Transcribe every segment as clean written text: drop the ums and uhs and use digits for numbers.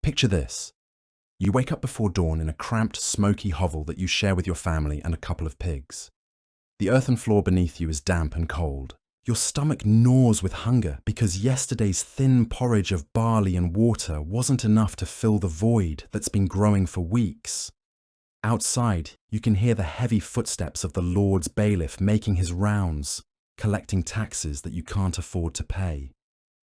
Picture this. You wake up before dawn in a cramped, smoky hovel that you share with your family and a couple of pigs. The earthen floor beneath you is damp and cold. Your stomach gnaws with hunger because yesterday's thin porridge of barley and water wasn't enough to fill the void that's been growing for weeks. Outside, you can hear the heavy footsteps of the Lord's bailiff making his rounds, collecting taxes that you can't afford to pay.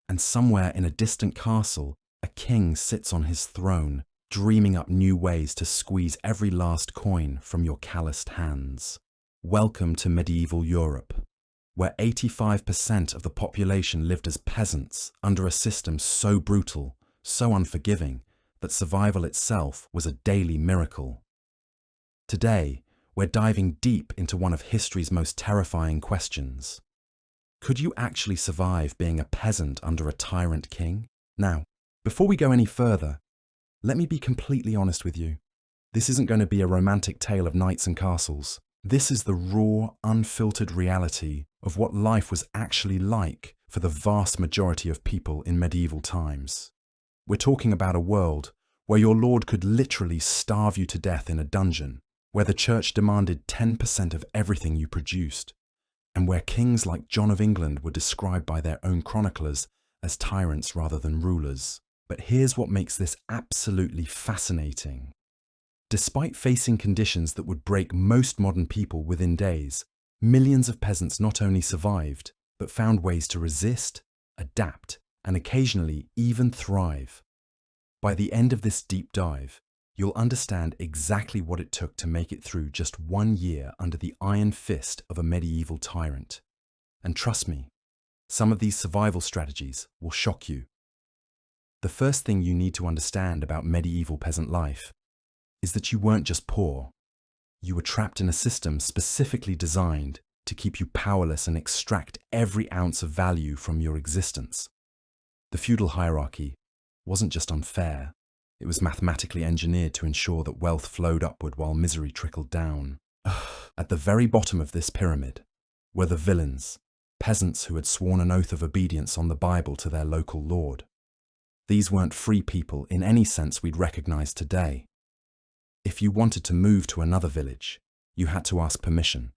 And somewhere in a distant castle, a king sits on his throne, dreaming up new ways to squeeze every last coin from your calloused hands. Welcome to medieval Europe, where 85% of the population lived as peasants under a system so brutal, so unforgiving, that survival itself was a daily miracle. Today, we're diving deep into one of history's most terrifying questions. Could you actually survive being a peasant under a tyrant king? Now, before we go any further, let me be completely honest with you. This isn't going to be a romantic tale of knights and castles. This is the raw, unfiltered reality of what life was actually like for the vast majority of people in medieval times. We're talking about a world where your lord could literally starve you to death in a dungeon, where the church demanded 10% of everything you produced, and where kings like John of England were described by their own chroniclers as tyrants rather than rulers. But here's what makes this absolutely fascinating. Despite facing conditions that would break most modern people within days, millions of peasants not only survived, but found ways to resist, adapt, and occasionally even thrive. By the end of this deep dive, you'll understand exactly what it took to make it through just 1 year under the iron fist of a medieval tyrant. And trust me, some of these survival strategies will shock you. The first thing you need to understand about medieval peasant life is that you weren't just poor. You were trapped in a system specifically designed to keep you powerless and extract every ounce of value from your existence. The feudal hierarchy wasn't just unfair, it was mathematically engineered to ensure that wealth flowed upward while misery trickled down. At the very bottom of this pyramid were the villains, peasants who had sworn an oath of obedience on the Bible to their local lord. These weren't free people in any sense we'd recognize today. If you wanted to move to another village, you had to ask permission.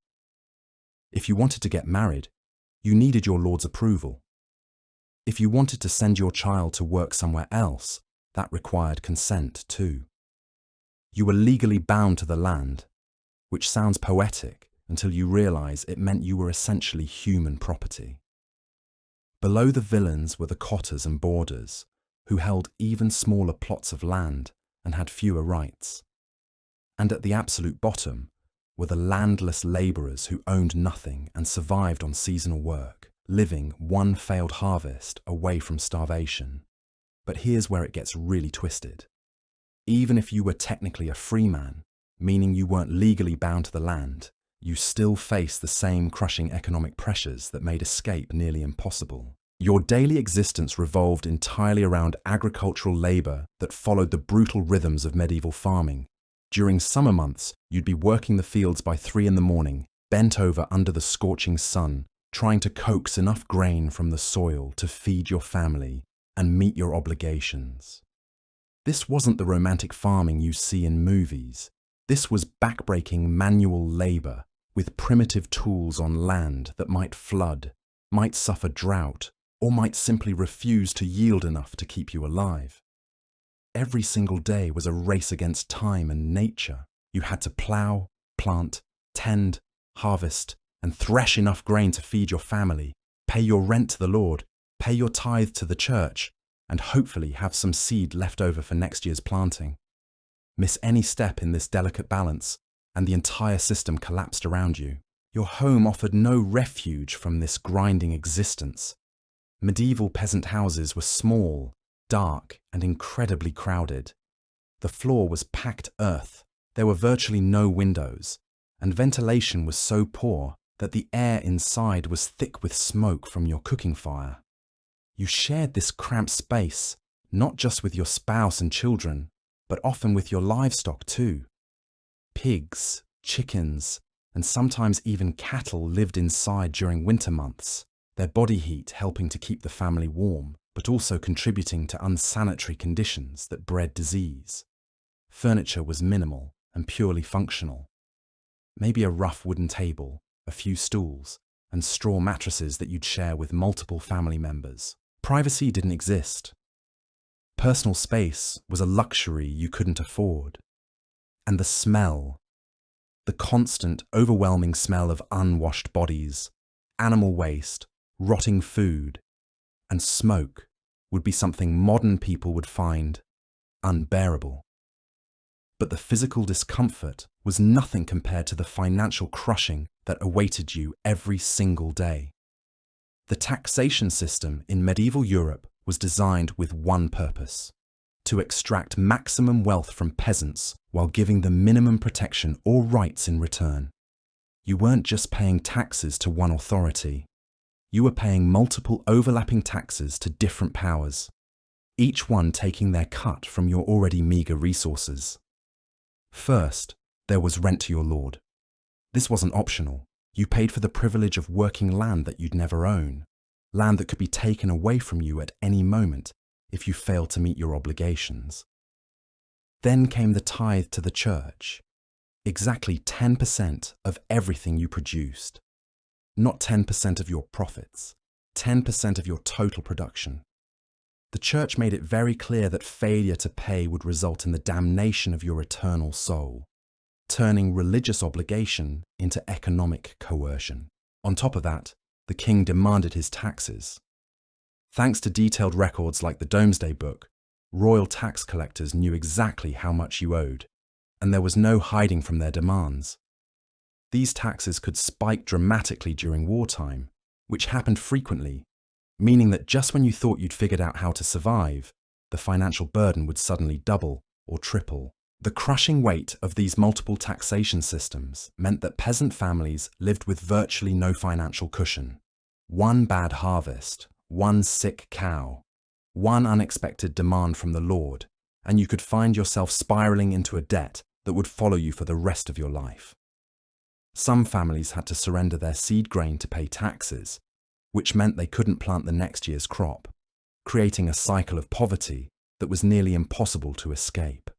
If you wanted to get married, you needed your lord's approval. If you wanted to send your child to work somewhere else, that required consent too. You were legally bound to the land, which sounds poetic until you realize it meant you were essentially human property. Below the villains were the cotters and boarders, who held even smaller plots of land and had fewer rights. And at the absolute bottom were the landless labourers who owned nothing and survived on seasonal work, living one failed harvest away from starvation. But here's where it gets really twisted. Even if you were technically a free man, meaning you weren't legally bound to the land, you still faced the same crushing economic pressures that made escape nearly impossible. Your daily existence revolved entirely around agricultural labour that followed the brutal rhythms of medieval farming. During summer months, you'd be working the fields by 3 in the morning, bent over under the scorching sun, trying to coax enough grain from the soil to feed your family and meet your obligations. This wasn't the romantic farming you see in movies. This was backbreaking manual labour with primitive tools on land that might flood, might suffer drought, or might simply refuse to yield enough to keep you alive. Every single day was a race against time and nature. You had to plough, plant, tend, harvest, and thresh enough grain to feed your family, pay your rent to the Lord, pay your tithe to the church, and hopefully have some seed left over for next year's planting. Miss any step in this delicate balance, and the entire system collapsed around you. Your home offered no refuge from this grinding existence. Medieval peasant houses were small, dark, and incredibly crowded. The floor was packed earth, there were virtually no windows, and ventilation was so poor that the air inside was thick with smoke from your cooking fire. You shared this cramped space, not just with your spouse and children, but often with your livestock too. Pigs, chickens, and sometimes even cattle lived inside during winter months, their body heat helping to keep the family warm. but also contributing to unsanitary conditions that bred disease. Furniture was minimal and purely functional. Maybe a rough wooden table, a few stools, and straw mattresses that you'd share with multiple family members. Privacy didn't exist. Personal space was a luxury you couldn't afford. And the smell, the constant, overwhelming smell of unwashed bodies, animal waste, rotting food, and smoke would be something modern people would find unbearable. But the physical discomfort was nothing compared to the financial crushing that awaited you every single day. The taxation system in medieval Europe was designed with one purpose: to extract maximum wealth from peasants while giving them minimum protection or rights in return. You weren't just paying taxes to one authority. You were paying multiple overlapping taxes to different powers, each one taking their cut from your already meagre resources. First, there was rent to your lord. This wasn't optional. You paid for the privilege of working land that you'd never own, land that could be taken away from you at any moment if you failed to meet your obligations. Then came the tithe to the church, exactly 10% of everything you produced. Not 10% of your profits, 10% of your total production. The church made it very clear that failure to pay would result in the damnation of your eternal soul, turning religious obligation into economic coercion. On top of that, the king demanded his taxes. Thanks to detailed records like the Domesday Book, royal tax collectors knew exactly how much you owed, and there was no hiding from their demands. These taxes could spike dramatically during wartime, which happened frequently, meaning that just when you thought you'd figured out how to survive, the financial burden would suddenly double or triple. The crushing weight of these multiple taxation systems meant that peasant families lived with virtually no financial cushion. One bad harvest, one sick cow, one unexpected demand from the Lord, and you could find yourself spiraling into a debt that would follow you for the rest of your life. Some families had to surrender their seed grain to pay taxes, which meant they couldn't plant the next year's crop, creating a cycle of poverty that was nearly impossible to escape.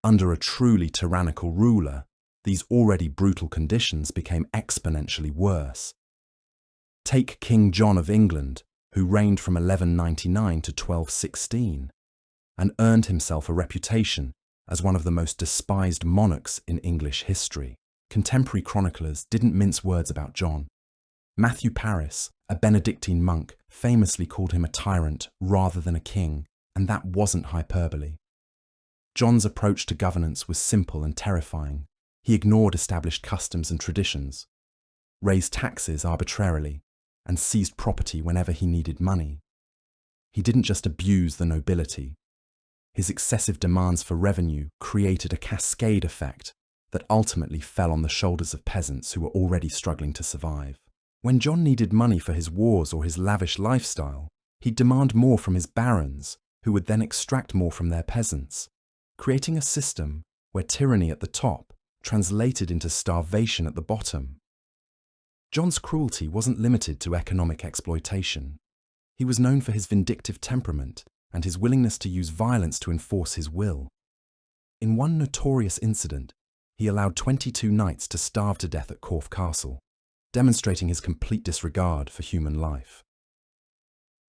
Under a truly tyrannical ruler, these already brutal conditions became exponentially worse. Take King John of England, who reigned from 1199 to 1216, and earned himself a reputation as one of the most despised monarchs in English history. Contemporary chroniclers didn't mince words about John. Matthew Paris, a Benedictine monk, famously called him a tyrant rather than a king, and that wasn't hyperbole. John's approach to governance was simple and terrifying. He ignored established customs and traditions, raised taxes arbitrarily, and seized property whenever he needed money. He didn't just abuse the nobility. His excessive demands for revenue created a cascade effect that ultimately fell on the shoulders of peasants who were already struggling to survive. When John needed money for his wars or his lavish lifestyle, he'd demand more from his barons, who would then extract more from their peasants, creating a system where tyranny at the top translated into starvation at the bottom. John's cruelty wasn't limited to economic exploitation. He was known for his vindictive temperament and his willingness to use violence to enforce his will. In one notorious incident, he allowed 22 knights to starve to death at Corfe Castle, demonstrating his complete disregard for human life.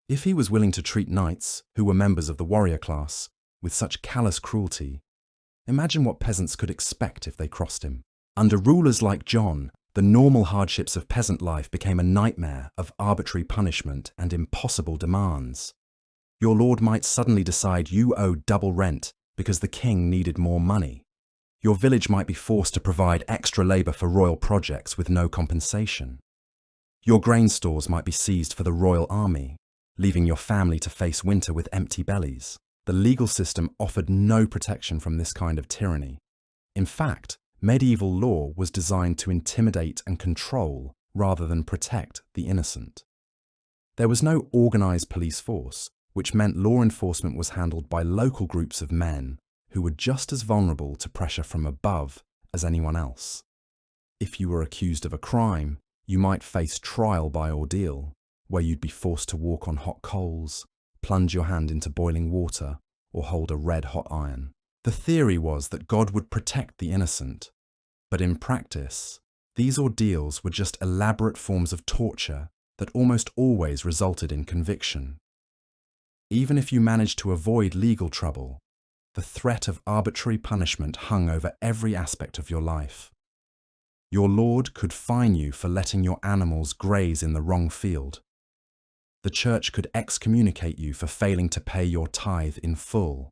If he was willing to treat knights, who were members of the warrior class, with such callous cruelty, imagine what peasants could expect if they crossed him. Under rulers like John, the normal hardships of peasant life became a nightmare of arbitrary punishment and impossible demands. Your lord might suddenly decide you owe double rent because the king needed more money. Your village might be forced to provide extra labour for royal projects with no compensation. Your grain stores might be seized for the royal army, leaving your family to face winter with empty bellies. The legal system offered no protection from this kind of tyranny. In fact, medieval law was designed to intimidate and control rather than protect the innocent. There was no organised police force, which meant law enforcement was handled by local groups of men who were just as vulnerable to pressure from above as anyone else. If you were accused of a crime, you might face trial by ordeal, where you'd be forced to walk on hot coals, plunge your hand into boiling water, or hold a red-hot iron. The theory was that God would protect the innocent, but in practice, these ordeals were just elaborate forms of torture that almost always resulted in conviction. Even if you managed to avoid legal trouble, the threat of arbitrary punishment hung over every aspect of your life. Your lord could fine you for letting your animals graze in the wrong field. The church could excommunicate you for failing to pay your tithe in full.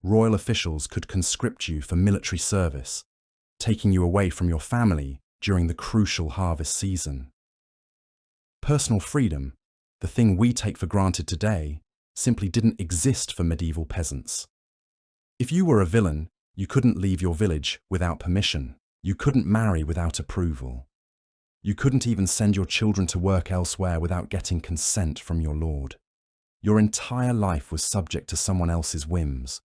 Royal officials could conscript you for military service, taking you away from your family during the crucial harvest season. Personal freedom, the thing we take for granted today, simply didn't exist for medieval peasants. If you were a villain, you couldn't leave your village without permission. You couldn't marry without approval. You couldn't even send your children to work elsewhere without getting consent from your lord. Your entire life was subject to someone else's whims,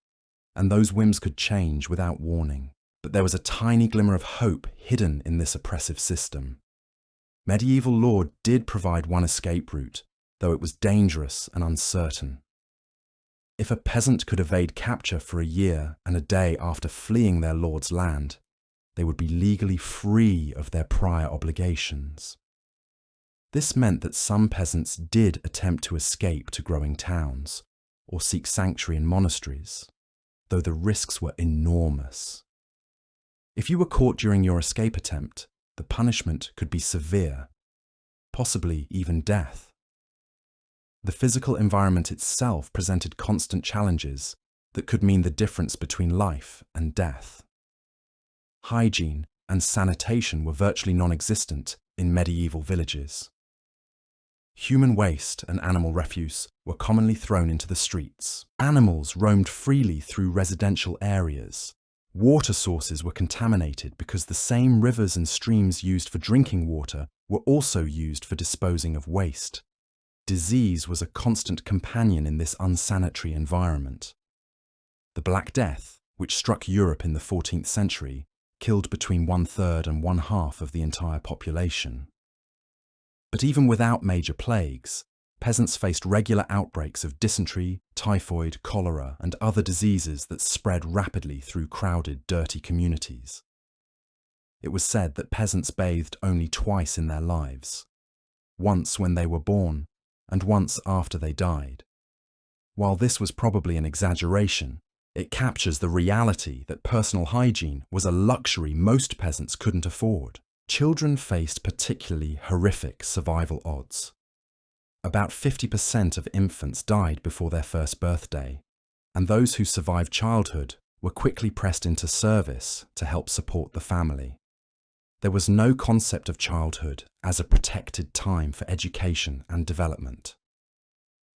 and those whims could change without warning. But there was a tiny glimmer of hope hidden in this oppressive system. Medieval law did provide one escape route, though it was dangerous and uncertain. If a peasant could evade capture for a year and a day after fleeing their lord's land, they would be legally free of their prior obligations. This meant that some peasants did attempt to escape to growing towns or seek sanctuary in monasteries, though the risks were enormous. If you were caught during your escape attempt, the punishment could be severe, possibly even death. The physical environment itself presented constant challenges that could mean the difference between life and death. Hygiene and sanitation were virtually non-existent in medieval villages. Human waste and animal refuse were commonly thrown into the streets. Animals roamed freely through residential areas. Water sources were contaminated because the same rivers and streams used for drinking water were also used for disposing of waste. Disease was a constant companion in this unsanitary environment. The Black Death, which struck Europe in the 14th century, killed between 1/3 and 1/2 of the entire population. But even without major plagues, peasants faced regular outbreaks of dysentery, typhoid, cholera, and other diseases that spread rapidly through crowded, dirty communities. It was said that peasants bathed only twice in their lives, once when they were born and once after they died. While this was probably an exaggeration, it captures the reality that personal hygiene was a luxury most peasants couldn't afford. Children faced particularly horrific survival odds. About 50% of infants died before their first birthday, and those who survived childhood were quickly pressed into service to help support the family. There was no concept of childhood as a protected time for education and development.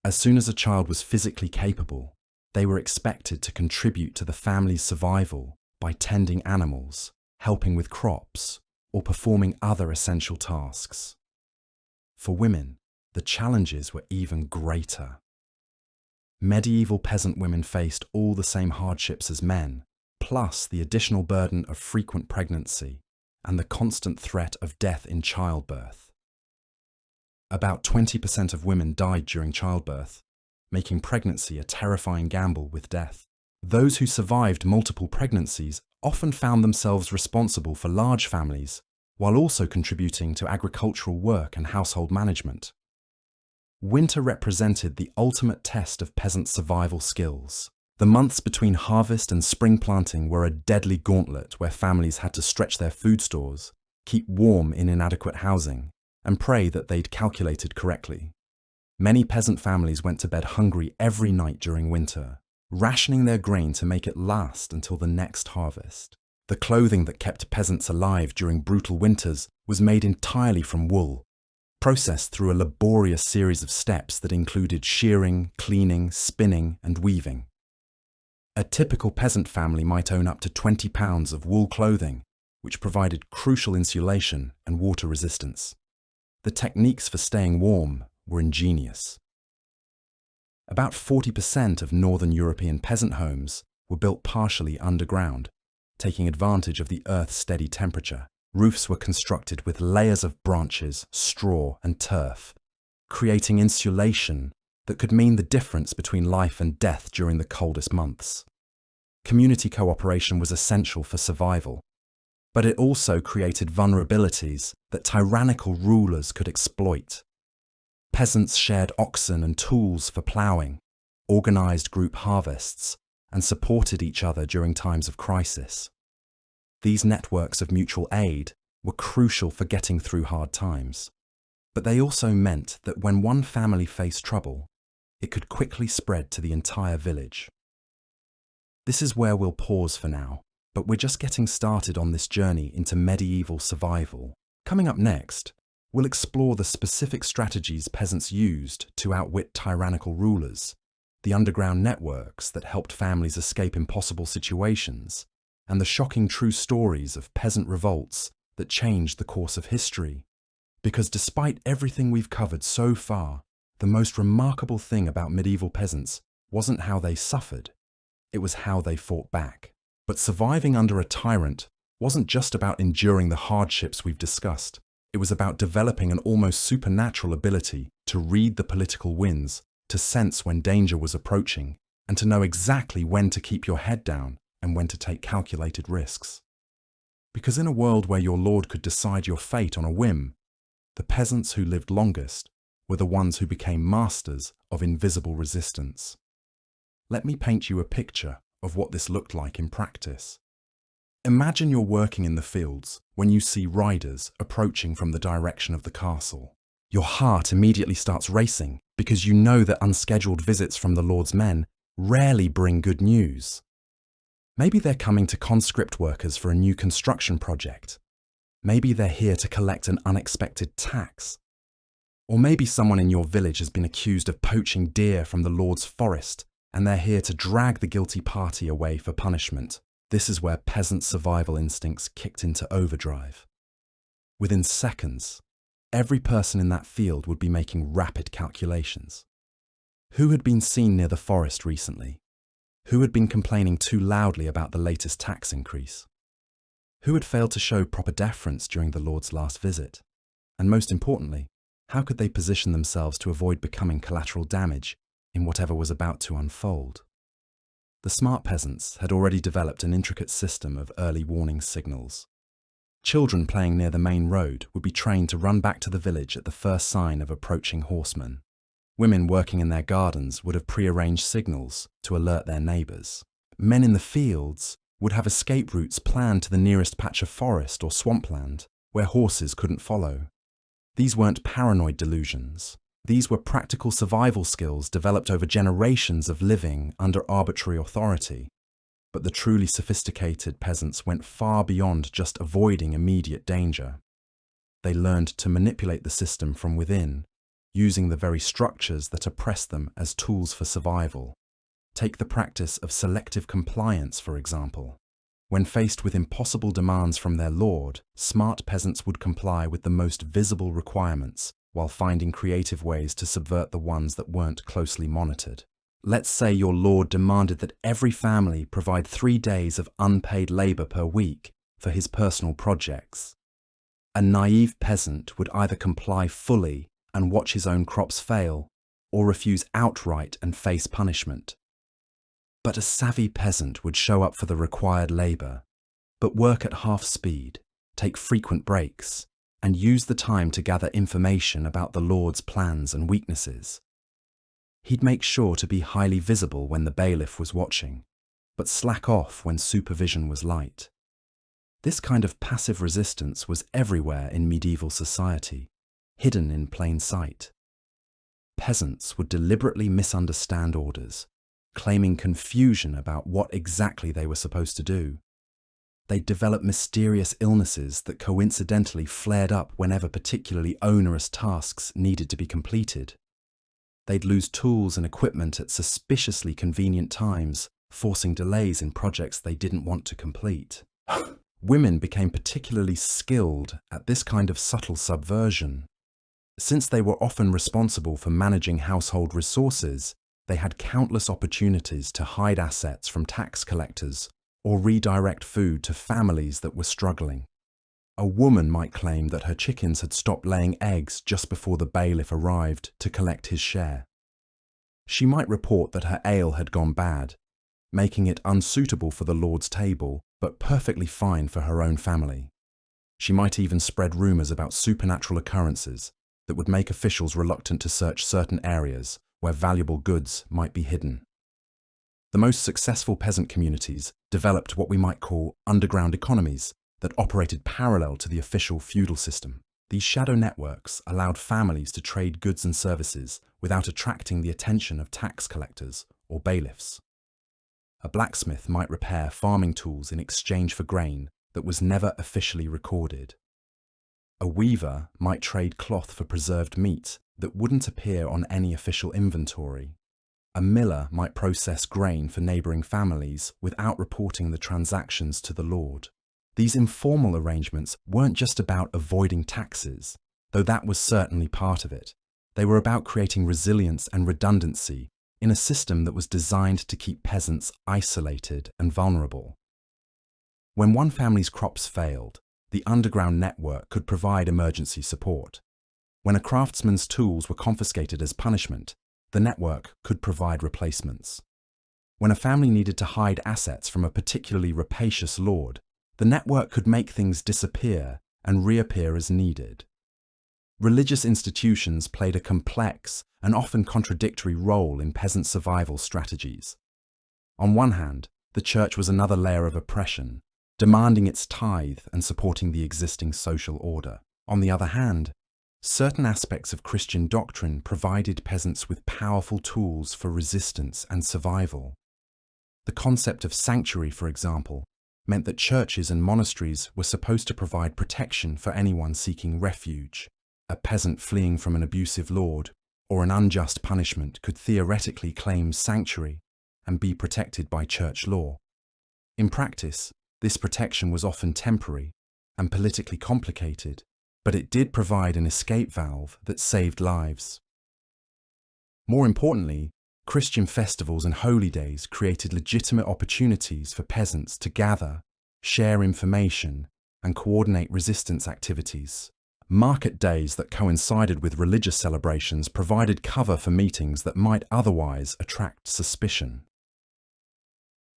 As soon as a child was physically capable, they were expected to contribute to the family's survival by tending animals, helping with crops, or performing other essential tasks. For women, the challenges were even greater. Medieval peasant women faced all the same hardships as men, plus the additional burden of frequent pregnancy and the constant threat of death in childbirth. About 20% of women died during childbirth, making pregnancy a terrifying gamble with death. Those who survived multiple pregnancies often found themselves responsible for large families, while also contributing to agricultural work and household management. Winter represented the ultimate test of peasant survival skills. The months between harvest and spring planting were a deadly gauntlet where families had to stretch their food stores, keep warm in inadequate housing, and pray that they'd calculated correctly. Many peasant families went to bed hungry every night during winter, rationing their grain to make it last until the next harvest. The clothing that kept peasants alive during brutal winters was made entirely from wool, processed through a laborious series of steps that included shearing, cleaning, spinning, and weaving. A typical peasant family might own up to 20 pounds of wool clothing, which provided crucial insulation and water resistance. The techniques for staying warm were ingenious. About 40% of northern European peasant homes were built partially underground, taking advantage of the Earth's steady temperature. Roofs were constructed with layers of branches, straw, and turf, creating insulation that could mean the difference between life and death during the coldest months. Community cooperation was essential for survival, but it also created vulnerabilities that tyrannical rulers could exploit. Peasants shared oxen and tools for ploughing, organized group harvests, and supported each other during times of crisis. These networks of mutual aid were crucial for getting through hard times, but they also meant that when one family faced trouble, it could quickly spread to the entire village. This is where we'll pause for now, but we're just getting started on this journey into medieval survival. Coming up next, we'll explore the specific strategies peasants used to outwit tyrannical rulers, the underground networks that helped families escape impossible situations, and the shocking true stories of peasant revolts that changed the course of history. Because despite everything we've covered so far, the most remarkable thing about medieval peasants wasn't how they suffered, it was how they fought back. But surviving under a tyrant wasn't just about enduring the hardships we've discussed. It was about developing an almost supernatural ability to read the political winds, to sense when danger was approaching, and to know exactly when to keep your head down and when to take calculated risks. Because in a world where your lord could decide your fate on a whim, the peasants who lived longest were the ones who became masters of invisible resistance. Let me paint you a picture of what this looked like in practice. Imagine you're working in the fields when you see riders approaching from the direction of the castle. Your heart immediately starts racing because you know that unscheduled visits from the Lord's men rarely bring good news. Maybe they're coming to conscript workers for a new construction project. Maybe they're here to collect an unexpected tax. Or maybe someone in your village has been accused of poaching deer from the Lord's forest, and they're here to drag the guilty party away for punishment. This is where peasant survival instincts kicked into overdrive. Within seconds, every person in that field would be making rapid calculations. Who had been seen near the forest recently? Who had been complaining too loudly about the latest tax increase? Who had failed to show proper deference during the Lord's last visit? And most importantly, how could they position themselves to avoid becoming collateral damage in whatever was about to unfold? The smart peasants had already developed an intricate system of early warning signals. Children playing near the main road would be trained to run back to the village at the first sign of approaching horsemen. Women working in their gardens would have pre-arranged signals to alert their neighbours. Men in the fields would have escape routes planned to the nearest patch of forest or swampland where horses couldn't follow. These weren't paranoid delusions. These were practical survival skills developed over generations of living under arbitrary authority. But the truly sophisticated peasants went far beyond just avoiding immediate danger. They learned to manipulate the system from within, using the very structures that oppress them as tools for survival. Take the practice of selective compliance, for example. When faced with impossible demands from their lord, smart peasants would comply with the most visible requirements, while finding creative ways to subvert the ones that weren't closely monitored. Let's say your lord demanded that every family provide 3 days of unpaid labour per week for his personal projects. A naive peasant would either comply fully and watch his own crops fail, or refuse outright and face punishment. But a savvy peasant would show up for the required labour, but work at half speed, take frequent breaks, and use the time to gather information about the Lord's plans and weaknesses. He'd make sure to be highly visible when the bailiff was watching, but slack off when supervision was light. This kind of passive resistance was everywhere in medieval society, hidden in plain sight. Peasants would deliberately misunderstand orders, claiming confusion about what exactly they were supposed to do. They'd develop mysterious illnesses that coincidentally flared up whenever particularly onerous tasks needed to be completed. They'd lose tools and equipment at suspiciously convenient times, forcing delays in projects they didn't want to complete. Women became particularly skilled at this kind of subtle subversion. Since they were often responsible for managing household resources, they had countless opportunities to hide assets from tax collectors or redirect food to families that were struggling. A woman might claim that her chickens had stopped laying eggs just before the bailiff arrived to collect his share. She might report that her ale had gone bad, making it unsuitable for the Lord's table, but perfectly fine for her own family. She might even spread rumours about supernatural occurrences that would make officials reluctant to search certain areas where valuable goods might be hidden. The most successful peasant communities developed what we might call underground economies that operated parallel to the official feudal system. These shadow networks allowed families to trade goods and services without attracting the attention of tax collectors or bailiffs. A blacksmith might repair farming tools in exchange for grain that was never officially recorded. A weaver might trade cloth for preserved meat that wouldn't appear on any official inventory. A miller might process grain for neighbouring families without reporting the transactions to the lord. These informal arrangements weren't just about avoiding taxes, though that was certainly part of it. They were about creating resilience and redundancy in a system that was designed to keep peasants isolated and vulnerable. When one family's crops failed, the underground network could provide emergency support. When a craftsman's tools were confiscated as punishment, the network could provide replacements. When a family needed to hide assets from a particularly rapacious lord, the network could make things disappear and reappear as needed. Religious institutions played a complex and often contradictory role in peasant survival strategies. On one hand, the church was another layer of oppression, demanding its tithe and supporting the existing social order. On the other hand, certain aspects of Christian doctrine provided peasants with powerful tools for resistance and survival. The concept of sanctuary, for example, meant that churches and monasteries were supposed to provide protection for anyone seeking refuge. A peasant fleeing from an abusive lord or an unjust punishment could theoretically claim sanctuary and be protected by church law. In practice, this protection was often temporary and politically complicated, but it did provide an escape valve that saved lives. More importantly, Christian festivals and holy days created legitimate opportunities for peasants to gather, share information, and coordinate resistance activities. Market days that coincided with religious celebrations provided cover for meetings that might otherwise attract suspicion.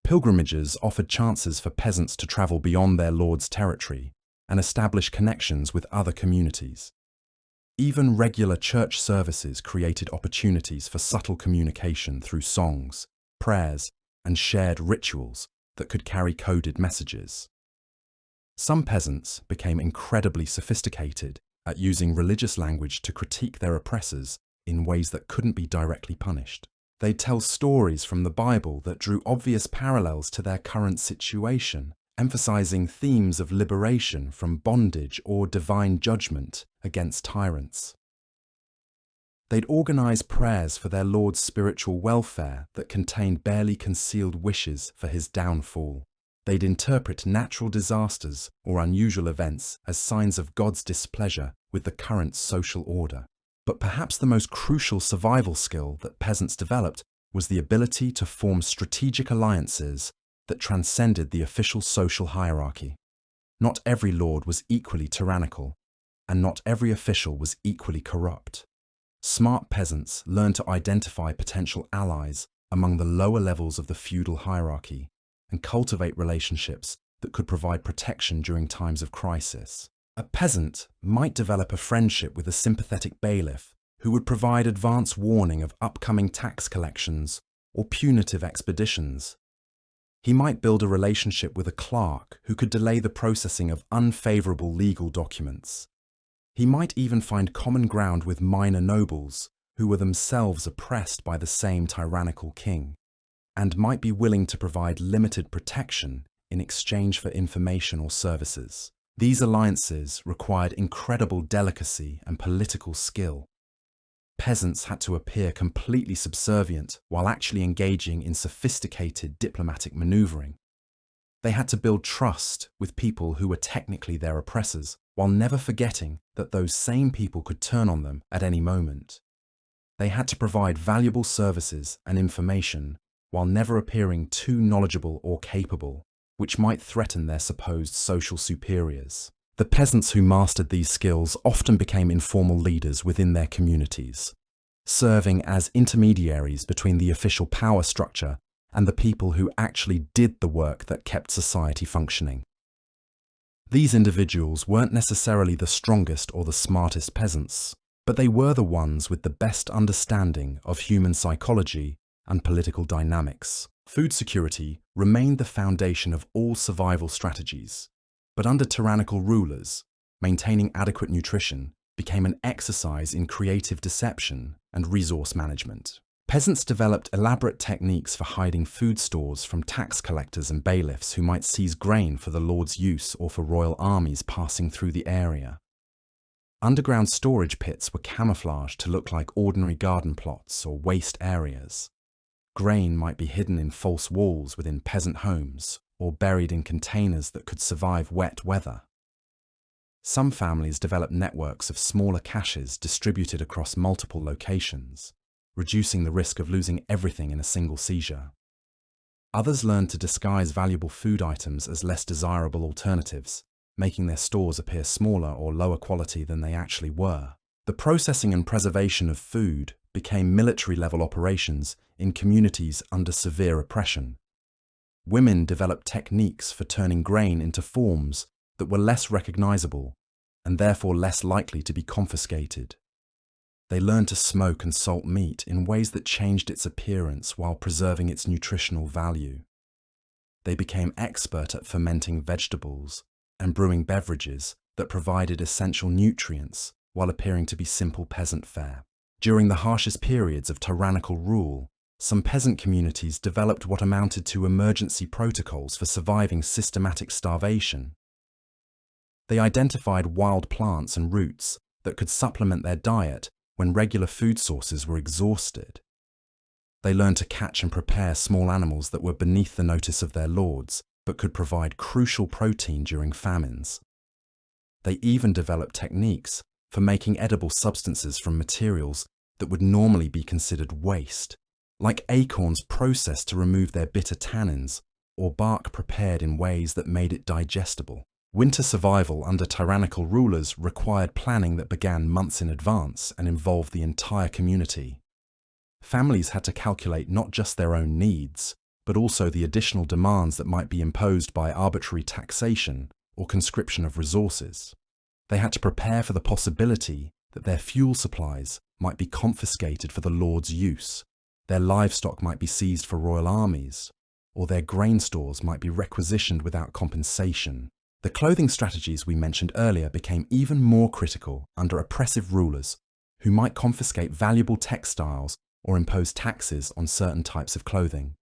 Pilgrimages offered chances for peasants to travel beyond their lord's territory and establish connections with other communities. Even regular church services created opportunities for subtle communication through songs, prayers, and shared rituals that could carry coded messages. Some peasants became incredibly sophisticated at using religious language to critique their oppressors in ways that couldn't be directly punished. They'd tell stories from the Bible that drew obvious parallels to their current situation, emphasizing themes of liberation from bondage or divine judgment against tyrants. They'd organize prayers for their lord's spiritual welfare that contained barely concealed wishes for his downfall. They'd interpret natural disasters or unusual events as signs of God's displeasure with the current social order. But perhaps the most crucial survival skill that peasants developed was the ability to form strategic alliances that transcended the official social hierarchy. Not every lord was equally tyrannical, and not every official was equally corrupt. Smart peasants learned to identify potential allies among the lower levels of the feudal hierarchy and cultivate relationships that could provide protection during times of crisis. A peasant might develop a friendship with a sympathetic bailiff who would provide advance warning of upcoming tax collections or punitive expeditions. He might build a relationship with a clerk who could delay the processing of unfavourable legal documents. He might even find common ground with minor nobles who were themselves oppressed by the same tyrannical king, and might be willing to provide limited protection in exchange for information or services. These alliances required incredible delicacy and political skill. Peasants had to appear completely subservient while actually engaging in sophisticated diplomatic maneuvering. They had to build trust with people who were technically their oppressors, while never forgetting that those same people could turn on them at any moment. They had to provide valuable services and information while never appearing too knowledgeable or capable, which might threaten their supposed social superiors. The peasants who mastered these skills often became informal leaders within their communities. serving as intermediaries between the official power structure and the people who actually did the work that kept society functioning. These individuals weren't necessarily the strongest or the smartest peasants, but they were the ones with the best understanding of human psychology and political dynamics. Food security remained the foundation of all survival strategies, but under tyrannical rulers, maintaining adequate nutrition became an exercise in creative deception and resource management. Peasants developed elaborate techniques for hiding food stores from tax collectors and bailiffs who might seize grain for the lord's use or for royal armies passing through the area. Underground storage pits were camouflaged to look like ordinary garden plots or waste areas. Grain might be hidden in false walls within peasant homes or buried in containers that could survive wet weather. Some families developed networks of smaller caches distributed across multiple locations, reducing the risk of losing everything in a single seizure. Others learned to disguise valuable food items as less desirable alternatives, making their stores appear smaller or lower quality than they actually were. The processing and preservation of food became military-level operations in communities under severe oppression. Women developed techniques for turning grain into forms that were less recognizable and therefore less likely to be confiscated. They learned to smoke and salt meat in ways that changed its appearance while preserving its nutritional value. They became expert at fermenting vegetables and brewing beverages that provided essential nutrients while appearing to be simple peasant fare. During the harshest periods of tyrannical rule, some peasant communities developed what amounted to emergency protocols for surviving systematic starvation. They identified wild plants and roots that could supplement their diet when regular food sources were exhausted. They learned to catch and prepare small animals that were beneath the notice of their lords, but could provide crucial protein during famines. They even developed techniques for making edible substances from materials that would normally be considered waste, like acorns processed to remove their bitter tannins, or bark prepared in ways that made it digestible. Winter survival under tyrannical rulers required planning that began months in advance and involved the entire community. Families had to calculate not just their own needs, but also the additional demands that might be imposed by arbitrary taxation or conscription of resources. They had to prepare for the possibility that their fuel supplies might be confiscated for the lord's use, their livestock might be seized for royal armies, or their grain stores might be requisitioned without compensation. The clothing strategies we mentioned earlier became even more critical under oppressive rulers who might confiscate valuable textiles or impose taxes on certain types of clothing.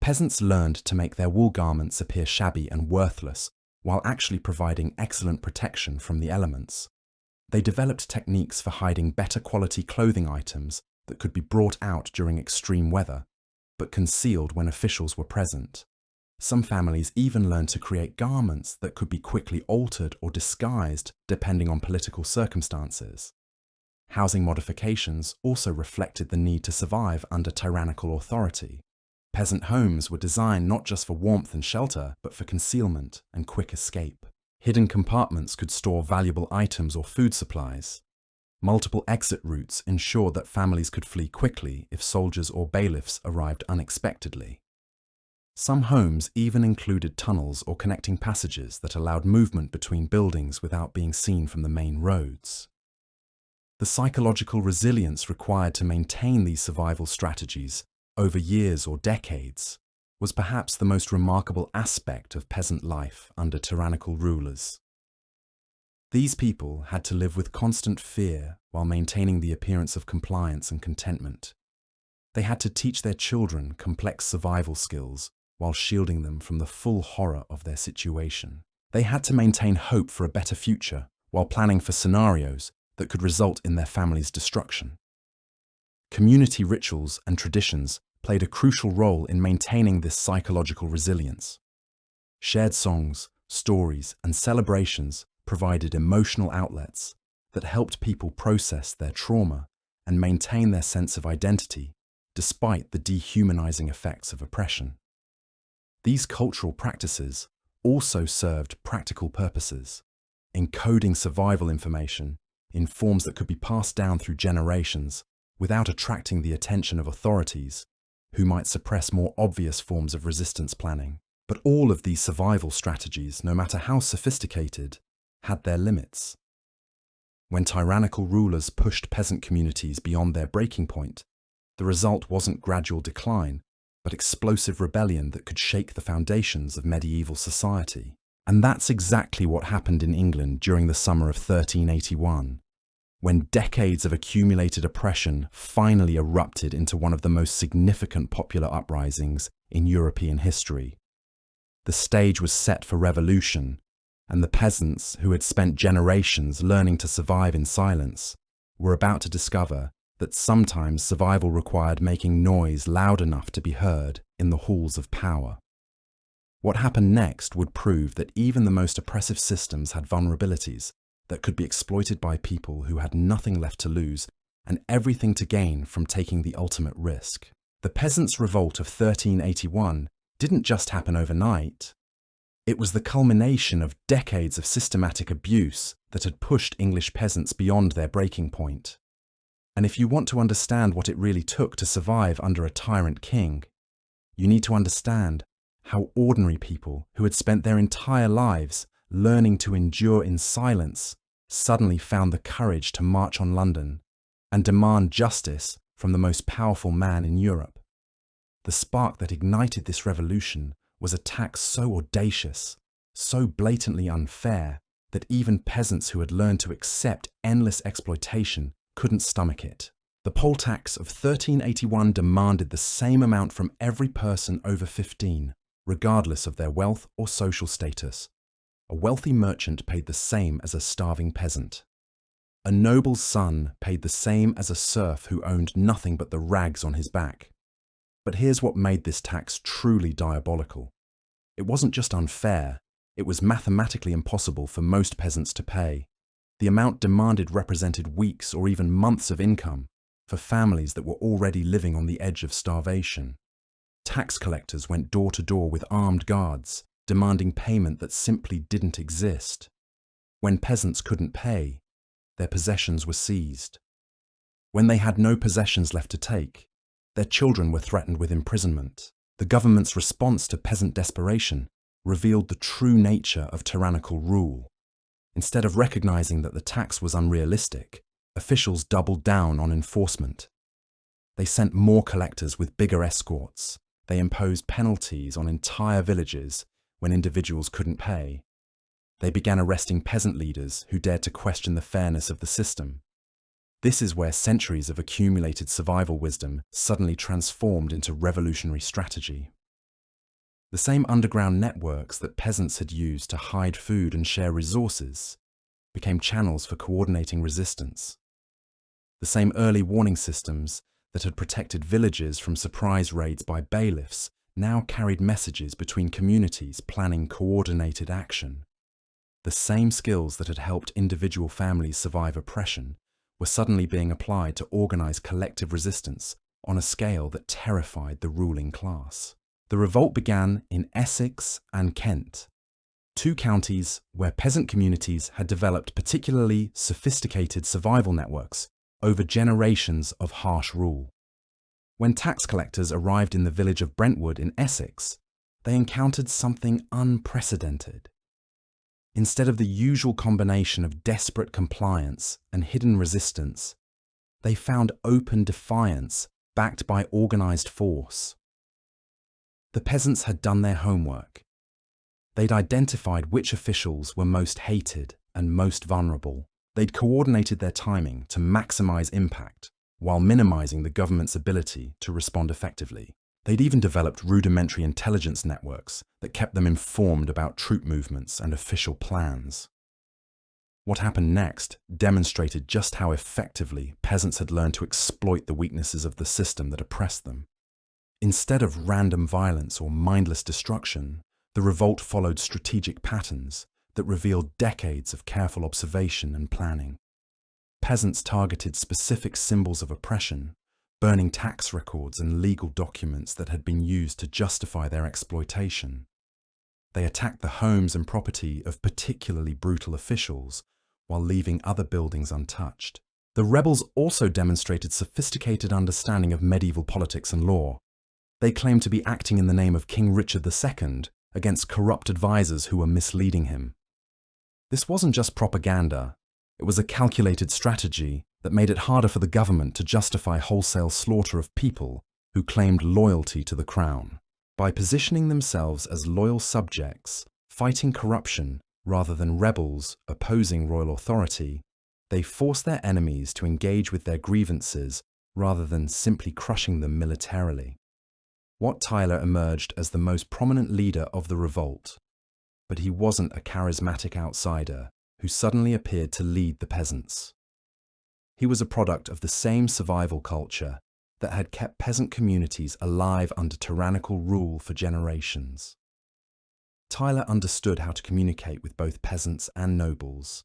Peasants learned to make their wool garments appear shabby and worthless while actually providing excellent protection from the elements. They developed techniques for hiding better quality clothing items that could be brought out during extreme weather, but concealed when officials were present. Some families even learned to create garments that could be quickly altered or disguised depending on political circumstances. Housing modifications also reflected the need to survive under tyrannical authority. Peasant homes were designed not just for warmth and shelter, but for concealment and quick escape. Hidden compartments could store valuable items or food supplies. Multiple exit routes ensured that families could flee quickly if soldiers or bailiffs arrived unexpectedly. Some homes even included tunnels or connecting passages that allowed movement between buildings without being seen from the main roads. The psychological resilience required to maintain these survival strategies over years or decades was perhaps the most remarkable aspect of peasant life under tyrannical rulers. These people had to live with constant fear while maintaining the appearance of compliance and contentment. They had to teach their children complex survival skills while shielding them from the full horror of their situation. They had to maintain hope for a better future while planning for scenarios that could result in their family's destruction. Community rituals and traditions played a crucial role in maintaining this psychological resilience. Shared songs, stories, and celebrations provided emotional outlets that helped people process their trauma and maintain their sense of identity despite the dehumanizing effects of oppression. These cultural practices also served practical purposes, encoding survival information in forms that could be passed down through generations without attracting the attention of authorities, who might suppress more obvious forms of resistance planning. But all of these survival strategies, no matter how sophisticated, had their limits. When tyrannical rulers pushed peasant communities beyond their breaking point, the result wasn't gradual decline, but explosive rebellion that could shake the foundations of medieval society. And that's exactly what happened in England during the summer of 1381, when decades of accumulated oppression finally erupted into one of the most significant popular uprisings in European history. The stage was set for revolution, and the peasants, who had spent generations learning to survive in silence, were about to discover that sometimes survival required making noise loud enough to be heard in the halls of power. What happened next would prove that even the most oppressive systems had vulnerabilities that could be exploited by people who had nothing left to lose and everything to gain from taking the ultimate risk. The Peasants' Revolt of 1381 didn't just happen overnight. It was the culmination of decades of systematic abuse that had pushed English peasants beyond their breaking point. And if you want to understand what it really took to survive under a tyrant king, you need to understand how ordinary people who had spent their entire lives learning to endure in silence suddenly found the courage to march on London and demand justice from the most powerful man in Europe. The spark that ignited this revolution was a tax so audacious, so blatantly unfair, that even peasants who had learned to accept endless exploitation couldn't stomach it. The poll tax of 1381 demanded the same amount from every person over 15, regardless of their wealth or social status. A wealthy merchant paid the same as a starving peasant. A noble's son paid the same as a serf who owned nothing but the rags on his back. But here's what made this tax truly diabolical. It wasn't just unfair, it was mathematically impossible for most peasants to pay. The amount demanded represented weeks or even months of income for families that were already living on the edge of starvation. Tax collectors went door to door with armed guards, demanding payment that simply didn't exist. When peasants couldn't pay, their possessions were seized. When they had no possessions left to take, their children were threatened with imprisonment. The government's response to peasant desperation revealed the true nature of tyrannical rule. Instead of recognizing that the tax was unrealistic, officials doubled down on enforcement. They sent more collectors with bigger escorts. They imposed penalties on entire villages when individuals couldn't pay. They began arresting peasant leaders who dared to question the fairness of the system. This is where centuries of accumulated survival wisdom suddenly transformed into revolutionary strategy. The same underground networks that peasants had used to hide food and share resources became channels for coordinating resistance. The same early warning systems that had protected villages from surprise raids by bailiffs now carried messages between communities planning coordinated action. The same skills that had helped individual families survive oppression were suddenly being applied to organize collective resistance on a scale that terrified the ruling class. The revolt began in Essex and Kent, two counties where peasant communities had developed particularly sophisticated survival networks over generations of harsh rule. When tax collectors arrived in the village of Brentwood in Essex, they encountered something unprecedented. Instead of the usual combination of desperate compliance and hidden resistance, they found open defiance backed by organized force. The peasants had done their homework. They'd identified which officials were most hated and most vulnerable. They'd coordinated their timing to maximize impact while minimizing the government's ability to respond effectively. They'd even developed rudimentary intelligence networks that kept them informed about troop movements and official plans. What happened next demonstrated just how effectively peasants had learned to exploit the weaknesses of the system that oppressed them. Instead of random violence or mindless destruction, the revolt followed strategic patterns that revealed decades of careful observation and planning. Peasants targeted specific symbols of oppression, burning tax records and legal documents that had been used to justify their exploitation. They attacked the homes and property of particularly brutal officials while leaving other buildings untouched. The rebels also demonstrated sophisticated understanding of medieval politics and law. They claimed to be acting in the name of King Richard II against corrupt advisors who were misleading him. This wasn't just propaganda, it was a calculated strategy that made it harder for the government to justify wholesale slaughter of people who claimed loyalty to the crown. By positioning themselves as loyal subjects, fighting corruption rather than rebels opposing royal authority, they forced their enemies to engage with their grievances rather than simply crushing them militarily. Wat Tyler emerged as the most prominent leader of the revolt, but he wasn't a charismatic outsider who suddenly appeared to lead the peasants. He was a product of the same survival culture that had kept peasant communities alive under tyrannical rule for generations. Tyler understood how to communicate with both peasants and nobles,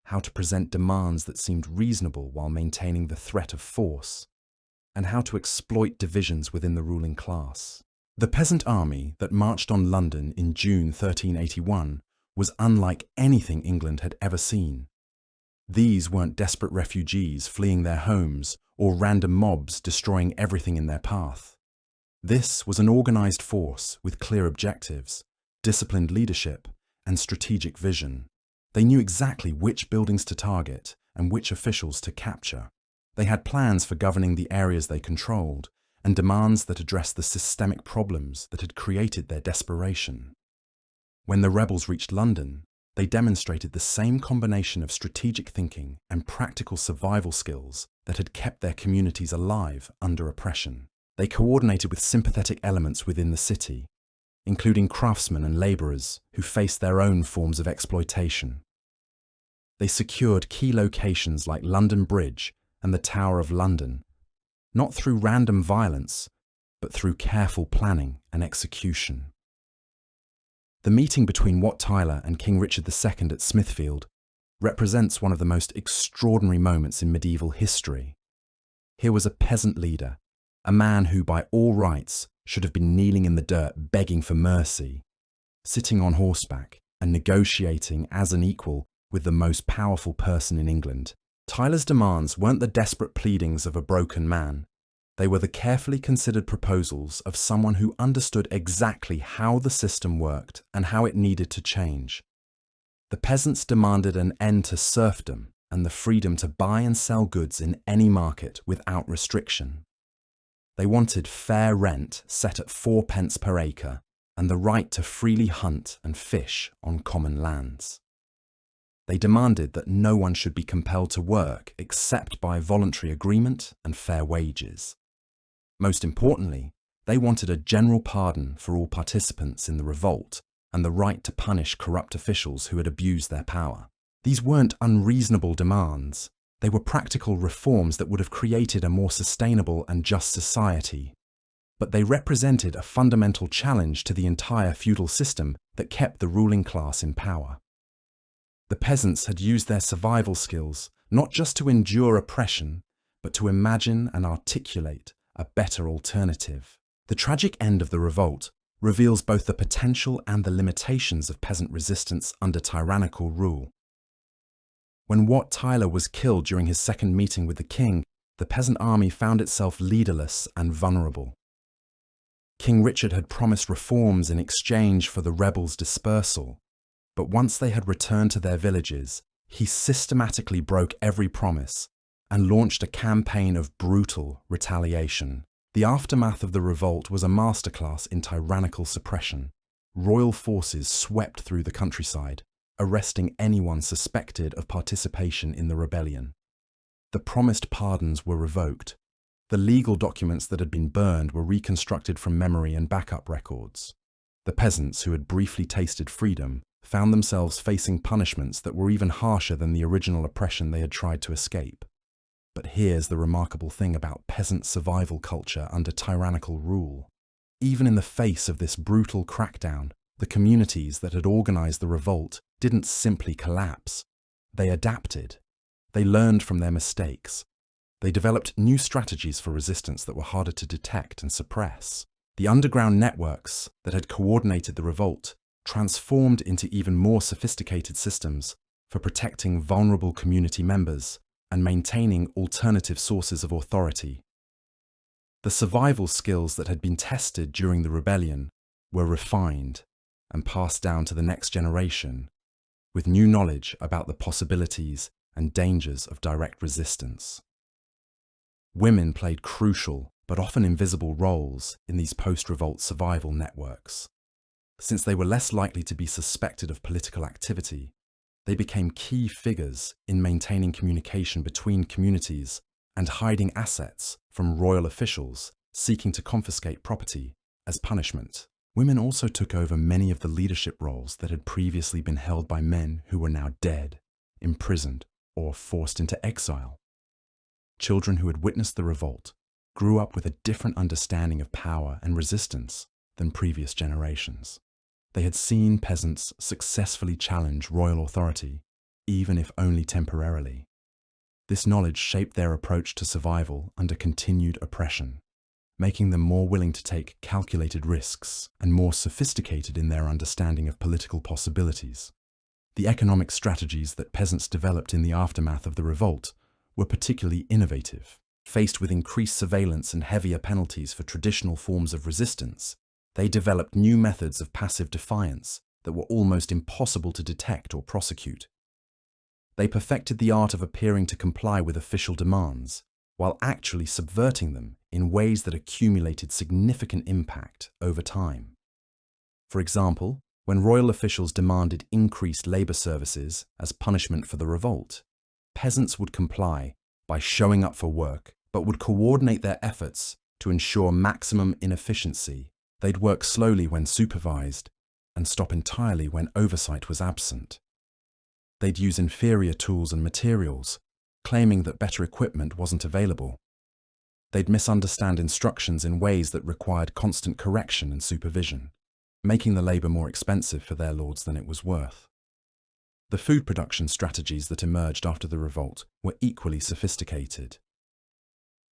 how to present demands that seemed reasonable while maintaining the threat of force, and how to exploit divisions within the ruling class. The peasant army that marched on London in June 1381 was unlike anything England had ever seen. These weren't desperate refugees fleeing their homes or random mobs destroying everything in their path. This was an organized force with clear objectives, disciplined leadership, and strategic vision. They knew exactly which buildings to target and which officials to capture. They had plans for governing the areas they controlled and demands that addressed the systemic problems that had created their desperation. When the rebels reached London, they demonstrated the same combination of strategic thinking and practical survival skills that had kept their communities alive under oppression. They coordinated with sympathetic elements within the city, including craftsmen and labourers who faced their own forms of exploitation. They secured key locations like London Bridge and the Tower of London, not through random violence, but through careful planning and execution. The meeting between Wat Tyler and King Richard II at Smithfield represents one of the most extraordinary moments in medieval history. Here was a peasant leader, a man who by all rights should have been kneeling in the dirt begging for mercy, sitting on horseback and negotiating as an equal with the most powerful person in England. Tyler's demands weren't the desperate pleadings of a broken man. They were the carefully considered proposals of someone who understood exactly how the system worked and how it needed to change. The peasants demanded an end to serfdom and the freedom to buy and sell goods in any market without restriction. They wanted fair rent set at 4 pence per acre and the right to freely hunt and fish on common lands. They demanded that no one should be compelled to work except by voluntary agreement and fair wages. Most importantly, they wanted a general pardon for all participants in the revolt and the right to punish corrupt officials who had abused their power. These weren't unreasonable demands. They were practical reforms that would have created a more sustainable and just society. But they represented a fundamental challenge to the entire feudal system that kept the ruling class in power. The peasants had used their survival skills not just to endure oppression, but to imagine and articulate a better alternative. The tragic end of the revolt reveals both the potential and the limitations of peasant resistance under tyrannical rule. When Wat Tyler was killed during his second meeting with the king, the peasant army found itself leaderless and vulnerable. King Richard had promised reforms in exchange for the rebels' dispersal, but once they had returned to their villages, he systematically broke every promise and launched a campaign of brutal retaliation. The aftermath of the revolt was a masterclass in tyrannical suppression. Royal forces swept through the countryside, arresting anyone suspected of participation in the rebellion. The promised pardons were revoked. The legal documents that had been burned were reconstructed from memory and backup records. The peasants who had briefly tasted freedom found themselves facing punishments that were even harsher than the original oppression they had tried to escape. But here's the remarkable thing about peasant survival culture under tyrannical rule. Even in the face of this brutal crackdown, the communities that had organized the revolt didn't simply collapse. They adapted. They learned from their mistakes. They developed new strategies for resistance that were harder to detect and suppress. The underground networks that had coordinated the revolt transformed into even more sophisticated systems for protecting vulnerable community members and maintaining alternative sources of authority. The survival skills that had been tested during the rebellion were refined and passed down to the next generation, with new knowledge about the possibilities and dangers of direct resistance. Women played crucial but often invisible roles in these post-revolt survival networks. Since they were less likely to be suspected of political activity, they became key figures in maintaining communication between communities and hiding assets from royal officials seeking to confiscate property as punishment. Women also took over many of the leadership roles that had previously been held by men who were now dead, imprisoned, or forced into exile. Children who had witnessed the revolt grew up with a different understanding of power and resistance than previous generations. They had seen peasants successfully challenge royal authority, even if only temporarily. This knowledge shaped their approach to survival under continued oppression, making them more willing to take calculated risks and more sophisticated in their understanding of political possibilities. The economic strategies that peasants developed in the aftermath of the revolt were particularly innovative. Faced with increased surveillance and heavier penalties for traditional forms of resistance, they developed new methods of passive defiance that were almost impossible to detect or prosecute. They perfected the art of appearing to comply with official demands, while actually subverting them in ways that accumulated significant impact over time. For example, when royal officials demanded increased labor services as punishment for the revolt, peasants would comply by showing up for work, but would coordinate their efforts to ensure maximum inefficiency. They'd work slowly when supervised and stop entirely when oversight was absent. They'd use inferior tools and materials, claiming that better equipment wasn't available. They'd misunderstand instructions in ways that required constant correction and supervision, making the labor more expensive for their lords than it was worth. The food production strategies that emerged after the revolt were equally sophisticated.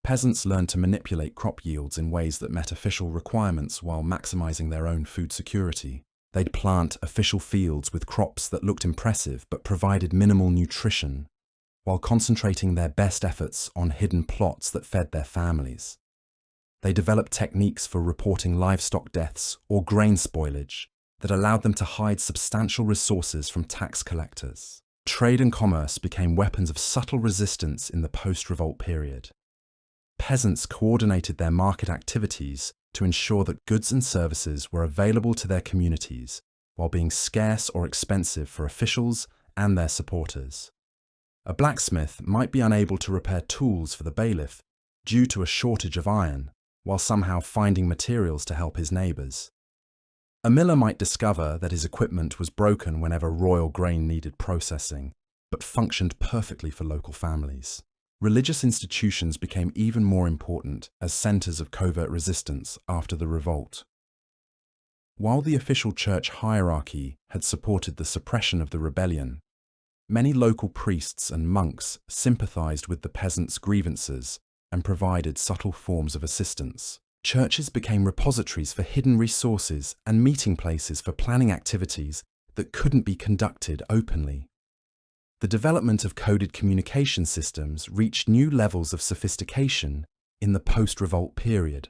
Peasants learned to manipulate crop yields in ways that met official requirements while maximizing their own food security. They'd plant official fields with crops that looked impressive but provided minimal nutrition, while concentrating their best efforts on hidden plots that fed their families. They developed techniques for reporting livestock deaths or grain spoilage that allowed them to hide substantial resources from tax collectors. Trade and commerce became weapons of subtle resistance in the post-revolt period. Peasants coordinated their market activities to ensure that goods and services were available to their communities while being scarce or expensive for officials and their supporters. A blacksmith might be unable to repair tools for the bailiff due to a shortage of iron, while somehow finding materials to help his neighbours. A miller might discover that his equipment was broken whenever royal grain needed processing, but functioned perfectly for local families. Religious institutions became even more important as centres of covert resistance after the revolt. While the official church hierarchy had supported the suppression of the rebellion, many local priests and monks sympathised with the peasants' grievances and provided subtle forms of assistance. Churches became repositories for hidden resources and meeting places for planning activities that couldn't be conducted openly. The development of coded communication systems reached new levels of sophistication in the post-revolt period.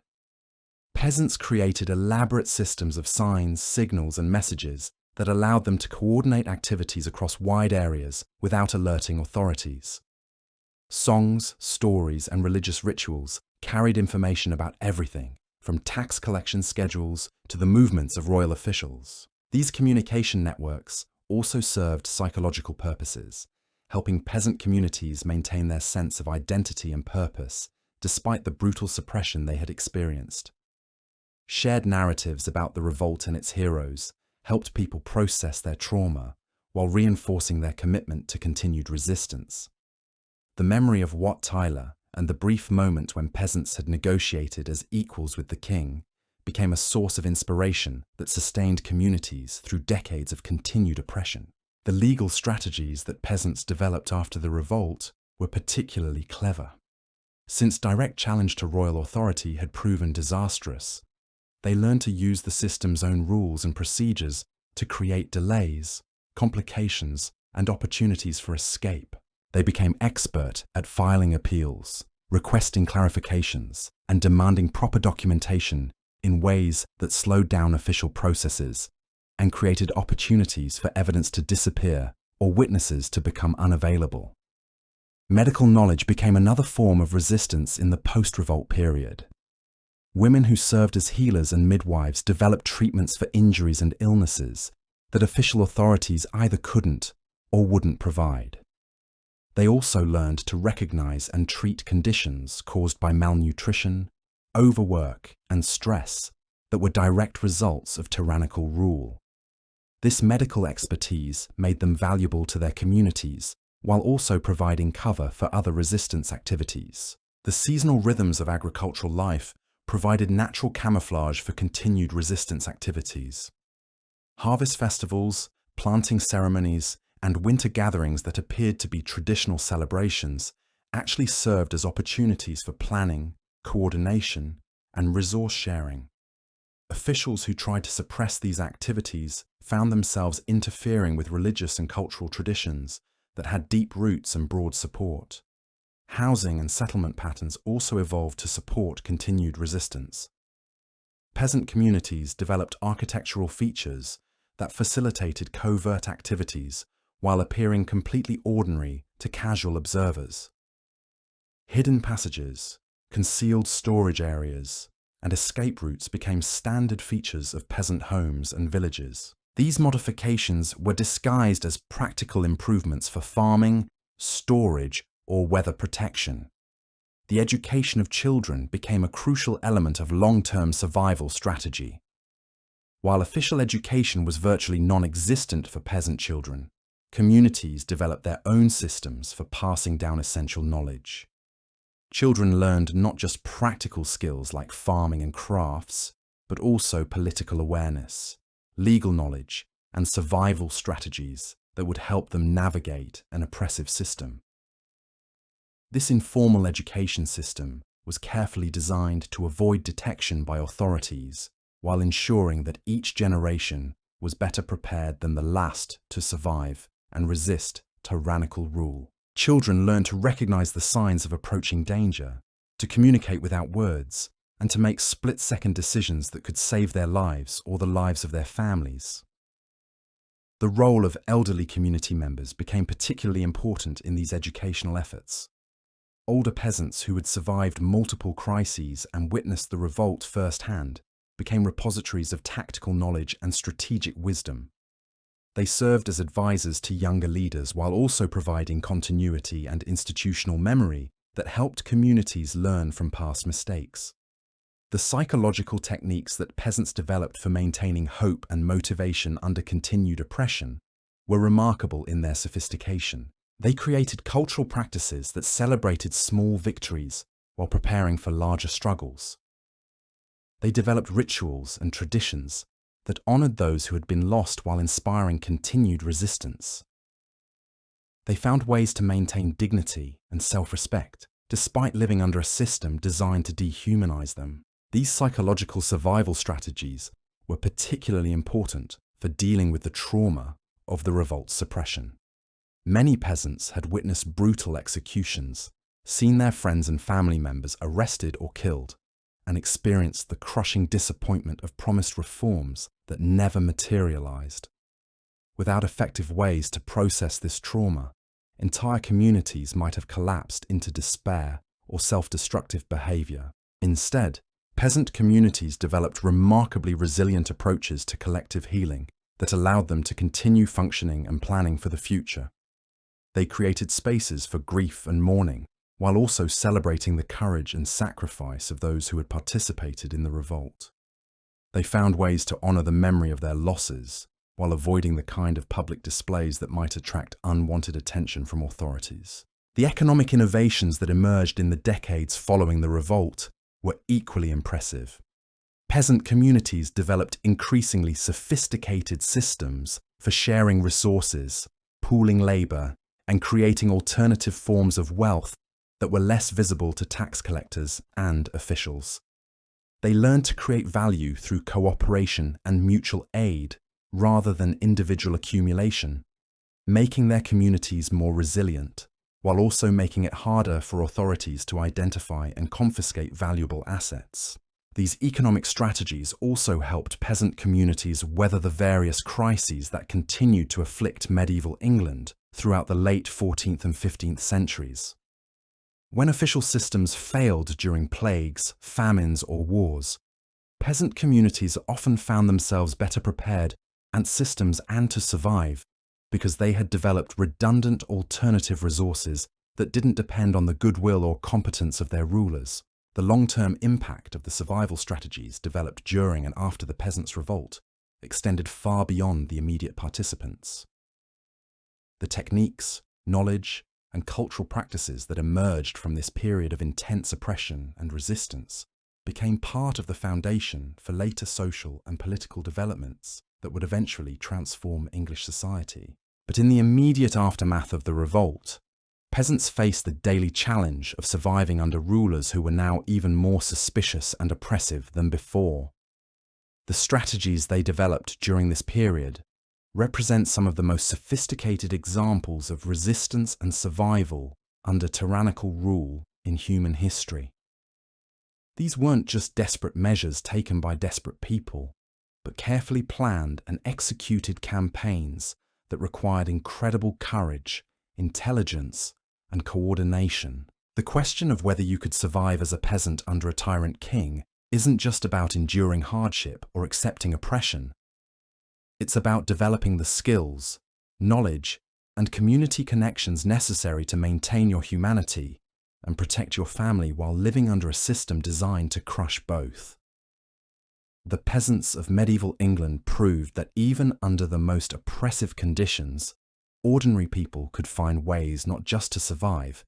Peasants created elaborate systems of signs, signals, and messages that allowed them to coordinate activities across wide areas without alerting authorities. Songs, stories, and religious rituals carried information about everything, from tax collection schedules to the movements of royal officials. These communication networks also served psychological purposes, helping peasant communities maintain their sense of identity and purpose, despite the brutal suppression they had experienced. Shared narratives about the revolt and its heroes helped people process their trauma, while reinforcing their commitment to continued resistance. The memory of Wat Tyler and the brief moment when peasants had negotiated as equals with the king became a source of inspiration that sustained communities through decades of continued oppression. The legal strategies that peasants developed after the revolt were particularly clever. Since direct challenge to royal authority had proven disastrous, they learned to use the system's own rules and procedures to create delays, complications, and opportunities for escape. They became expert at filing appeals, requesting clarifications, and demanding proper documentation in ways that slowed down official processes and created opportunities for evidence to disappear or witnesses to become unavailable. Medical knowledge became another form of resistance in the post-revolt period. Women who served as healers and midwives developed treatments for injuries and illnesses that official authorities either couldn't or wouldn't provide. They also learned to recognize and treat conditions caused by malnutrition, overwork, and stress that were direct results of tyrannical rule. This medical expertise made them valuable to their communities while also providing cover for other resistance activities. The seasonal rhythms of agricultural life provided natural camouflage for continued resistance activities. Harvest festivals, planting ceremonies, and winter gatherings that appeared to be traditional celebrations actually served as opportunities for planning, coordination, and resource sharing. Officials who tried to suppress these activities found themselves interfering with religious and cultural traditions that had deep roots and broad support. Housing and settlement patterns also evolved to support continued resistance. Peasant communities developed architectural features that facilitated covert activities while appearing completely ordinary to casual observers. Hidden passages, concealed storage areas, and escape routes became standard features of peasant homes and villages. These modifications were disguised as practical improvements for farming, storage, or weather protection. The education of children became a crucial element of long-term survival strategy. While official education was virtually non-existent for peasant children, communities developed their own systems for passing down essential knowledge. Children learned not just practical skills like farming and crafts, but also political awareness, legal knowledge, and survival strategies that would help them navigate an oppressive system. This informal education system was carefully designed to avoid detection by authorities while ensuring that each generation was better prepared than the last to survive and resist tyrannical rule. Children learn to recognize the signs of approaching danger, to communicate without words, and to make split-second decisions that could save their lives or the lives of their families. The role of elderly community members became particularly important in these educational efforts. Older peasants who had survived multiple crises and witnessed the revolt firsthand became repositories of tactical knowledge and strategic wisdom. They served as advisors to younger leaders while also providing continuity and institutional memory that helped communities learn from past mistakes. The psychological techniques that peasants developed for maintaining hope and motivation under continued oppression were remarkable in their sophistication. They created cultural practices that celebrated small victories while preparing for larger struggles. They developed rituals and traditions that honored those who had been lost while inspiring continued resistance. They found ways to maintain dignity and self-respect, despite living under a system designed to dehumanize them. These psychological survival strategies were particularly important for dealing with the trauma of the revolt's suppression. Many peasants had witnessed brutal executions, seen their friends and family members arrested or killed, and experienced the crushing disappointment of promised reforms that never materialized. Without effective ways to process this trauma, entire communities might have collapsed into despair or self-destructive behavior. Instead, peasant communities developed remarkably resilient approaches to collective healing that allowed them to continue functioning and planning for the future. They created spaces for grief and mourning, while also celebrating the courage and sacrifice of those who had participated in the revolt. They found ways to honor the memory of their losses, while avoiding the kind of public displays that might attract unwanted attention from authorities. The economic innovations that emerged in the decades following the revolt were equally impressive. Peasant communities developed increasingly sophisticated systems for sharing resources, pooling labor, and creating alternative forms of wealth that were less visible to tax collectors and officials. They learned to create value through cooperation and mutual aid rather than individual accumulation, making their communities more resilient while also making it harder for authorities to identify and confiscate valuable assets. These economic strategies also helped peasant communities weather the various crises that continued to afflict medieval England throughout the late 14th and 15th centuries. When official systems failed during plagues, famines, or wars, peasant communities often found themselves better prepared to survive because they had developed redundant alternative resources that didn't depend on the goodwill or competence of their rulers. The long-term impact of the survival strategies developed during and after the peasants' revolt extended far beyond the immediate participants. The techniques, knowledge, and cultural practices that emerged from this period of intense oppression and resistance became part of the foundation for later social and political developments that would eventually transform English society. But in the immediate aftermath of the revolt, peasants faced the daily challenge of surviving under rulers who were now even more suspicious and oppressive than before. The strategies they developed during this period represent some of the most sophisticated examples of resistance and survival under tyrannical rule in human history. These weren't just desperate measures taken by desperate people, but carefully planned and executed campaigns that required incredible courage, intelligence, and coordination. The question of whether you could survive as a peasant under a tyrant king isn't just about enduring hardship or accepting oppression. It's about developing the skills, knowledge, and community connections necessary to maintain your humanity and protect your family while living under a system designed to crush both. The peasants of medieval England proved that even under the most oppressive conditions, ordinary people could find ways not just to survive,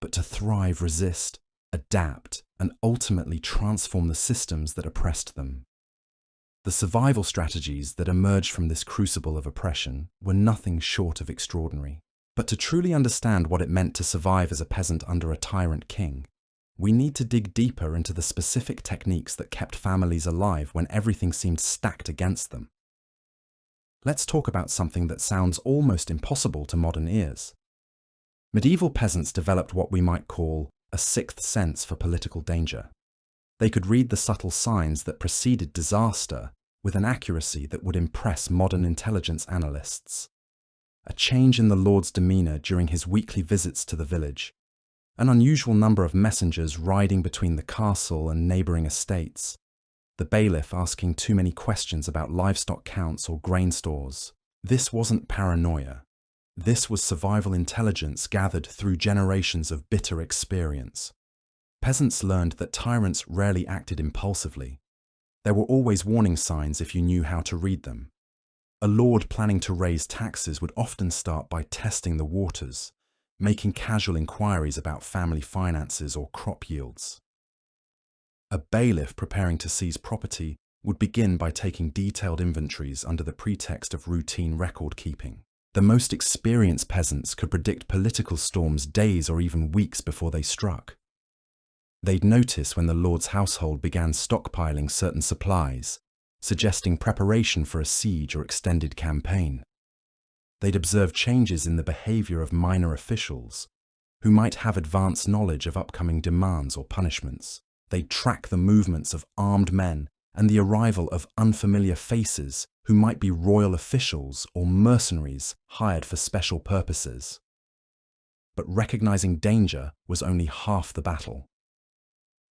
but to thrive, resist, adapt, and ultimately transform the systems that oppressed them. The survival strategies that emerged from this crucible of oppression were nothing short of extraordinary. But to truly understand what it meant to survive as a peasant under a tyrant king, we need to dig deeper into the specific techniques that kept families alive when everything seemed stacked against them. Let's talk about something that sounds almost impossible to modern ears. Medieval peasants developed what we might call a sixth sense for political danger. They could read the subtle signs that preceded disaster with an accuracy that would impress modern intelligence analysts. A change in the Lord's demeanour during his weekly visits to the village, an unusual number of messengers riding between the castle and neighbouring estates, the bailiff asking too many questions about livestock counts or grain stores. This wasn't paranoia. This was survival intelligence gathered through generations of bitter experience. Peasants learned that tyrants rarely acted impulsively. There were always warning signs if you knew how to read them. A lord planning to raise taxes would often start by testing the waters, making casual inquiries about family finances or crop yields. A bailiff preparing to seize property would begin by taking detailed inventories under the pretext of routine record keeping. The most experienced peasants could predict political storms days or even weeks before they struck. They'd notice when the lord's household began stockpiling certain supplies, suggesting preparation for a siege or extended campaign. They'd observe changes in the behaviour of minor officials, who might have advanced knowledge of upcoming demands or punishments. They'd track the movements of armed men and the arrival of unfamiliar faces who might be royal officials or mercenaries hired for special purposes. But recognising danger was only half the battle.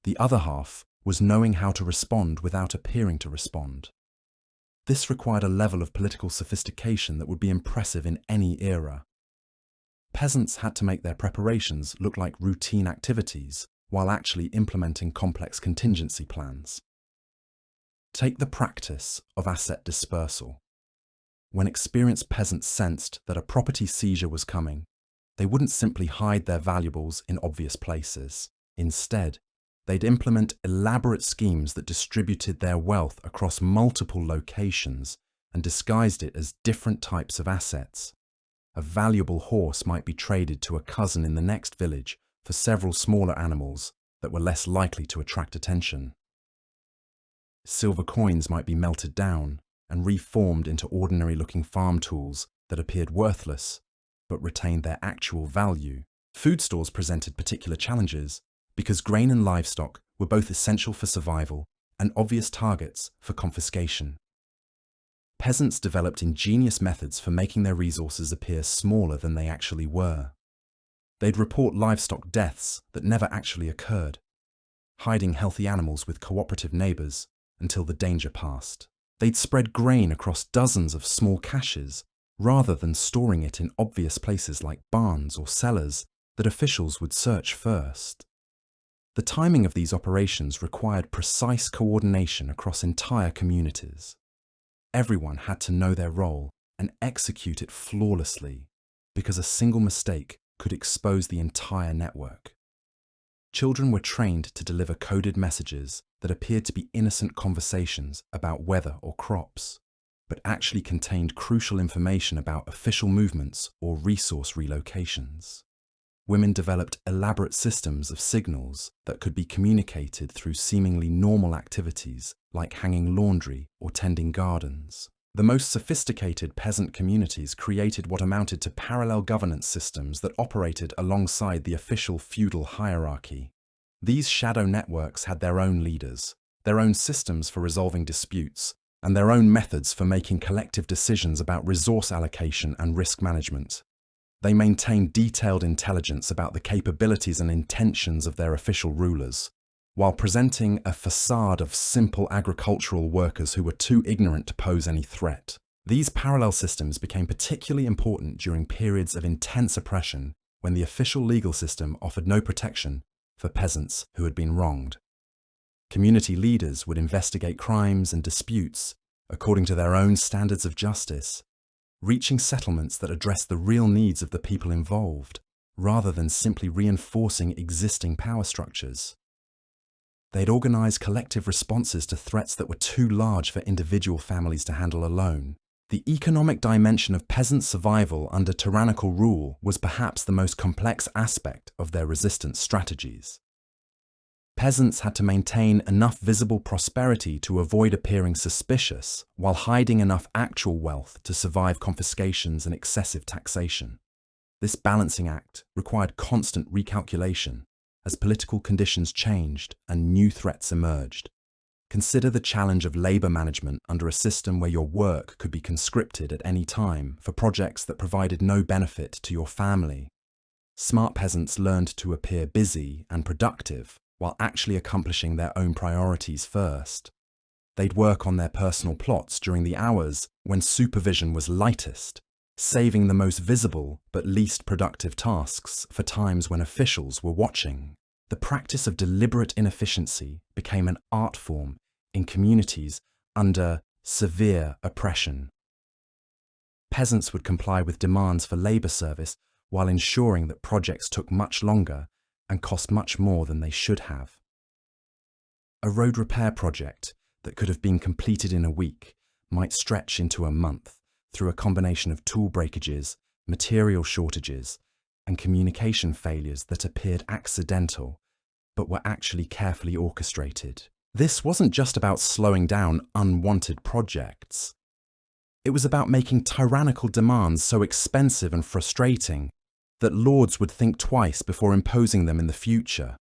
The other half was knowing how to respond without appearing to respond. This required a level of political sophistication that would be impressive in any era. Peasants had to make their preparations look like routine activities while actually implementing complex contingency plans. Take the practice of asset dispersal. When experienced peasants sensed that a property seizure was coming, they wouldn't simply hide their valuables in obvious places. Instead, they'd implement elaborate schemes that distributed their wealth across multiple locations and disguised it as different types of assets. A valuable horse might be traded to a cousin in the next village for several smaller animals that were less likely to attract attention. Silver coins might be melted down and reformed into ordinary-looking farm tools that appeared worthless but retained their actual value Food stores presented particular challenges because grain and livestock were both essential for survival and obvious targets for confiscation. Peasants developed ingenious methods for making their resources appear smaller than they actually were. They'd report livestock deaths that never actually occurred, hiding healthy animals with cooperative neighbours until the danger passed. They'd spread grain across dozens of small caches rather than storing it in obvious places like barns or cellars that officials would search first. The timing of these operations required precise coordination across entire communities. Everyone had to know their role and execute it flawlessly, because a single mistake could expose the entire network. Children were trained to deliver coded messages that appeared to be innocent conversations about weather or crops, but actually contained crucial information about official movements or resource relocations. Women developed elaborate systems of signals that could be communicated through seemingly normal activities like hanging laundry or tending gardens. The most sophisticated peasant communities created what amounted to parallel governance systems that operated alongside the official feudal hierarchy. These shadow networks had their own leaders, their own systems for resolving disputes, and their own methods for making collective decisions about resource allocation and risk management. They maintained detailed intelligence about the capabilities and intentions of their official rulers, while presenting a facade of simple agricultural workers who were too ignorant to pose any threat. These parallel systems became particularly important during periods of intense oppression when the official legal system offered no protection for peasants who had been wronged. Community leaders would investigate crimes and disputes according to their own standards of justice, reaching settlements that addressed the real needs of the people involved, rather than simply reinforcing existing power structures. They'd organize collective responses to threats that were too large for individual families to handle alone. The economic dimension of peasant survival under tyrannical rule was perhaps the most complex aspect of their resistance strategies. Peasants had to maintain enough visible prosperity to avoid appearing suspicious, while hiding enough actual wealth to survive confiscations and excessive taxation. This balancing act required constant recalculation as political conditions changed and new threats emerged. Consider the challenge of labour management under a system where your work could be conscripted at any time for projects that provided no benefit to your family. Smart peasants learned to appear busy and productive while actually accomplishing their own priorities first. They'd work on their personal plots during the hours when supervision was lightest, saving the most visible but least productive tasks for times when officials were watching. The practice of deliberate inefficiency became an art form in communities under severe oppression. Peasants would comply with demands for labour service while ensuring that projects took much longer and cost much more than they should have. A road repair project that could have been completed in a week might stretch into a month through a combination of tool breakages, material shortages, and communication failures that appeared accidental but were actually carefully orchestrated. This wasn't just about slowing down unwanted projects. It was about making tyrannical demands so expensive and frustrating that lords would think twice before imposing them in the future.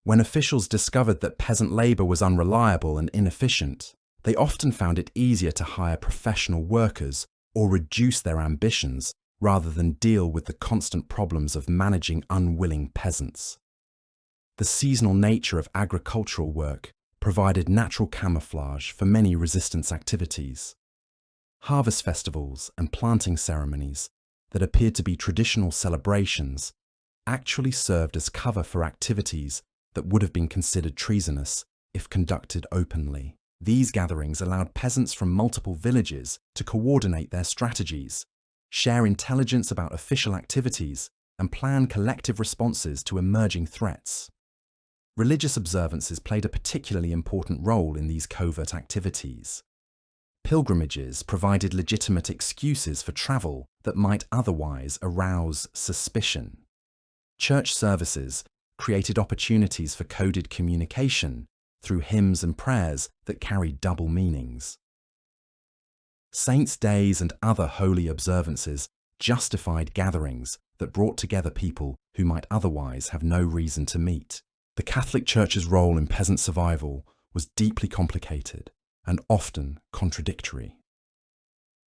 When officials discovered that peasant labour was unreliable and inefficient, they often found it easier to hire professional workers or reduce their ambitions rather than deal with the constant problems of managing unwilling peasants. The seasonal nature of agricultural work provided natural camouflage for many resistance activities. Harvest festivals and planting ceremonies that appeared to be traditional celebrations actually served as cover for activities that would have been considered treasonous if conducted openly. These gatherings allowed peasants from multiple villages to coordinate their strategies, share intelligence about official activities, and plan collective responses to emerging threats. Religious observances played a particularly important role in these covert activities. Pilgrimages provided legitimate excuses for travel that might otherwise arouse suspicion. Church services created opportunities for coded communication through hymns and prayers that carried double meanings. Saints' days and other holy observances justified gatherings that brought together people who might otherwise have no reason to meet. The Catholic Church's role in peasant survival was deeply complicated and often contradictory.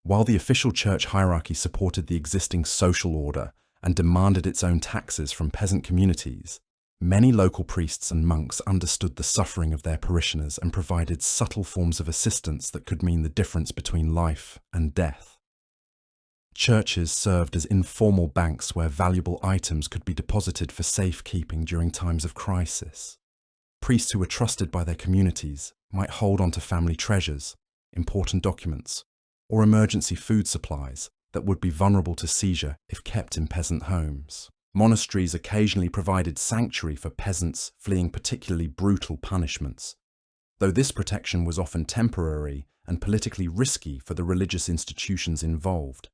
While the official church hierarchy supported the existing social order and demanded its own taxes from peasant communities, many local priests and monks understood the suffering of their parishioners and provided subtle forms of assistance that could mean the difference between life and death. Churches served as informal banks where valuable items could be deposited for safekeeping during times of crisis. Priests who were trusted by their communities might hold on to family treasures, important documents, or emergency food supplies that would be vulnerable to seizure if kept in peasant homes. Monasteries occasionally provided sanctuary for peasants fleeing particularly brutal punishments, though this protection was often temporary and politically risky for the religious institutions involved.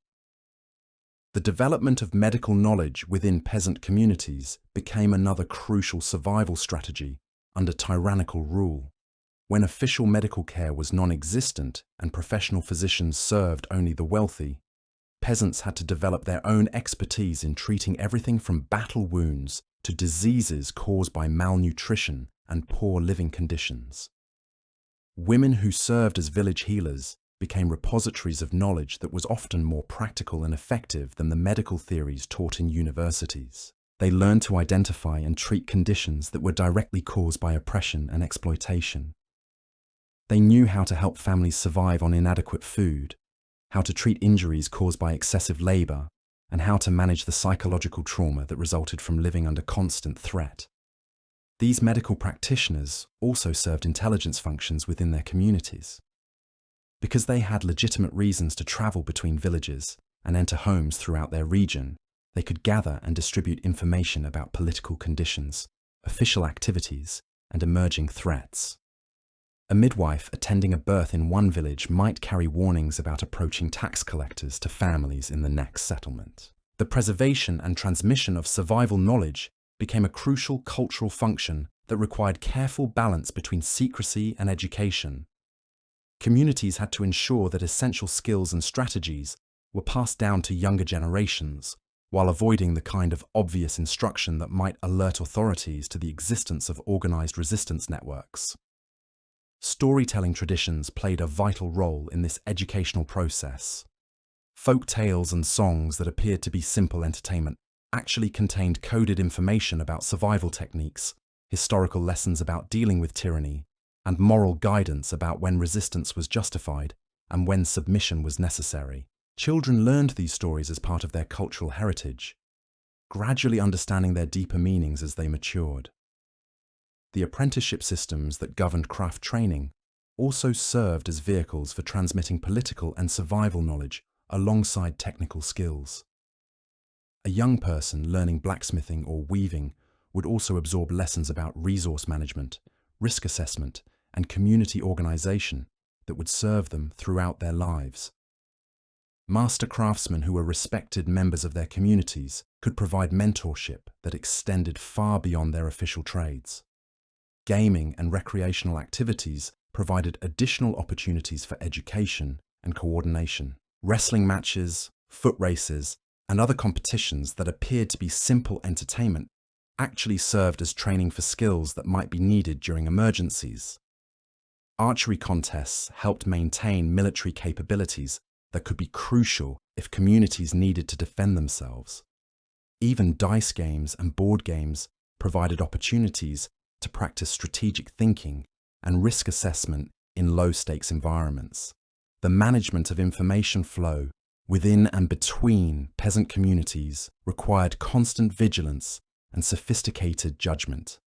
The development of medical knowledge within peasant communities became another crucial survival strategy under tyrannical rule. When official medical care was non-existent and professional physicians served only the wealthy, peasants had to develop their own expertise in treating everything from battle wounds to diseases caused by malnutrition and poor living conditions. Women who served as village healers became repositories of knowledge that was often more practical and effective than the medical theories taught in universities. They learned to identify and treat conditions that were directly caused by oppression and exploitation. They knew how to help families survive on inadequate food, how to treat injuries caused by excessive labor, and how to manage the psychological trauma that resulted from living under constant threat. These medical practitioners also served intelligence functions within their communities. Because they had legitimate reasons to travel between villages and enter homes throughout their region, they could gather and distribute information about political conditions, official activities, and emerging threats. A midwife attending a birth in one village might carry warnings about approaching tax collectors to families in the next settlement. The preservation and transmission of survival knowledge became a crucial cultural function that required careful balance between secrecy and education. Communities had to ensure that essential skills and strategies were passed down to younger generations, while avoiding the kind of obvious instruction that might alert authorities to the existence of organized resistance networks. Storytelling traditions played a vital role in this educational process. Folk tales and songs that appeared to be simple entertainment actually contained coded information about survival techniques, historical lessons about dealing with tyranny, and moral guidance about when resistance was justified and when submission was necessary. Children learned these stories as part of their cultural heritage, gradually understanding their deeper meanings as they matured. The apprenticeship systems that governed craft training also served as vehicles for transmitting political and survival knowledge alongside technical skills. A young person learning blacksmithing or weaving would also absorb lessons about resource management, risk assessment, and community organization that would serve them throughout their lives. Master craftsmen who were respected members of their communities could provide mentorship that extended far beyond their official trades. Gaming and recreational activities provided additional opportunities for education and coordination. Wrestling matches, foot races, and other competitions that appeared to be simple entertainment actually served as training for skills that might be needed during emergencies. Archery contests helped maintain military capabilities that could be crucial if communities needed to defend themselves. Even dice games and board games provided opportunities to practice strategic thinking and risk assessment in low-stakes environments. The management of information flow within and between peasant communities required constant vigilance and sophisticated judgment.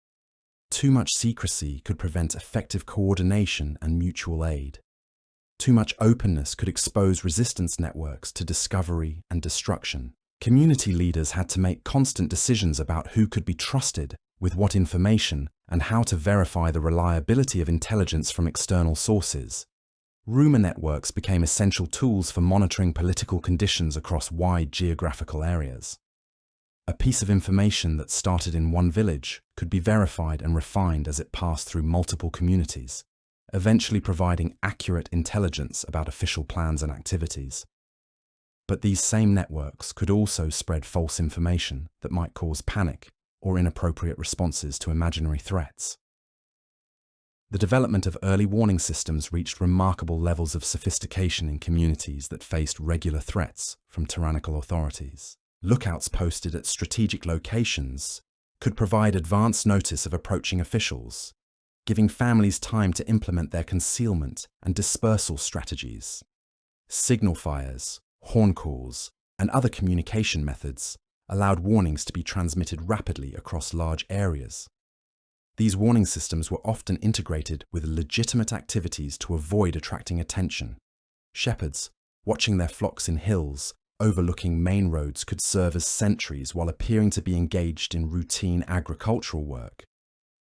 Too much secrecy could prevent effective coordination and mutual aid. Too much openness could expose resistance networks to discovery and destruction. Community leaders had to make constant decisions about who could be trusted with what information and how to verify the reliability of intelligence from external sources. Rumor networks became essential tools for monitoring political conditions across wide geographical areas. A piece of information that started in one village could be verified and refined as it passed through multiple communities, eventually providing accurate intelligence about official plans and activities. But these same networks could also spread false information that might cause panic or inappropriate responses to imaginary threats. The development of early warning systems reached remarkable levels of sophistication in communities that faced regular threats from tyrannical authorities. Lookouts posted at strategic locations could provide advance notice of approaching officials, giving families time to implement their concealment and dispersal strategies. Signal fires, horn calls, and other communication methods allowed warnings to be transmitted rapidly across large areas. These warning systems were often integrated with legitimate activities to avoid attracting attention. Shepherds, watching their flocks in hills overlooking main roads, could serve as sentries while appearing to be engaged in routine agricultural work.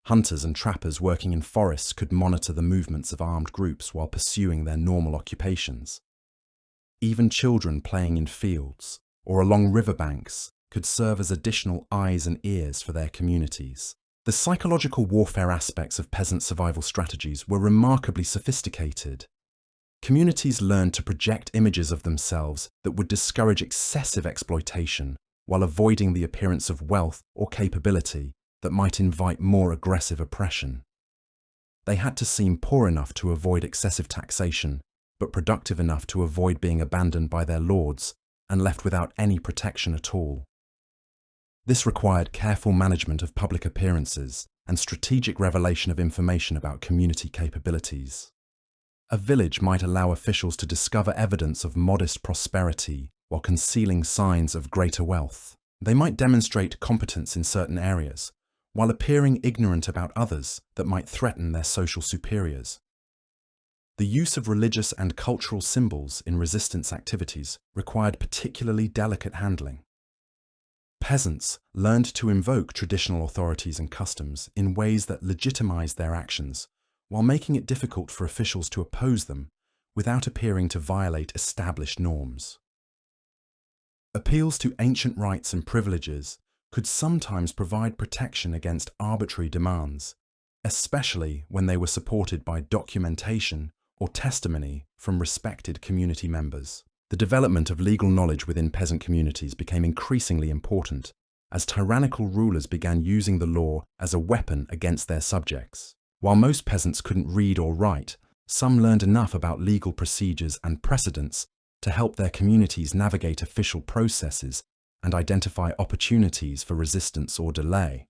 Hunters and trappers working in forests could monitor the movements of armed groups while pursuing their normal occupations. Even children playing in fields or along riverbanks could serve as additional eyes and ears for their communities. The psychological warfare aspects of peasant survival strategies were remarkably sophisticated. Communities learned to project images of themselves that would discourage excessive exploitation while avoiding the appearance of wealth or capability that might invite more aggressive oppression. They had to seem poor enough to avoid excessive taxation, but productive enough to avoid being abandoned by their lords and left without any protection at all. This required careful management of public appearances and strategic revelation of information about community capabilities. A village might allow officials to discover evidence of modest prosperity while concealing signs of greater wealth. They might demonstrate competence in certain areas, while appearing ignorant about others that might threaten their social superiors. The use of religious and cultural symbols in resistance activities required particularly delicate handling. Peasants learned to invoke traditional authorities and customs in ways that legitimized their actions, while making it difficult for officials to oppose them without appearing to violate established norms. Appeals to ancient rights and privileges could sometimes provide protection against arbitrary demands, especially when they were supported by documentation or testimony from respected community members. The development of legal knowledge within peasant communities became increasingly important as tyrannical rulers began using the law as a weapon against their subjects. While most peasants couldn't read or write, some learned enough about legal procedures and precedents to help their communities navigate official processes and identify opportunities for resistance or delay.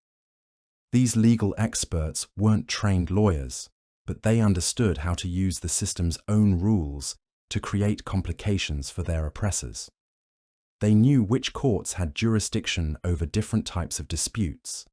These legal experts weren't trained lawyers, but they understood how to use the system's own rules to create complications for their oppressors. They knew which courts had jurisdiction over different types of disputes,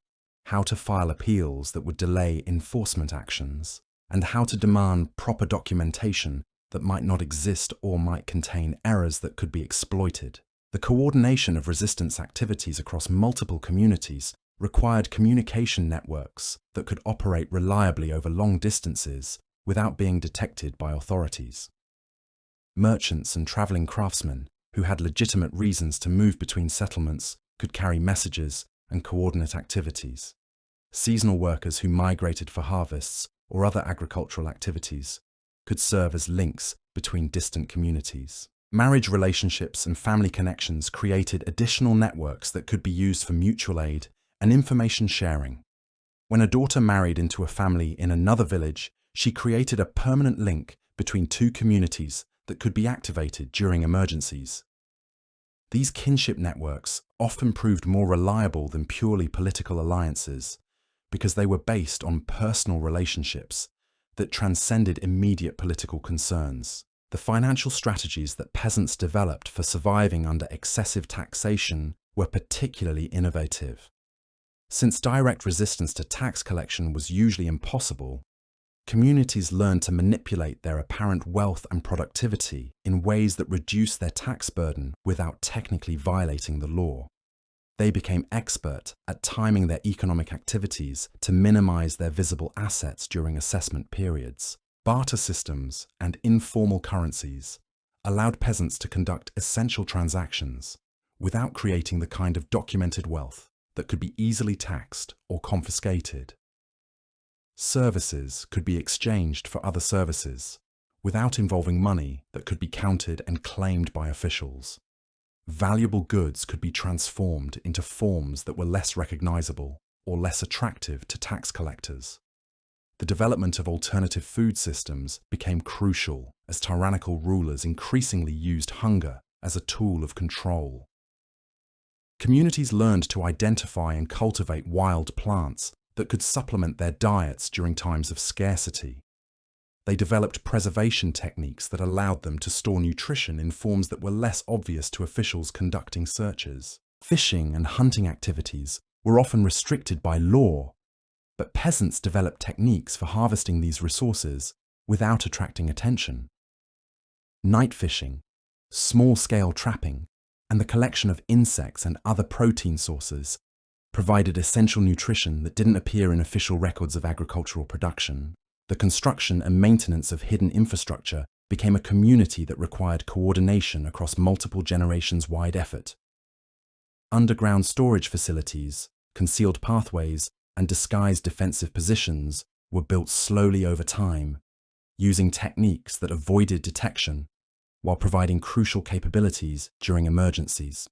how to file appeals that would delay enforcement actions, and how to demand proper documentation that might not exist or might contain errors that could be exploited. The coordination of resistance activities across multiple communities required communication networks that could operate reliably over long distances without being detected by authorities. Merchants and traveling craftsmen who had legitimate reasons to move between settlements could carry messages and coordinate activities. Seasonal workers who migrated for harvests or other agricultural activities could serve as links between distant communities. Marriage relationships and family connections created additional networks that could be used for mutual aid and information sharing. When a daughter married into a family in another village, she created a permanent link between two communities that could be activated during emergencies. These kinship networks often proved more reliable than purely political alliances because they were based on personal relationships that transcended immediate political concerns. The financial strategies that peasants developed for surviving under excessive taxation were particularly innovative. Since direct resistance to tax collection was usually impossible, communities learned to manipulate their apparent wealth and productivity in ways that reduced their tax burden without technically violating the law. They became expert at timing their economic activities to minimize their visible assets during assessment periods. Barter systems and informal currencies allowed peasants to conduct essential transactions without creating the kind of documented wealth that could be easily taxed or confiscated. Services could be exchanged for other services without involving money that could be counted and claimed by officials. valuable goods could be transformed into forms that were less recognizable or less attractive to tax collectors. The development of alternative food systems became crucial as tyrannical rulers increasingly used hunger as a tool of control. Communities learned to identify and cultivate wild plants that could supplement their diets during times of scarcity. They developed preservation techniques that allowed them to store nutrition in forms that were less obvious to officials conducting searches. Fishing and hunting activities were often restricted by law, but peasants developed techniques for harvesting these resources without attracting attention. Night fishing, small-scale trapping, and the collection of insects and other protein sources provided essential nutrition that didn't appear in official records of agricultural production. The construction and maintenance of hidden infrastructure became a community that required coordination across multiple generations-wide effort. Underground storage facilities, concealed pathways, and disguised defensive positions were built slowly over time, using techniques that avoided detection while providing crucial capabilities during emergencies.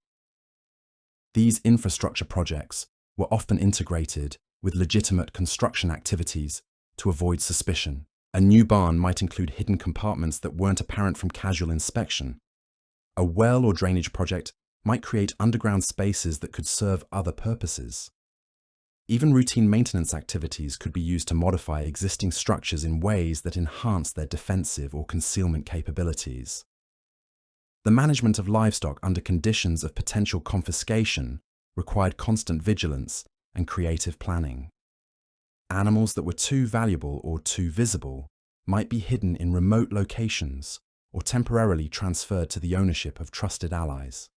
These infrastructure projects were often integrated with legitimate construction activities to avoid suspicion. A new barn might include hidden compartments that weren't apparent from casual inspection. A well or drainage project might create underground spaces that could serve other purposes. Even routine maintenance activities could be used to modify existing structures in ways that enhance their defensive or concealment capabilities. The management of livestock under conditions of potential confiscation required constant vigilance and creative planning. Animals that were too valuable or too visible might be hidden in remote locations or temporarily transferred to the ownership of trusted allies.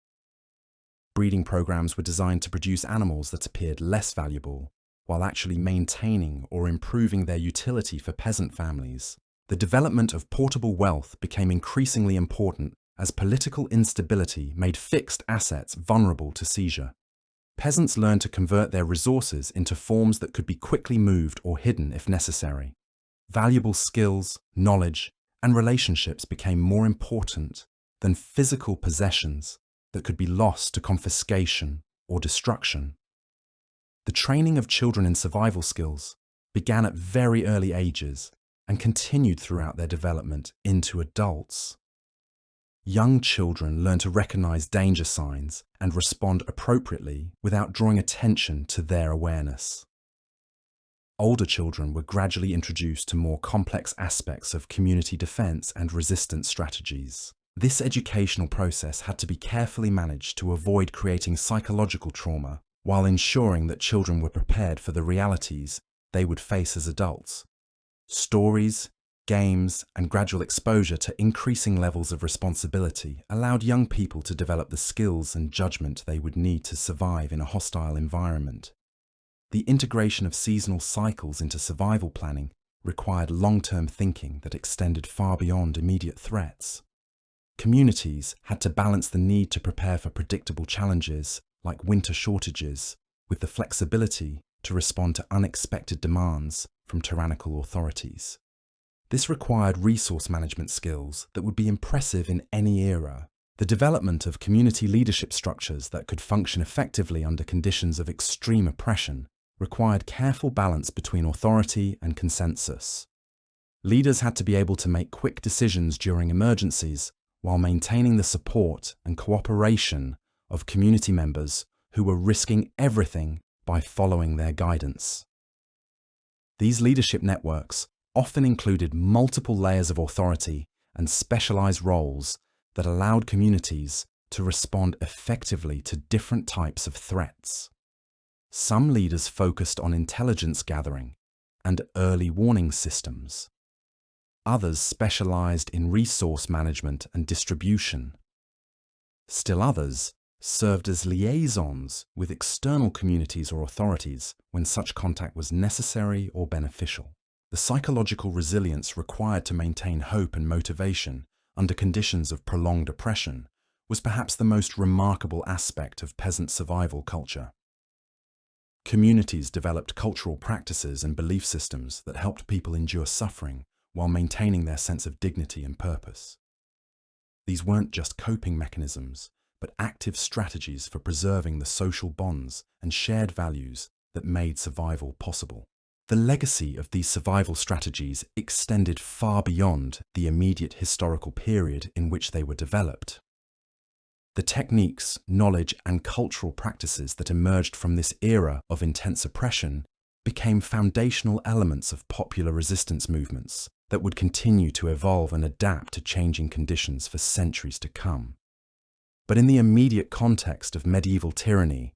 Breeding programs were designed to produce animals that appeared less valuable while actually maintaining or improving their utility for peasant families. The development of portable wealth became increasingly important as political instability made fixed assets vulnerable to seizure. Peasants learned to convert their resources into forms that could be quickly moved or hidden if necessary. Valuable skills, knowledge, and relationships became more important than physical possessions that could be lost to confiscation or destruction. The training of children in survival skills began at very early ages and continued throughout their development into adults. Young children learn to recognize danger signs and respond appropriately without drawing attention to their awareness. Older children were gradually introduced to more complex aspects of community defense and resistance strategies. This educational process had to be carefully managed to avoid creating psychological trauma while ensuring that children were prepared for the realities they would face as adults. Stories, games, and gradual exposure to increasing levels of responsibility allowed young people to develop the skills and judgment they would need to survive in a hostile environment. The integration of seasonal cycles into survival planning required long-term thinking that extended far beyond immediate threats. Communities had to balance the need to prepare for predictable challenges like winter shortages with the flexibility to respond to unexpected demands from tyrannical authorities. This required resource management skills that would be impressive in any era. The development of community leadership structures that could function effectively under conditions of extreme oppression required careful balance between authority and consensus. Leaders had to be able to make quick decisions during emergencies while maintaining the support and cooperation of community members who were risking everything by following their guidance. These leadership networks often included multiple layers of authority and specialized roles that allowed communities to respond effectively to different types of threats. Some leaders focused on intelligence gathering and early warning systems. Others specialized in resource management and distribution. Still others served as liaisons with external communities or authorities when such contact was necessary or beneficial. The psychological resilience required to maintain hope and motivation under conditions of prolonged oppression was perhaps the most remarkable aspect of peasant survival culture. Communities developed cultural practices and belief systems that helped people endure suffering while maintaining their sense of dignity and purpose. These weren't just coping mechanisms, but active strategies for preserving the social bonds and shared values that made survival possible. The legacy of these survival strategies extended far beyond the immediate historical period in which they were developed. The techniques, knowledge, and cultural practices that emerged from this era of intense oppression became foundational elements of popular resistance movements that would continue to evolve and adapt to changing conditions for centuries to come. But in the immediate context of medieval tyranny,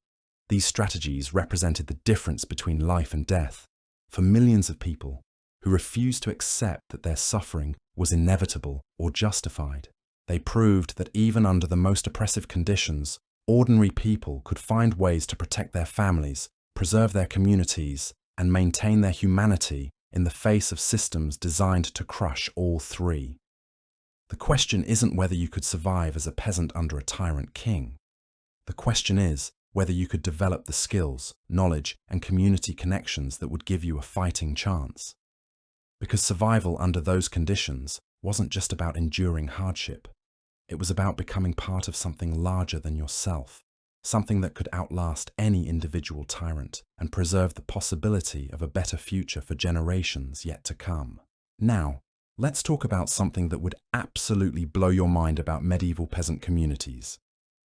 these strategies represented the difference between life and death for millions of people who refused to accept that their suffering was inevitable or justified. They proved that even under the most oppressive conditions, ordinary people could find ways to protect their families, preserve their communities, and maintain their humanity in the face of systems designed to crush all three. The question isn't whether you could survive as a peasant under a tyrant king. The question is whether you could develop the skills, knowledge, and community connections that would give you a fighting chance. Because survival under those conditions wasn't just about enduring hardship. It was about becoming part of something larger than yourself, something that could outlast any individual tyrant and preserve the possibility of a better future for generations yet to come. Now, let's talk about something that would absolutely blow your mind about medieval peasant communities.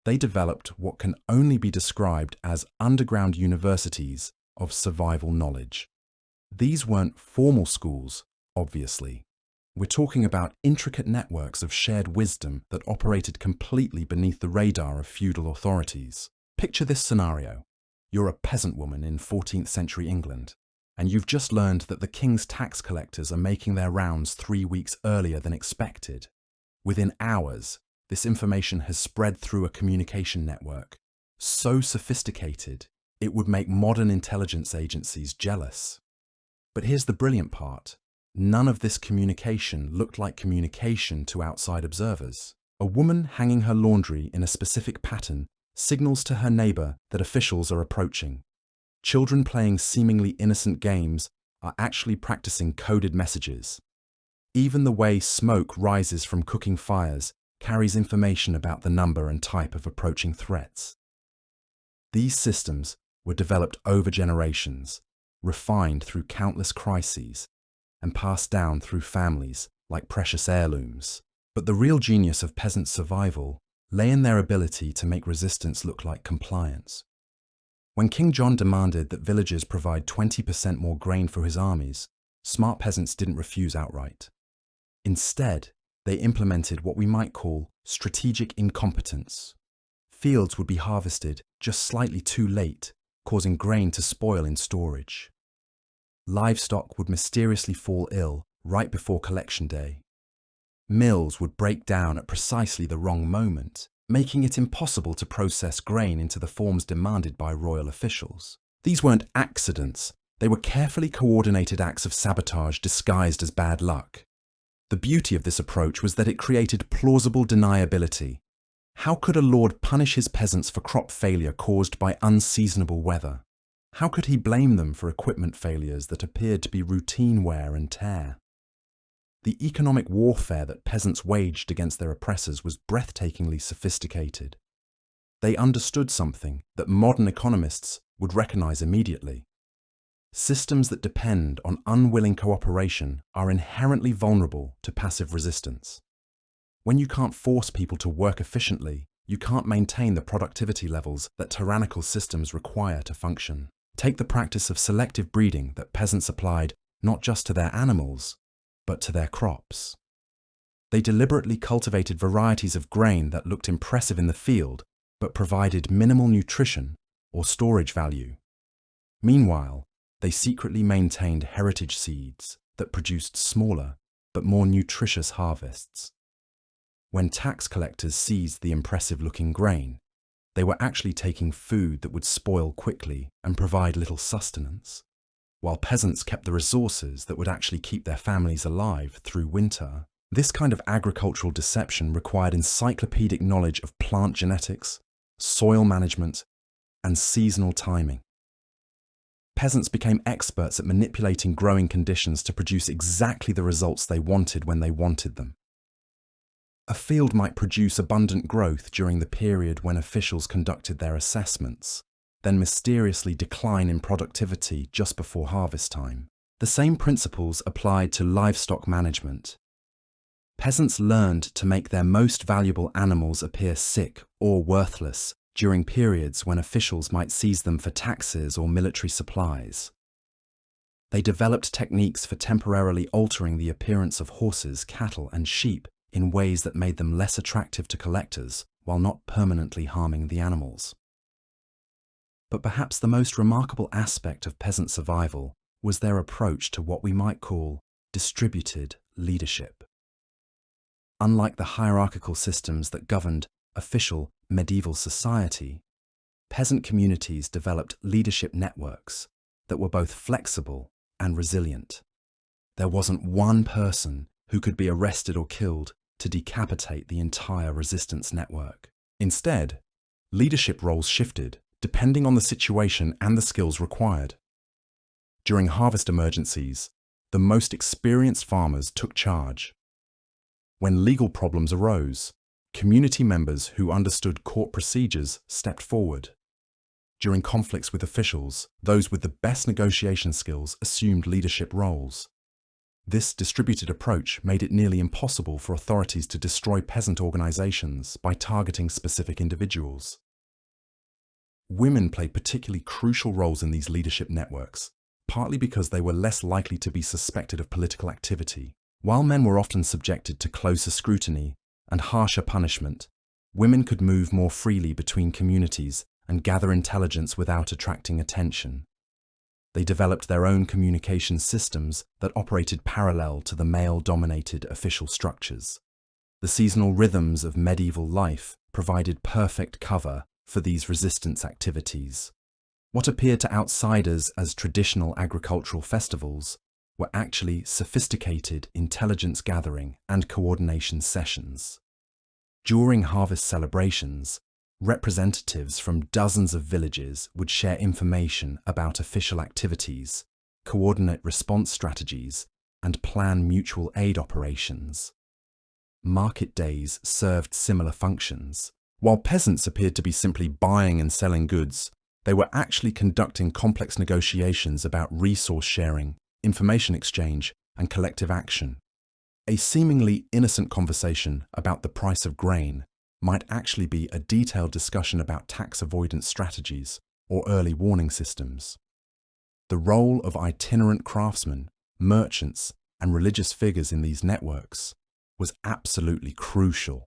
They developed what can only be described as underground universities of survival knowledge. These weren't formal schools, obviously. We're talking about intricate networks of shared wisdom that operated completely beneath the radar of feudal authorities. Picture this scenario. You're a peasant woman in 14th century England, and you've just learned that the king's tax collectors are making their rounds 3 weeks earlier than expected. Within hours, this information has spread through a communication network, so sophisticated it would make modern intelligence agencies jealous. But here's the brilliant part. None of this communication looked like communication to outside observers. A woman hanging her laundry in a specific pattern signals to her neighbor that officials are approaching. Children playing seemingly innocent games are actually practicing coded messages. Even the way smoke rises from cooking fires carries information about the number and type of approaching threats. These systems were developed over generations, refined through countless crises, and passed down through families like precious heirlooms. But the real genius of peasant survival lay in their ability to make resistance look like compliance. When King John demanded that villagers provide 20% more grain for his armies, smart peasants didn't refuse outright. Instead, they implemented what we might call strategic incompetence. Fields would be harvested just slightly too late, causing grain to spoil in storage. Livestock would mysteriously fall ill right before collection day. Mills would break down at precisely the wrong moment, making it impossible to process grain into the forms demanded by royal officials. These weren't accidents, they were carefully coordinated acts of sabotage disguised as bad luck. The beauty of this approach was that it created plausible deniability. How could a lord punish his peasants for crop failure caused by unseasonable weather? How could he blame them for equipment failures that appeared to be routine wear and tear? The economic warfare that peasants waged against their oppressors was breathtakingly sophisticated. They understood something that modern economists would recognize immediately. Systems that depend on unwilling cooperation are inherently vulnerable to passive resistance. When you can't force people to work efficiently, you can't maintain the productivity levels that tyrannical systems require to function. Take the practice of selective breeding that peasants applied not just to their animals, but to their crops. They deliberately cultivated varieties of grain that looked impressive in the field, but provided minimal nutrition or storage value. Meanwhile, they secretly maintained heritage seeds that produced smaller but more nutritious harvests. When tax collectors seized the impressive-looking grain, they were actually taking food that would spoil quickly and provide little sustenance, while peasants kept the resources that would actually keep their families alive through winter. This kind of agricultural deception required encyclopedic knowledge of plant genetics, soil management, and seasonal timing. Peasants became experts at manipulating growing conditions to produce exactly the results they wanted when they wanted them. A field might produce abundant growth during the period when officials conducted their assessments, then mysteriously decline in productivity just before harvest time. The same principles applied to livestock management. Peasants learned to make their most valuable animals appear sick or worthless during periods when officials might seize them for taxes or military supplies. They developed techniques for temporarily altering the appearance of horses, cattle, and sheep in ways that made them less attractive to collectors while not permanently harming the animals. But perhaps the most remarkable aspect of peasant survival was their approach to what we might call distributed leadership. Unlike the hierarchical systems that governed official medieval society, peasant communities developed leadership networks that were both flexible and resilient. There wasn't one person who could be arrested or killed to decapitate the entire resistance network. Instead, leadership roles shifted depending on the situation and the skills required. During harvest emergencies, the most experienced farmers took charge. When legal problems arose, community members who understood court procedures stepped forward. During conflicts with officials, those with the best negotiation skills assumed leadership roles. This distributed approach made it nearly impossible for authorities to destroy peasant organizations by targeting specific individuals. Women played particularly crucial roles in these leadership networks, partly because they were less likely to be suspected of political activity. While men were often subjected to closer scrutiny and harsher punishment, women could move more freely between communities and gather intelligence without attracting attention. They developed their own communication systems that operated parallel to the male-dominated official structures. The seasonal rhythms of medieval life provided perfect cover for these resistance activities. What appeared to outsiders as traditional agricultural festivals were actually sophisticated intelligence gathering and coordination sessions. During harvest celebrations, representatives from dozens of villages would share information about official activities, coordinate response strategies, and plan mutual aid operations. Market days served similar functions. While peasants appeared to be simply buying and selling goods, they were actually conducting complex negotiations about resource sharing, information exchange, and collective action. A seemingly innocent conversation about the price of grain might actually be a detailed discussion about tax avoidance strategies or early warning systems. The role of itinerant craftsmen, merchants, and religious figures in these networks was absolutely crucial.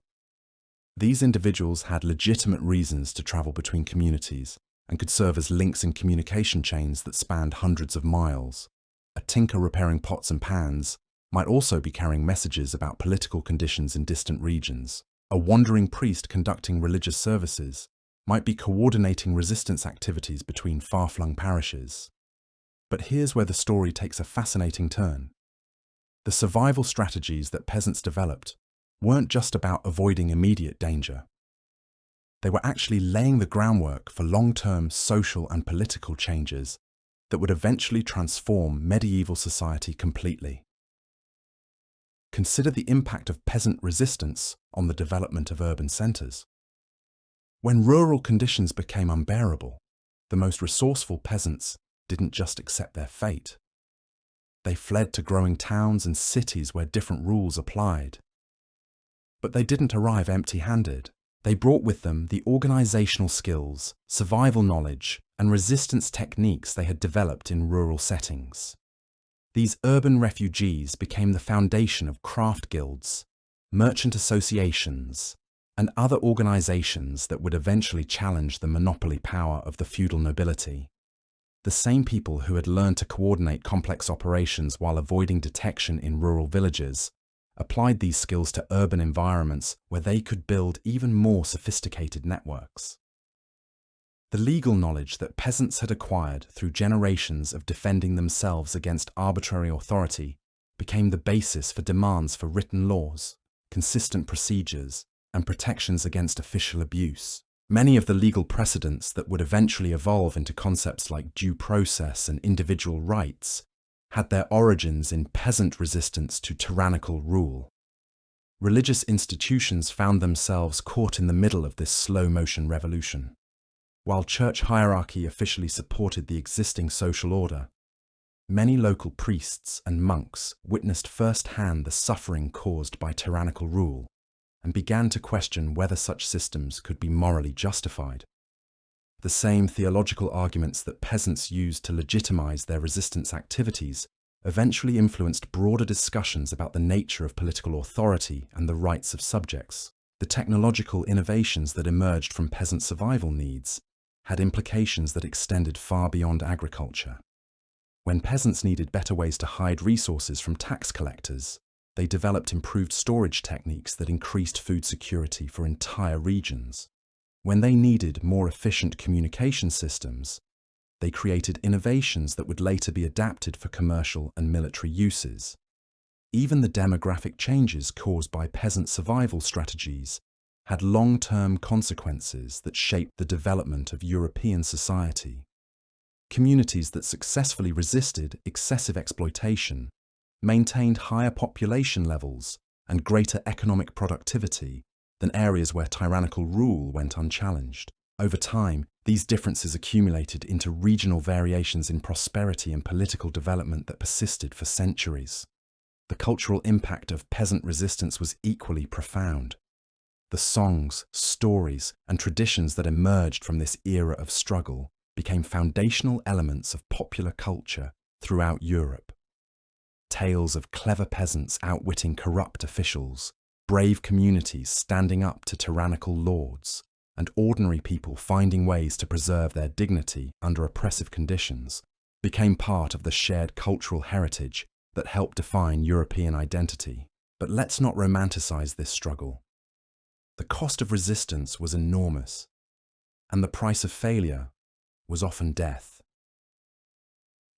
These individuals had legitimate reasons to travel between communities and could serve as links in communication chains that spanned hundreds of miles. A tinker repairing pots and pans might also be carrying messages about political conditions in distant regions. A wandering priest conducting religious services might be coordinating resistance activities between far-flung parishes. But here's where the story takes a fascinating turn. The survival strategies that peasants developed weren't just about avoiding immediate danger. They were actually laying the groundwork for long-term social and political changes that would eventually transform medieval society completely. Consider the impact of peasant resistance on the development of urban centres. When rural conditions became unbearable, the most resourceful peasants didn't just accept their fate. They fled to growing towns and cities where different rules applied. But they didn't arrive empty-handed. They brought with them the organisational skills, survival knowledge, and resistance techniques they had developed in rural settings. These urban refugees became the foundation of craft guilds, merchant associations, and other organisations that would eventually challenge the monopoly power of the feudal nobility. The same people who had learned to coordinate complex operations while avoiding detection in rural villages applied these skills to urban environments where they could build even more sophisticated networks. The legal knowledge that peasants had acquired through generations of defending themselves against arbitrary authority became the basis for demands for written laws, consistent procedures, and protections against official abuse. Many of the legal precedents that would eventually evolve into concepts like due process and individual rights had their origins in peasant resistance to tyrannical rule. Religious institutions found themselves caught in the middle of this slow-motion revolution. While church hierarchy officially supported the existing social order, many local priests and monks witnessed firsthand the suffering caused by tyrannical rule and began to question whether such systems could be morally justified. The same theological arguments that peasants used to legitimize their resistance activities eventually influenced broader discussions about the nature of political authority and the rights of subjects. The technological innovations that emerged from peasant survival needs had implications that extended far beyond agriculture. When peasants needed better ways to hide resources from tax collectors, they developed improved storage techniques that increased food security for entire regions. When they needed more efficient communication systems, they created innovations that would later be adapted for commercial and military uses. Even the demographic changes caused by peasant survival strategies had long-term consequences that shaped the development of European society. Communities that successfully resisted excessive exploitation maintained higher population levels and greater economic productivity than areas where tyrannical rule went unchallenged. Over time, these differences accumulated into regional variations in prosperity and political development that persisted for centuries. The cultural impact of peasant resistance was equally profound. The songs, stories, and traditions that emerged from this era of struggle became foundational elements of popular culture throughout Europe. Tales of clever peasants outwitting corrupt officials, brave communities standing up to tyrannical lords, and ordinary people finding ways to preserve their dignity under oppressive conditions became part of the shared cultural heritage that helped define European identity. But let's not romanticize this struggle. The cost of resistance was enormous, and the price of failure was often death.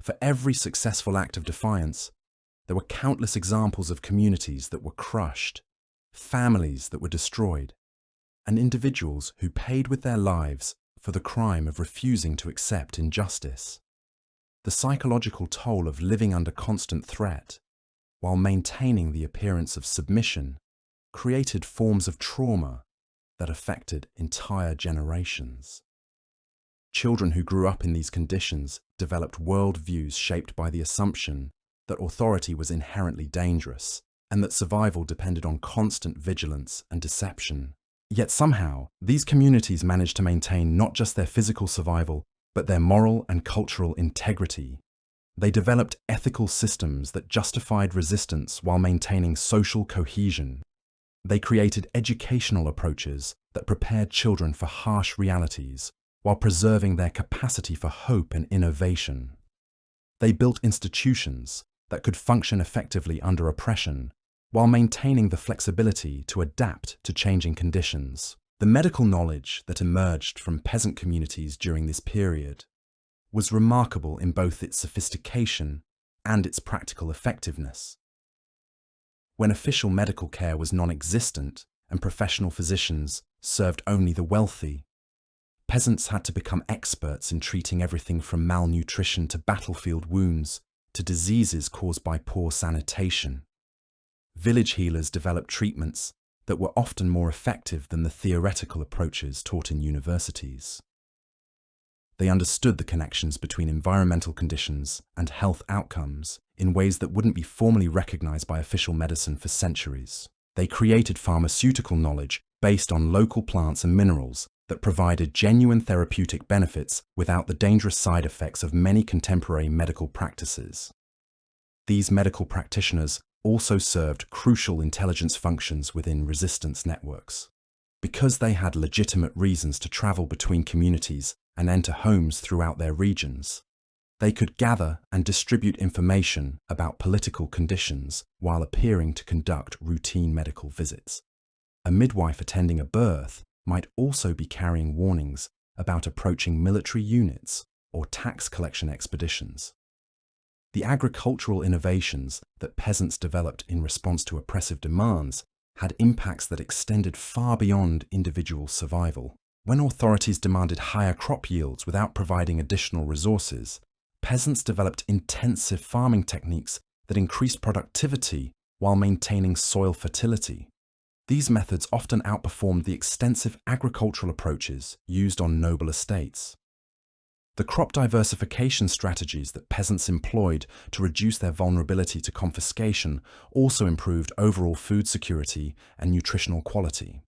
For every successful act of defiance, there were countless examples of communities that were crushed, families that were destroyed, and individuals who paid with their lives for the crime of refusing to accept injustice. The psychological toll of living under constant threat, while maintaining the appearance of submission, created forms of trauma that affected entire generations. Children who grew up in these conditions developed worldviews shaped by the assumption that authority was inherently dangerous and that survival depended on constant vigilance and deception. Yet somehow, these communities managed to maintain not just their physical survival, but their moral and cultural integrity. They developed ethical systems that justified resistance while maintaining social cohesion. They created educational approaches that prepared children for harsh realities while preserving their capacity for hope and innovation. They built institutions that could function effectively under oppression while maintaining the flexibility to adapt to changing conditions. The medical knowledge that emerged from peasant communities during this period was remarkable in both its sophistication and its practical effectiveness. When official medical care was non-existent and professional physicians served only the wealthy, peasants had to become experts in treating everything from malnutrition to battlefield wounds to diseases caused by poor sanitation. Village healers developed treatments that were often more effective than the theoretical approaches taught in universities. They understood the connections between environmental conditions and health outcomes in ways that wouldn't be formally recognized by official medicine for centuries. They created pharmaceutical knowledge based on local plants and minerals that provided genuine therapeutic benefits without the dangerous side effects of many contemporary medical practices. These medical practitioners also served crucial intelligence functions within resistance networks. Because they had legitimate reasons to travel between communities and enter homes throughout their regions, they could gather and distribute information about political conditions while appearing to conduct routine medical visits. A midwife attending a birth might also be carrying warnings about approaching military units or tax collection expeditions. The agricultural innovations that peasants developed in response to oppressive demands had impacts that extended far beyond individual survival. When authorities demanded higher crop yields without providing additional resources, peasants developed intensive farming techniques that increased productivity while maintaining soil fertility. These methods often outperformed the extensive agricultural approaches used on noble estates. The crop diversification strategies that peasants employed to reduce their vulnerability to confiscation also improved overall food security and nutritional quality.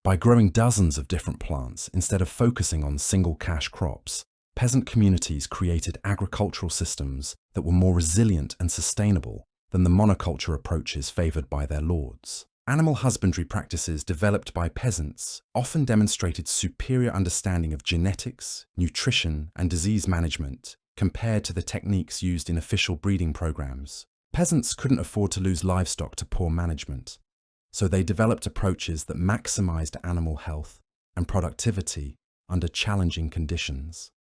By growing dozens of different plants instead of focusing on single cash crops, peasant communities created agricultural systems that were more resilient and sustainable than the monoculture approaches favored by their lords. Animal husbandry practices developed by peasants often demonstrated superior understanding of genetics, nutrition, and disease management compared to the techniques used in official breeding programs. Peasants couldn't afford to lose livestock to poor management, so they developed approaches that maximized animal health and productivity under challenging conditions.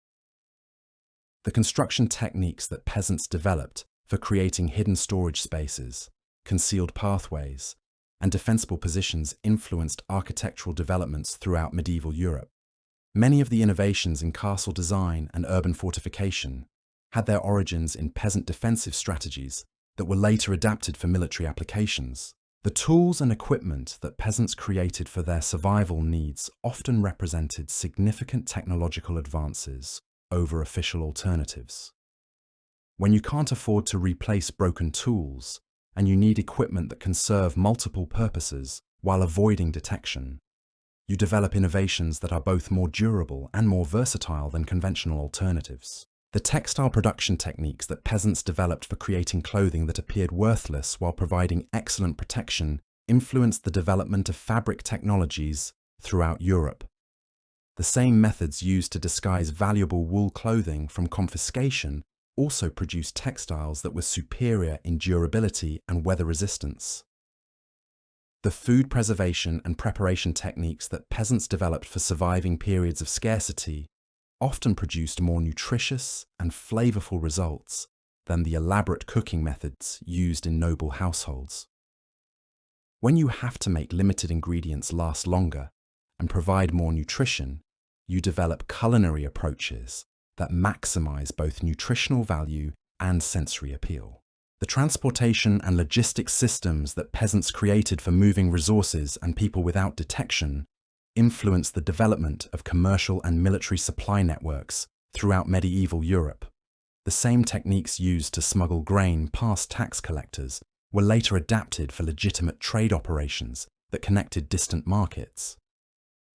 The construction techniques that peasants developed for creating hidden storage spaces, concealed pathways, and defensible positions influenced architectural developments throughout medieval Europe. Many of the innovations in castle design and urban fortification had their origins in peasant defensive strategies that were later adapted for military applications. The tools and equipment that peasants created for their survival needs often represented significant technological advances over official alternatives. When you can't afford to replace broken tools, and you need equipment that can serve multiple purposes while avoiding detection, you develop innovations that are both more durable and more versatile than conventional alternatives. The textile production techniques that peasants developed for creating clothing that appeared worthless while providing excellent protection influenced the development of fabric technologies throughout Europe. The same methods used to disguise valuable wool clothing from confiscation also produced textiles that were superior in durability and weather resistance. The food preservation and preparation techniques that peasants developed for surviving periods of scarcity often produced more nutritious and flavorful results than the elaborate cooking methods used in noble households. When you have to make limited ingredients last longer and provide more nutrition, you develop culinary approaches that maximize both nutritional value and sensory appeal. The transportation and logistics systems that peasants created for moving resources and people without detection influenced the development of commercial and military supply networks throughout medieval Europe. The same techniques used to smuggle grain past tax collectors were later adapted for legitimate trade operations that connected distant markets.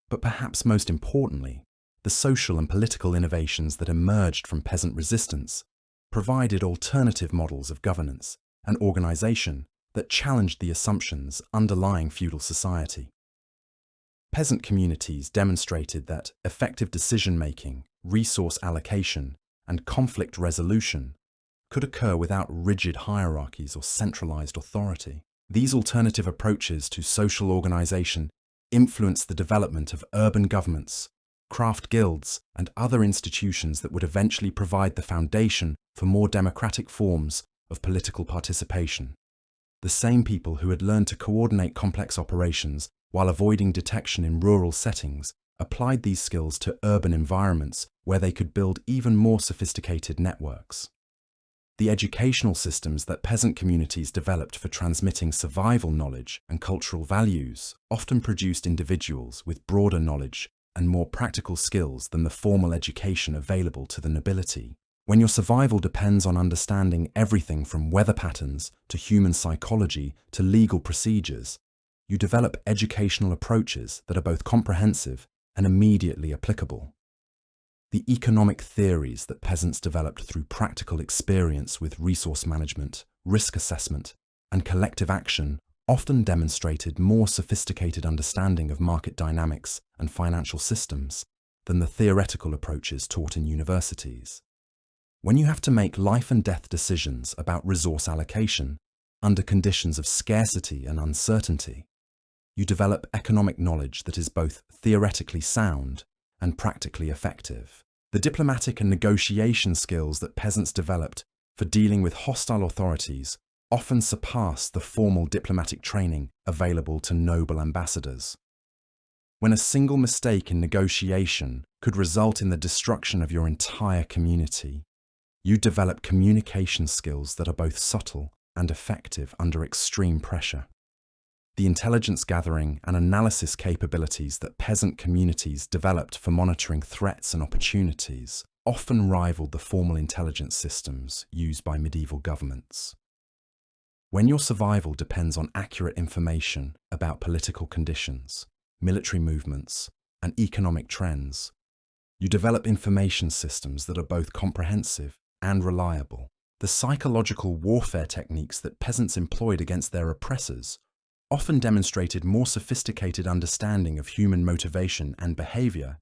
But perhaps most importantly, the social and political innovations that emerged from peasant resistance provided alternative models of governance and organization that challenged the assumptions underlying feudal society. Peasant communities demonstrated that effective decision-making, resource allocation, and conflict resolution could occur without rigid hierarchies or centralized authority. These alternative approaches to social organization influenced the development of urban governments, craft guilds, and other institutions that would eventually provide the foundation for more democratic forms of political participation. The same people who had learned to coordinate complex operations while avoiding detection in rural settings applied these skills to urban environments where they could build even more sophisticated networks. The educational systems that peasant communities developed for transmitting survival knowledge and cultural values often produced individuals with broader knowledge and more practical skills than the formal education available to the nobility. When your survival depends on understanding everything from weather patterns to human psychology to legal procedures, you develop educational approaches that are both comprehensive and immediately applicable. The economic theories that peasants developed through practical experience with resource management, risk assessment, and collective action often demonstrated more sophisticated understanding of market dynamics and financial systems than the theoretical approaches taught in universities. When you have to make life and death decisions about resource allocation under conditions of scarcity and uncertainty, you develop economic knowledge that is both theoretically sound and practically effective. The diplomatic and negotiation skills that peasants developed for dealing with hostile authorities often surpass the formal diplomatic training available to noble ambassadors. When a single mistake in negotiation could result in the destruction of your entire community, you develop communication skills that are both subtle and effective under extreme pressure. The intelligence gathering and analysis capabilities that peasant communities developed for monitoring threats and opportunities often rivaled the formal intelligence systems used by medieval governments. When your survival depends on accurate information about political conditions, military movements, and economic trends, you develop information systems that are both comprehensive and reliable. The psychological warfare techniques that peasants employed against their oppressors often demonstrated more sophisticated understanding of human motivation and behavior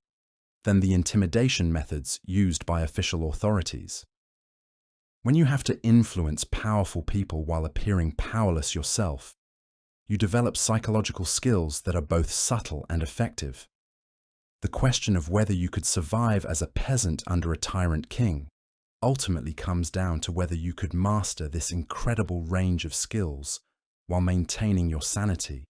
than the intimidation methods used by official authorities. When you have to influence powerful people while appearing powerless yourself, you develop psychological skills that are both subtle and effective. The question of whether you could survive as a peasant under a tyrant king ultimately comes down to whether you could master this incredible range of skills while maintaining your sanity,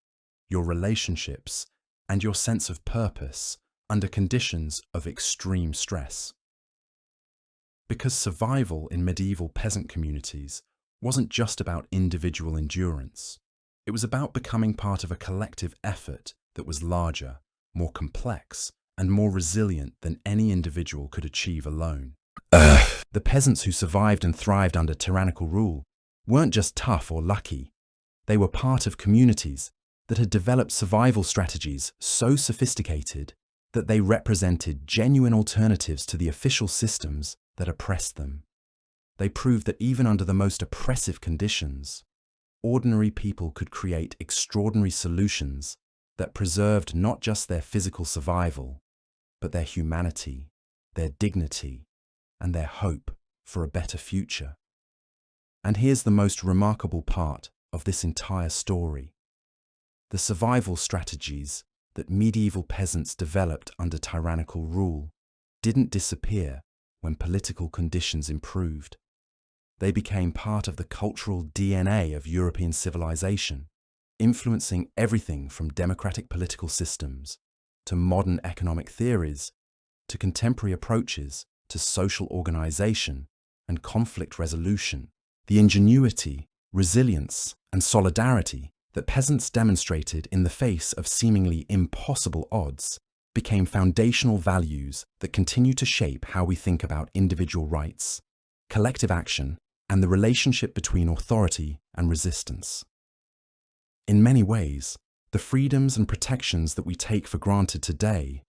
your relationships, and your sense of purpose under conditions of extreme stress. Because survival in medieval peasant communities wasn't just about individual endurance. It was about becoming part of a collective effort that was larger, more complex, and more resilient than any individual could achieve alone. The peasants who survived and thrived under tyrannical rule weren't just tough or lucky. They were part of communities that had developed survival strategies so sophisticated that they represented genuine alternatives to the official systems that oppressed them. They proved that even under the most oppressive conditions, ordinary people could create extraordinary solutions that preserved not just their physical survival, but their humanity, their dignity, and their hope for a better future. And here's the most remarkable part of this entire story. The survival strategies that medieval peasants developed under tyrannical rule didn't disappear when political conditions improved. They became part of the cultural DNA of European civilization, influencing everything from democratic political systems to modern economic theories to contemporary approaches to social organization and conflict resolution. The ingenuity, resilience, and solidarity that peasants demonstrated in the face of seemingly impossible odds became foundational values that continue to shape how we think about individual rights, collective action, and the relationship between authority and resistance. In many ways, the freedoms and protections that we take for granted today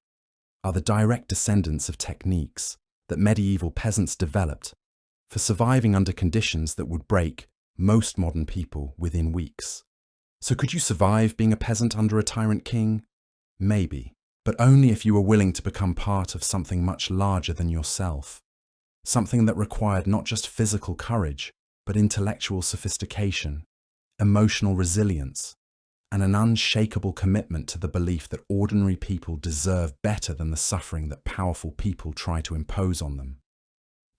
are the direct descendants of techniques that medieval peasants developed for surviving under conditions that would break most modern people within weeks. So could you survive being a peasant under a tyrant king? Maybe, but only if you were willing to become part of something much larger than yourself. Something that required not just physical courage, but intellectual sophistication, emotional resilience, and an unshakable commitment to the belief that ordinary people deserve better than the suffering that powerful people try to impose on them.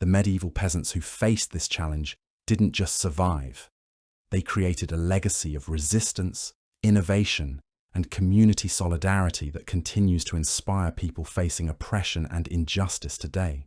The medieval peasants who faced this challenge didn't just survive. They created a legacy of resistance, innovation, and community solidarity that continues to inspire people facing oppression and injustice today.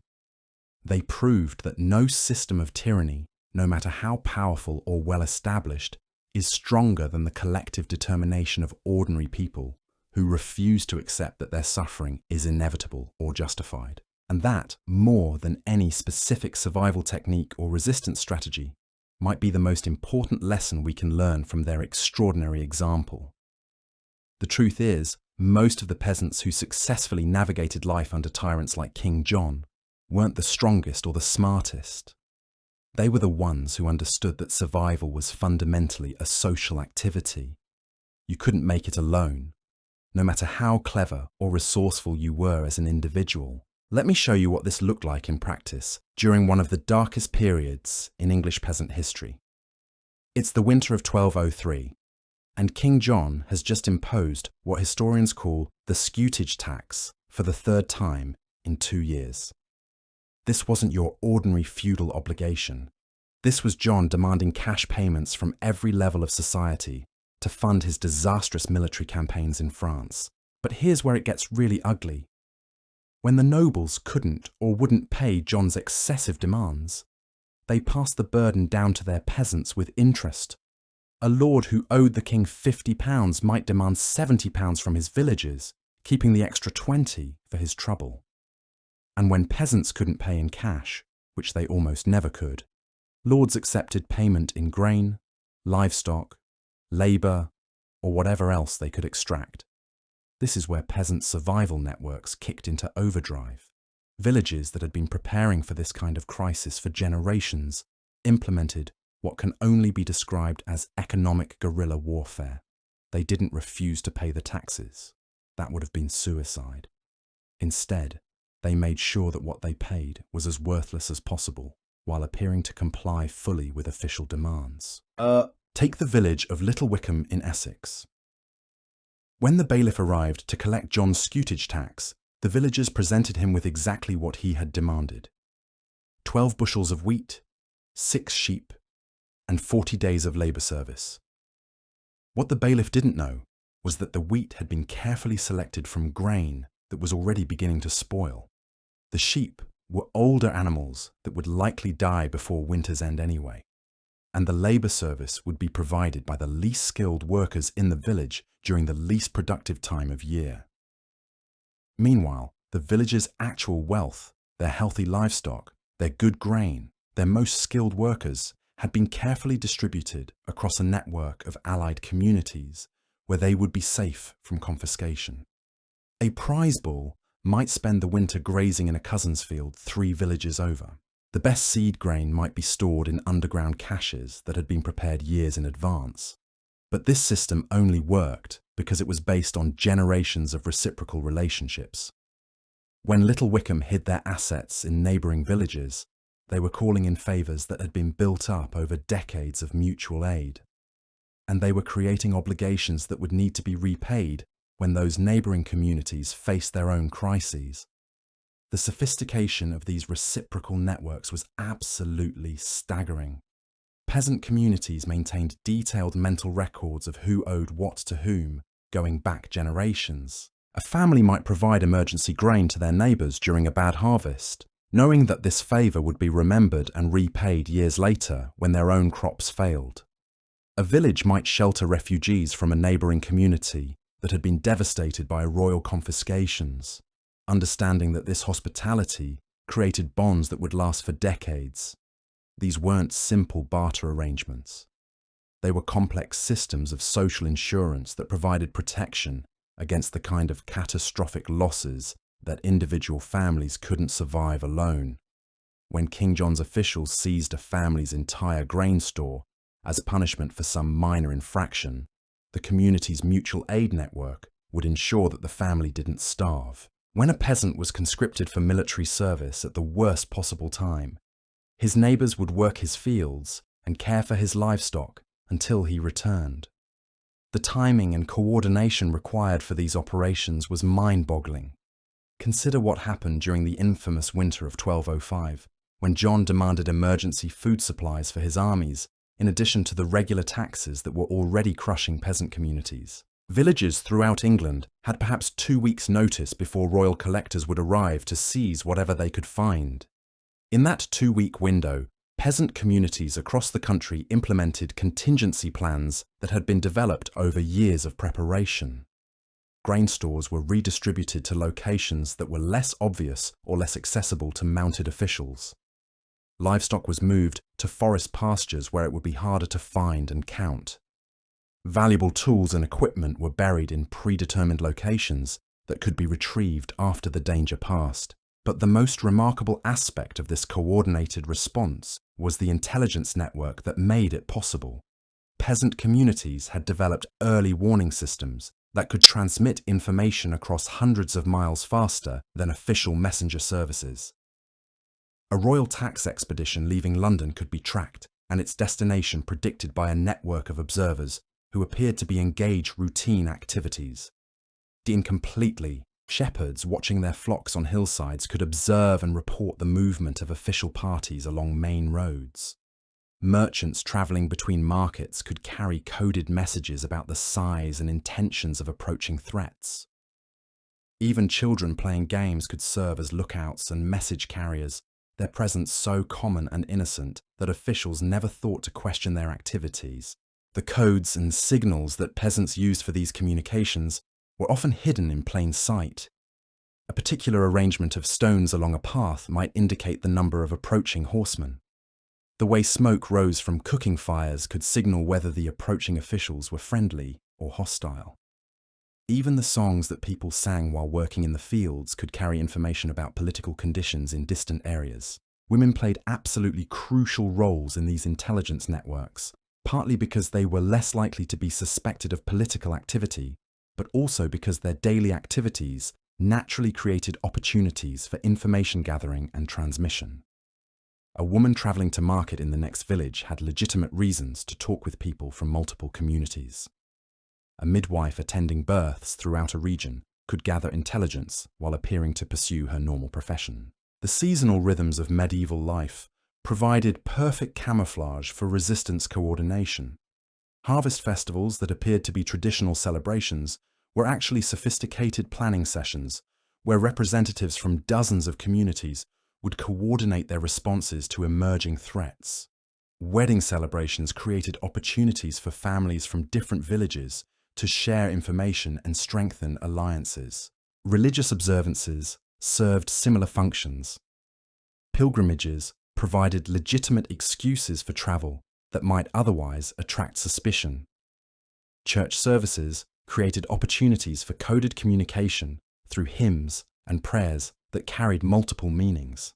They proved that no system of tyranny, no matter how powerful or well-established, is stronger than the collective determination of ordinary people who refuse to accept that their suffering is inevitable or justified. And that, more than any specific survival technique or resistance strategy, might be the most important lesson we can learn from their extraordinary example. The truth is, most of the peasants who successfully navigated life under tyrants like King John weren't the strongest or the smartest. They were the ones who understood that survival was fundamentally a social activity. You couldn't make it alone, no matter how clever or resourceful you were as an individual. Let me show you what this looked like in practice during one of the darkest periods in English peasant history. It's the winter of 1203, and King John has just imposed what historians call the scutage tax for the third time in 2 years. This wasn't your ordinary feudal obligation. This was John demanding cash payments from every level of society to fund his disastrous military campaigns in France. But here's where it gets really ugly. When the nobles couldn't or wouldn't pay John's excessive demands, they passed the burden down to their peasants with interest. A lord who owed the king £50 might demand £70 from his villagers, keeping the extra 20 for his trouble. And when peasants couldn't pay in cash, which they almost never could, lords accepted payment in grain, livestock, labour, or whatever else they could extract. This is where peasant survival networks kicked into overdrive. Villages that had been preparing for this kind of crisis for generations implemented what can only be described as economic guerrilla warfare. They didn't refuse to pay the taxes. That would have been suicide. Instead, they made sure that what they paid was as worthless as possible, while appearing to comply fully with official demands. Take the village of Little Wickham in Essex. When the bailiff arrived to collect John's scutage tax, the villagers presented him with exactly what he had demanded: 12 bushels of wheat, 6 sheep, and 40 days of labour service. What the bailiff didn't know was that the wheat had been carefully selected from grain that was already beginning to spoil. The sheep were older animals that would likely die before winter's end anyway, and the labour service would be provided by the least skilled workers in the village during the least productive time of year. Meanwhile, the villagers' actual wealth, their healthy livestock, their good grain, their most skilled workers, had been carefully distributed across a network of allied communities where they would be safe from confiscation. A prize bull might spend the winter grazing in a cousin's field 3 villages over. The best seed grain might be stored in underground caches that had been prepared years in advance. But this system only worked because it was based on generations of reciprocal relationships. When Little Wickham hid their assets in neighbouring villages, they were calling in favours that had been built up over decades of mutual aid. And they were creating obligations that would need to be repaid when those neighbouring communities faced their own crises. The sophistication of these reciprocal networks was absolutely staggering. Peasant communities maintained detailed mental records of who owed what to whom, going back generations. A family might provide emergency grain to their neighbours during a bad harvest, knowing that this favour would be remembered and repaid years later when their own crops failed. A village might shelter refugees from a neighbouring community that had been devastated by royal confiscations, understanding that this hospitality created bonds that would last for decades. These weren't simple barter arrangements. They were complex systems of social insurance that provided protection against the kind of catastrophic losses that individual families couldn't survive alone. When King John's officials seized a family's entire grain store as punishment for some minor infraction, the community's mutual aid network would ensure that the family didn't starve. When a peasant was conscripted for military service at the worst possible time, his neighbours would work his fields and care for his livestock until he returned. The timing and coordination required for these operations was mind-boggling. Consider what happened during the infamous winter of 1205, when John demanded emergency food supplies for his armies, in addition to the regular taxes that were already crushing peasant communities. Villages throughout England had perhaps 2 weeks' notice before royal collectors would arrive to seize whatever they could find. In that 2-week window, peasant communities across the country implemented contingency plans that had been developed over years of preparation. Grain stores were redistributed to locations that were less obvious or less accessible to mounted officials. Livestock was moved to forest pastures where it would be harder to find and count. Valuable tools and equipment were buried in predetermined locations that could be retrieved after the danger passed. But the most remarkable aspect of this coordinated response was the intelligence network that made it possible. Peasant communities had developed early warning systems that could transmit information across hundreds of miles faster than official messenger services. A royal tax expedition leaving London could be tracked and its destination predicted by a network of observers who appeared to be engaged routine activities. Incompletely, shepherds watching their flocks on hillsides could observe and report the movement of official parties along main roads. Merchants travelling between markets could carry coded messages about the size and intentions of approaching threats. Even children playing games could serve as lookouts and message carriers, their presence so common and innocent that officials never thought to question their activities. The codes and signals that peasants used for these communications were often hidden in plain sight. A particular arrangement of stones along a path might indicate the number of approaching horsemen. The way smoke rose from cooking fires could signal whether the approaching officials were friendly or hostile. Even the songs that people sang while working in the fields could carry information about political conditions in distant areas. Women played absolutely crucial roles in these intelligence networks, partly because they were less likely to be suspected of political activity, but also because their daily activities naturally created opportunities for information gathering and transmission. A woman traveling to market in the next village had legitimate reasons to talk with people from multiple communities. A midwife attending births throughout a region could gather intelligence while appearing to pursue her normal profession. The seasonal rhythms of medieval life provided perfect camouflage for resistance coordination. Harvest festivals that appeared to be traditional celebrations were actually sophisticated planning sessions where representatives from dozens of communities would coordinate their responses to emerging threats. Wedding celebrations created opportunities for families from different villages to share information and strengthen alliances. Religious observances served similar functions. Pilgrimages provided legitimate excuses for travel that might otherwise attract suspicion. Church services created opportunities for coded communication through hymns and prayers that carried multiple meanings.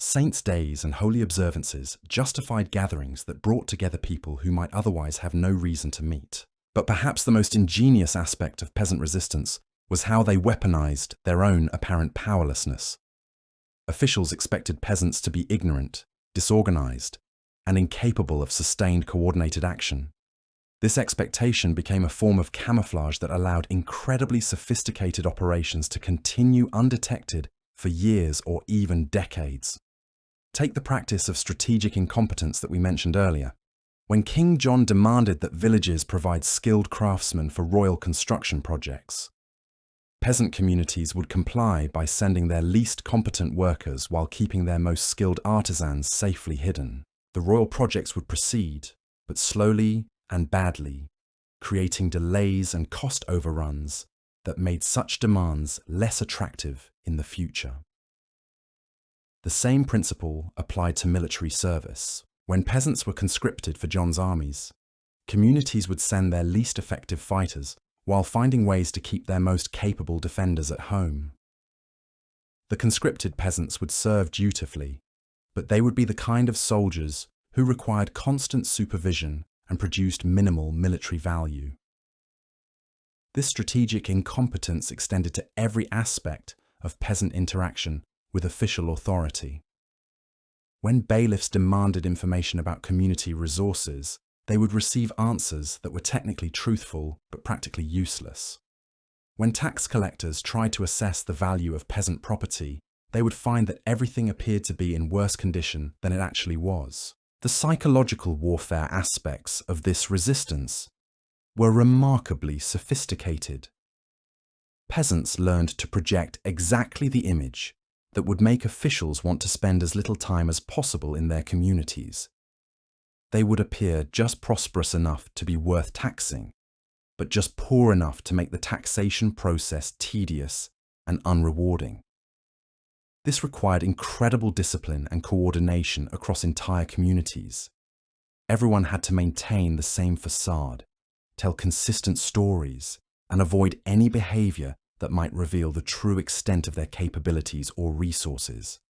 Saints' days and holy observances justified gatherings that brought together people who might otherwise have no reason to meet. But perhaps the most ingenious aspect of peasant resistance was how they weaponized their own apparent powerlessness. Officials expected peasants to be ignorant, disorganized, and incapable of sustained coordinated action. This expectation became a form of camouflage that allowed incredibly sophisticated operations to continue undetected for years or even decades. Take the practice of strategic incompetence that we mentioned earlier. When King John demanded that villages provide skilled craftsmen for royal construction projects, peasant communities would comply by sending their least competent workers while keeping their most skilled artisans safely hidden. The royal projects would proceed, but slowly and badly, creating delays and cost overruns that made such demands less attractive in the future. The same principle applied to military service. When peasants were conscripted for John's armies, communities would send their least effective fighters while finding ways to keep their most capable defenders at home. The conscripted peasants would serve dutifully, but they would be the kind of soldiers who required constant supervision and produced minimal military value. This strategic incompetence extended to every aspect of peasant interaction with official authority. When bailiffs demanded information about community resources, they would receive answers that were technically truthful but practically useless. When tax collectors tried to assess the value of peasant property, they would find that everything appeared to be in worse condition than it actually was. The psychological warfare aspects of this resistance were remarkably sophisticated. Peasants learned to project exactly the image that would make officials want to spend as little time as possible in their communities. They would appear just prosperous enough to be worth taxing, but just poor enough to make the taxation process tedious and unrewarding. This required incredible discipline and coordination across entire communities. Everyone had to maintain the same facade, tell consistent stories, and avoid any behavior that might reveal the true extent of their capabilities or resources.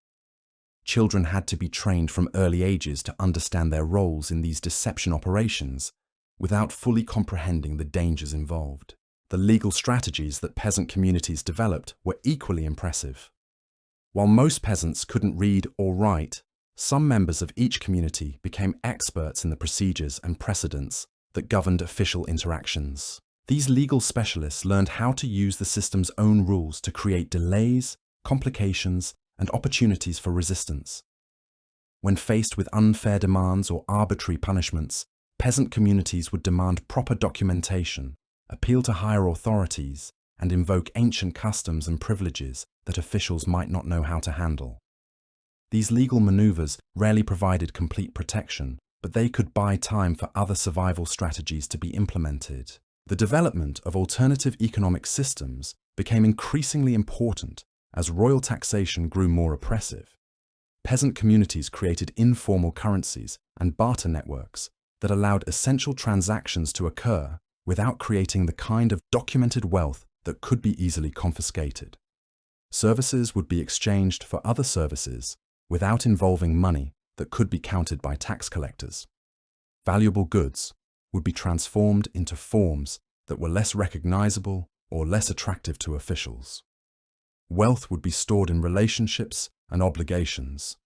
Children had to be trained from early ages to understand their roles in these deception operations without fully comprehending the dangers involved. The legal strategies that peasant communities developed were equally impressive. While most peasants couldn't read or write, some members of each community became experts in the procedures and precedents that governed official interactions. These legal specialists learned how to use the system's own rules to create delays, complications, and opportunities for resistance. When faced with unfair demands or arbitrary punishments, peasant communities would demand proper documentation, appeal to higher authorities, and invoke ancient customs and privileges that officials might not know how to handle. These legal maneuvers rarely provided complete protection, but they could buy time for other survival strategies to be implemented. The development of alternative economic systems became increasingly important as royal taxation grew more oppressive. Peasant communities created informal currencies and barter networks that allowed essential transactions to occur without creating the kind of documented wealth that could be easily confiscated. Services would be exchanged for other services without involving money that could be counted by tax collectors. Valuable goods would be transformed into forms that were less recognizable or less attractive to officials. Wealth would be stored in relationships and obligations,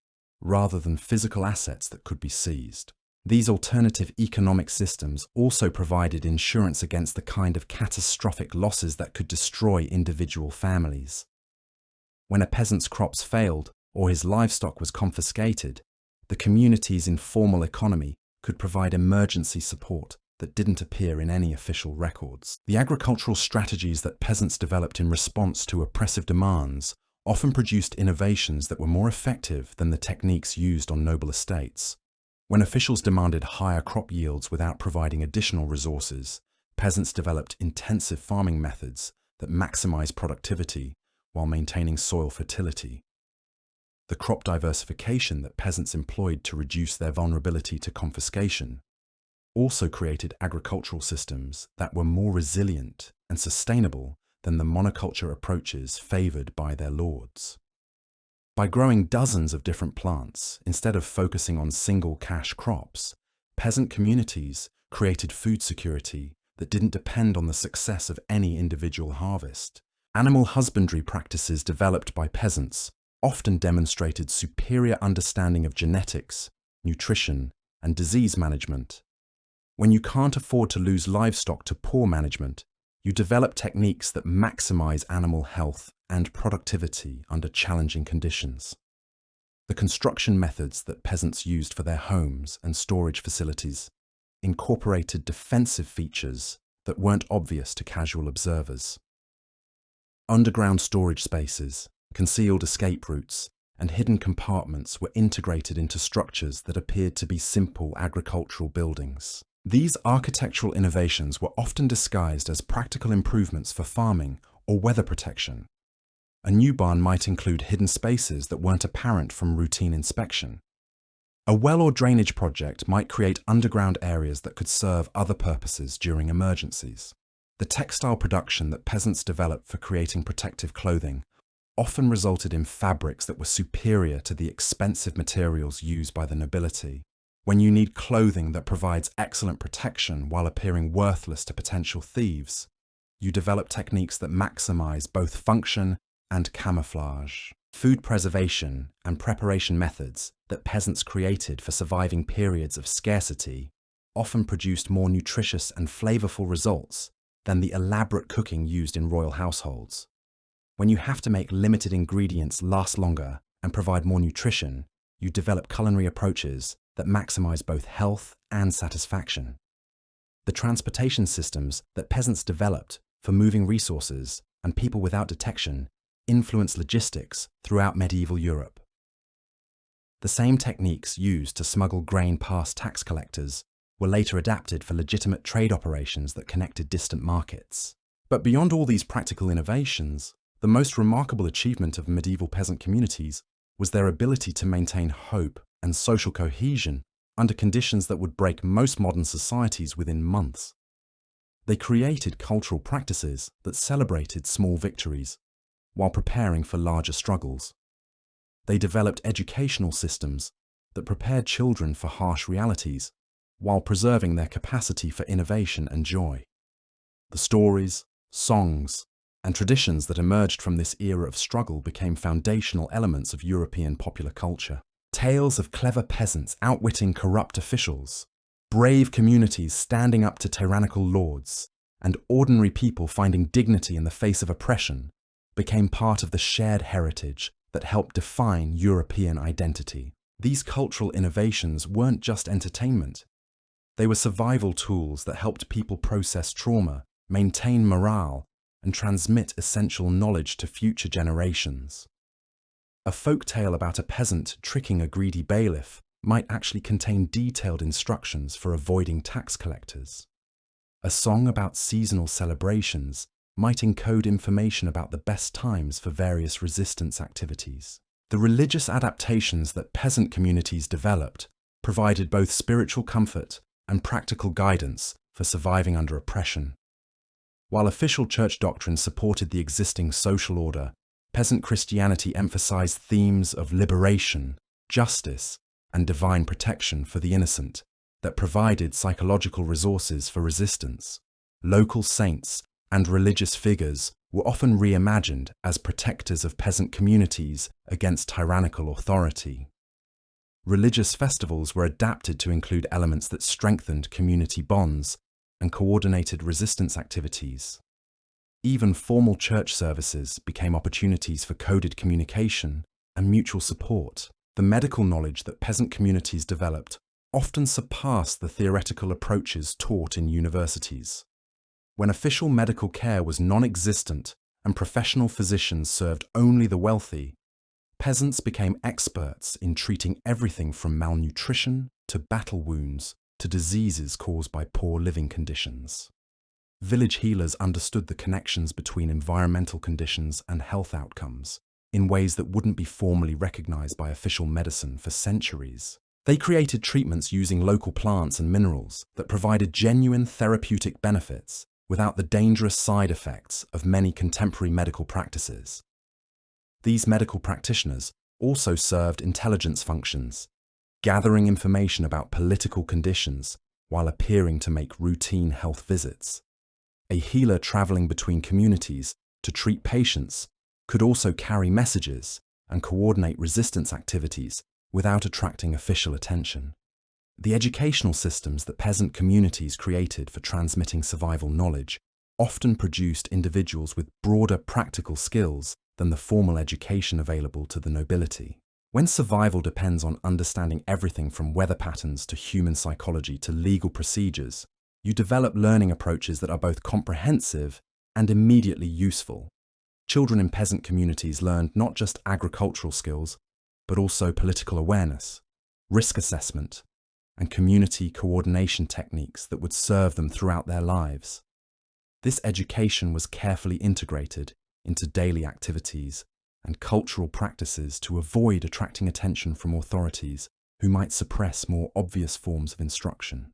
rather than physical assets that could be seized. These alternative economic systems also provided insurance against the kind of catastrophic losses that could destroy individual families. When a peasant's crops failed or his livestock was confiscated, the community's informal economy could provide emergency support that didn't appear in any official records. The agricultural strategies that peasants developed in response to oppressive demands often produced innovations that were more effective than the techniques used on noble estates. When officials demanded higher crop yields without providing additional resources, peasants developed intensive farming methods that maximize productivity while maintaining soil fertility. The crop diversification that peasants employed to reduce their vulnerability to confiscation also created agricultural systems that were more resilient and sustainable than the monoculture approaches favored by their lords. By growing dozens of different plants instead of focusing on single cash crops, peasant communities created food security that didn't depend on the success of any individual harvest. Animal husbandry practices developed by peasants often demonstrated superior understanding of genetics, nutrition, and disease management. When you can't afford to lose livestock to poor management, you develop techniques that maximize animal health and productivity under challenging conditions. The construction methods that peasants used for their homes and storage facilities incorporated defensive features that weren't obvious to casual observers. Underground storage spaces, concealed escape routes, and hidden compartments were integrated into structures that appeared to be simple agricultural buildings. These architectural innovations were often disguised as practical improvements for farming or weather protection. A new barn might include hidden spaces that weren't apparent from routine inspection. A well or drainage project might create underground areas that could serve other purposes during emergencies. The textile production that peasants developed for creating protective clothing often resulted in fabrics that were superior to the expensive materials used by the nobility. When you need clothing that provides excellent protection while appearing worthless to potential thieves, you develop techniques that maximize both function and camouflage. Food preservation and preparation methods that peasants created for surviving periods of scarcity often produced more nutritious and flavorful results than the elaborate cooking used in royal households. When you have to make limited ingredients last longer and provide more nutrition, you develop culinary approaches that maximize both health and satisfaction. The transportation systems that peasants developed for moving resources and people without detection influenced logistics throughout medieval Europe. The same techniques used to smuggle grain past tax collectors were later adapted for legitimate trade operations that connected distant markets. But beyond all these practical innovations, the most remarkable achievement of medieval peasant communities was their ability to maintain hope and social cohesion under conditions that would break most modern societies within months. They created cultural practices that celebrated small victories while preparing for larger struggles. They developed educational systems that prepared children for harsh realities while preserving their capacity for innovation and joy. The stories, songs, and traditions that emerged from this era of struggle became foundational elements of European popular culture. Tales of clever peasants outwitting corrupt officials, brave communities standing up to tyrannical lords, and ordinary people finding dignity in the face of oppression became part of the shared heritage that helped define European identity. These cultural innovations weren't just entertainment. They were survival tools that helped people process trauma, maintain morale, and transmit essential knowledge to future generations. A folk tale about a peasant tricking a greedy bailiff might actually contain detailed instructions for avoiding tax collectors. A song about seasonal celebrations might encode information about the best times for various resistance activities. The religious adaptations that peasant communities developed provided both spiritual comfort and practical guidance for surviving under oppression. While official church doctrine supported the existing social order, peasant Christianity emphasized themes of liberation, justice, and divine protection for the innocent that provided psychological resources for resistance. Local saints and religious figures were often reimagined as protectors of peasant communities against tyrannical authority. Religious festivals were adapted to include elements that strengthened community bonds and coordinated resistance activities. Even formal church services became opportunities for coded communication and mutual support. The medical knowledge that peasant communities developed often surpassed the theoretical approaches taught in universities. When official medical care was non-existent and professional physicians served only the wealthy, peasants became experts in treating everything from malnutrition to battle wounds to diseases caused by poor living conditions. Village healers understood the connections between environmental conditions and health outcomes in ways that wouldn't be formally recognized by official medicine for centuries. They created treatments using local plants and minerals that provided genuine therapeutic benefits without the dangerous side effects of many contemporary medical practices. These medical practitioners also served intelligence functions, gathering information about political conditions while appearing to make routine health visits. A healer traveling between communities to treat patients could also carry messages and coordinate resistance activities without attracting official attention. The educational systems that peasant communities created for transmitting survival knowledge often produced individuals with broader practical skills than the formal education available to the nobility. When survival depends on understanding everything from weather patterns to human psychology to legal procedures, you develop learning approaches that are both comprehensive and immediately useful. Children in peasant communities learned not just agricultural skills, but also political awareness, risk assessment, and community coordination techniques that would serve them throughout their lives. This education was carefully integrated into daily activities and cultural practices to avoid attracting attention from authorities who might suppress more obvious forms of instruction.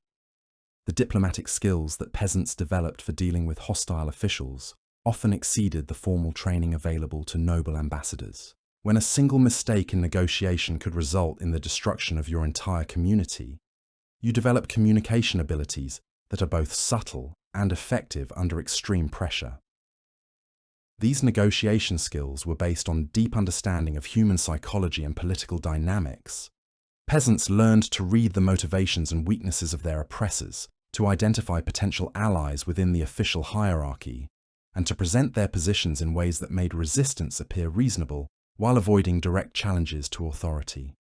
The diplomatic skills that peasants developed for dealing with hostile officials often exceeded the formal training available to noble ambassadors. When a single mistake in negotiation could result in the destruction of your entire community, you develop communication abilities that are both subtle and effective under extreme pressure. These negotiation skills were based on deep understanding of human psychology and political dynamics. Peasants learned to read the motivations and weaknesses of their oppressors, to identify potential allies within the official hierarchy, and to present their positions in ways that made resistance appear reasonable while avoiding direct challenges to authority.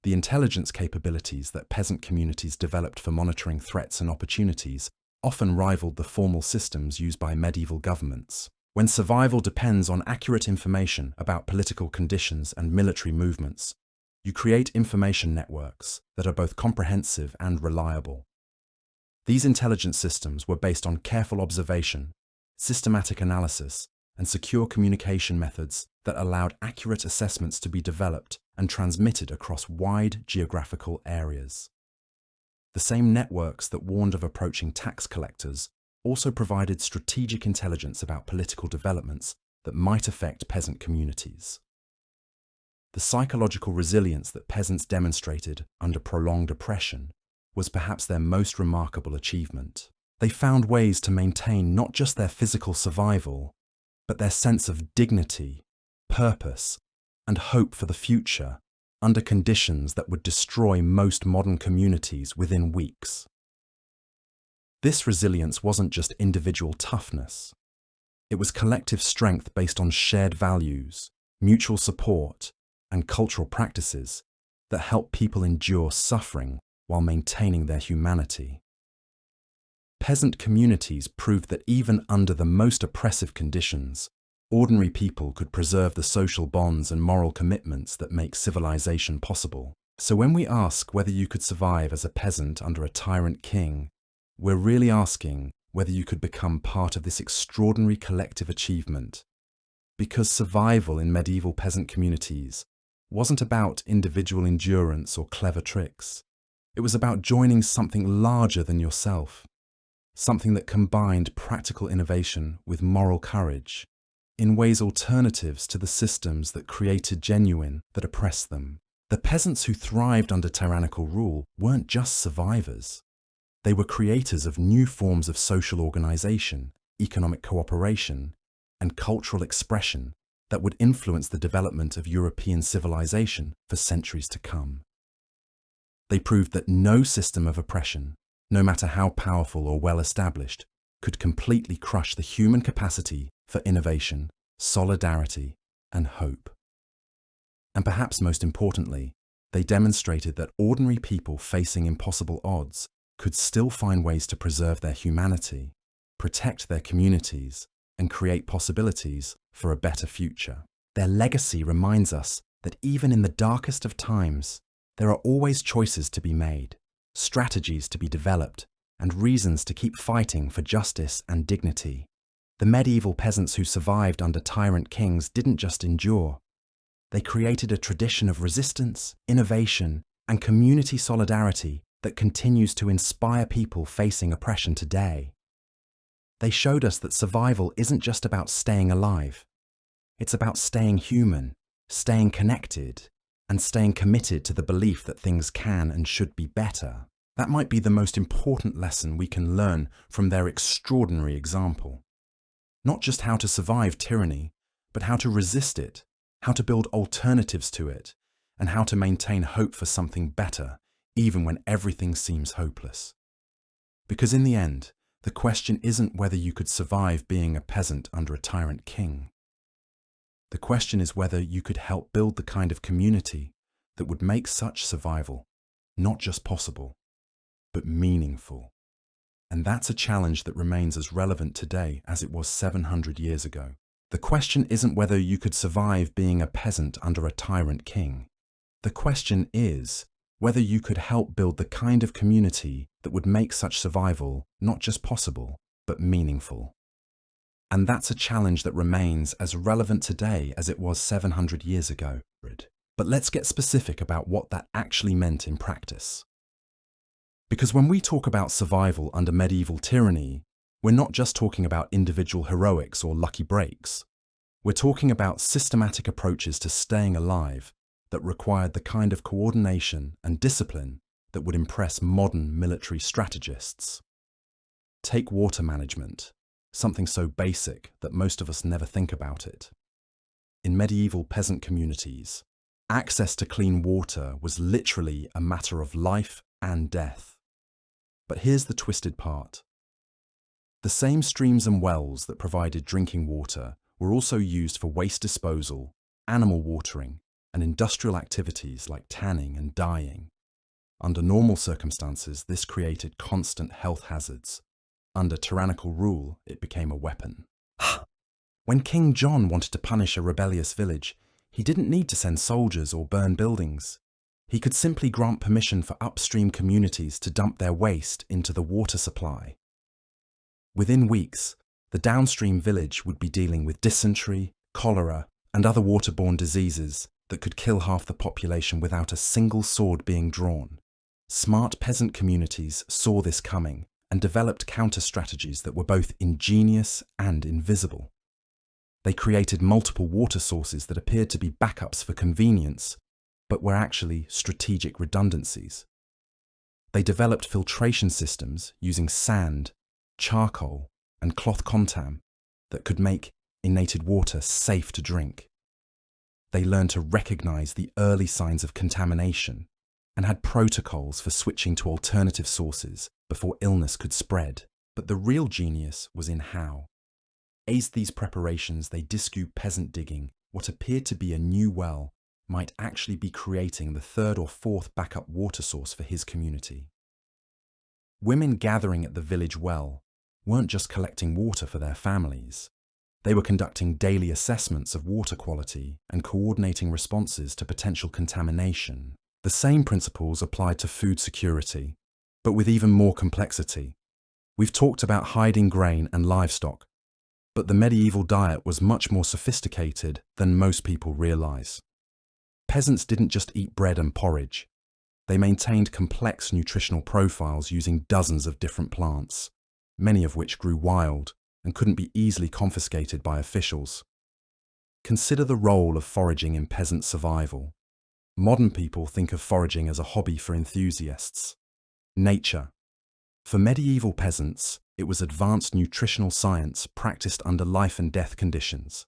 The intelligence capabilities that peasant communities developed for monitoring threats and opportunities often rivaled the formal systems used by medieval governments. When survival depends on accurate information about political conditions and military movements, you create information networks that are both comprehensive and reliable. These intelligence systems were based on careful observation, systematic analysis, and secure communication methods that allowed accurate assessments to be developed and transmitted across wide geographical areas. The same networks that warned of approaching tax collectors also provided strategic intelligence about political developments that might affect peasant communities. The psychological resilience that peasants demonstrated under prolonged oppression was perhaps their most remarkable achievement. They found ways to maintain not just their physical survival, but their sense of dignity, purpose, and hope for the future under conditions that would destroy most modern communities within weeks. This resilience wasn't just individual toughness. It was collective strength based on shared values, mutual support, and cultural practices that helped people endure suffering while maintaining their humanity. Peasant communities proved that even under the most oppressive conditions, ordinary people could preserve the social bonds and moral commitments that make civilization possible. So when we ask whether you could survive as a peasant under a tyrant king, we're really asking whether you could become part of this extraordinary collective achievement. Because survival in medieval peasant communities wasn't about individual endurance or clever tricks. It was about joining something larger than yourself, something that combined practical innovation with moral courage, in ways alternatives to the systems that created genuine, that oppressed them. The peasants who thrived under tyrannical rule weren't just survivors. They were creators of new forms of social organization, economic cooperation, and cultural expression that would influence the development of European civilization for centuries to come. They proved that no system of oppression, no matter how powerful or well established, could completely crush the human capacity for innovation, solidarity, and hope. And perhaps most importantly, they demonstrated that ordinary people facing impossible odds could still find ways to preserve their humanity, protect their communities, and create possibilities for a better future. Their legacy reminds us that even in the darkest of times, there are always choices to be made, strategies to be developed, and reasons to keep fighting for justice and dignity. The medieval peasants who survived under tyrant kings didn't just endure. They created a tradition of resistance, innovation, and community solidarity that continues to inspire people facing oppression today. They showed us that survival isn't just about staying alive. It's about staying human, staying connected, and staying committed to the belief that things can and should be better. That might be the most important lesson we can learn from their extraordinary example. Not just how to survive tyranny, but how to resist it, how to build alternatives to it, and how to maintain hope for something better, even when everything seems hopeless. Because in the end, the question isn't whether you could survive being a peasant under a tyrant king. The question is whether you could help build the kind of community that would make such survival not just possible, but meaningful. And that's a challenge that remains as relevant today as it was 700 years ago. The question isn't whether you could survive being a peasant under a tyrant king. The question is whether you could help build the kind of community that would make such survival not just possible, but meaningful. And that's a challenge that remains as relevant today as it was 700 years ago. But let's get specific about what that actually meant in practice. Because when we talk about survival under medieval tyranny, we're not just talking about individual heroics or lucky breaks. We're talking about systematic approaches to staying alive that required the kind of coordination and discipline that would impress modern military strategists. Take water management, something so basic that most of us never think about it. In medieval peasant communities, access to clean water was literally a matter of life and death. But here's the twisted part. The same streams and wells that provided drinking water were also used for waste disposal, animal watering, and industrial activities like tanning and dyeing. Under normal circumstances, this created constant health hazards. Under tyrannical rule, it became a weapon. When King John wanted to punish a rebellious village, he didn't need to send soldiers or burn buildings. He could simply grant permission for upstream communities to dump their waste into the water supply. Within weeks, the downstream village would be dealing with dysentery, cholera, and other waterborne diseases that could kill half the population without a single sword being drawn. Smart peasant communities saw this coming and developed counter-strategies that were both ingenious and invisible. They created multiple water sources that appeared to be backups for convenience, but were actually strategic redundancies. They developed filtration systems using sand, charcoal, and cloth contam that could make innated water safe to drink. They learned to recognize the early signs of contamination and had protocols for switching to alternative sources before illness could spread. But the real genius was in how. As these preparations, they discued peasant digging what appeared to be a new well might actually be creating the third or fourth backup water source for his community. Women gathering at the village well weren't just collecting water for their families. They were conducting daily assessments of water quality and coordinating responses to potential contamination. The The same principles applied to food security, but with even more complexity. We've talked about hiding grain and livestock, but the medieval diet was much more sophisticated than most people realize. Peasants didn't just eat bread and porridge. They maintained complex nutritional profiles using dozens of different plants, many of which grew wild and couldn't be easily confiscated by officials. Consider the role of foraging in peasant survival. Modern people think of foraging as a hobby for enthusiasts. Nature. For medieval peasants, it was advanced nutritional science practiced under life and death conditions.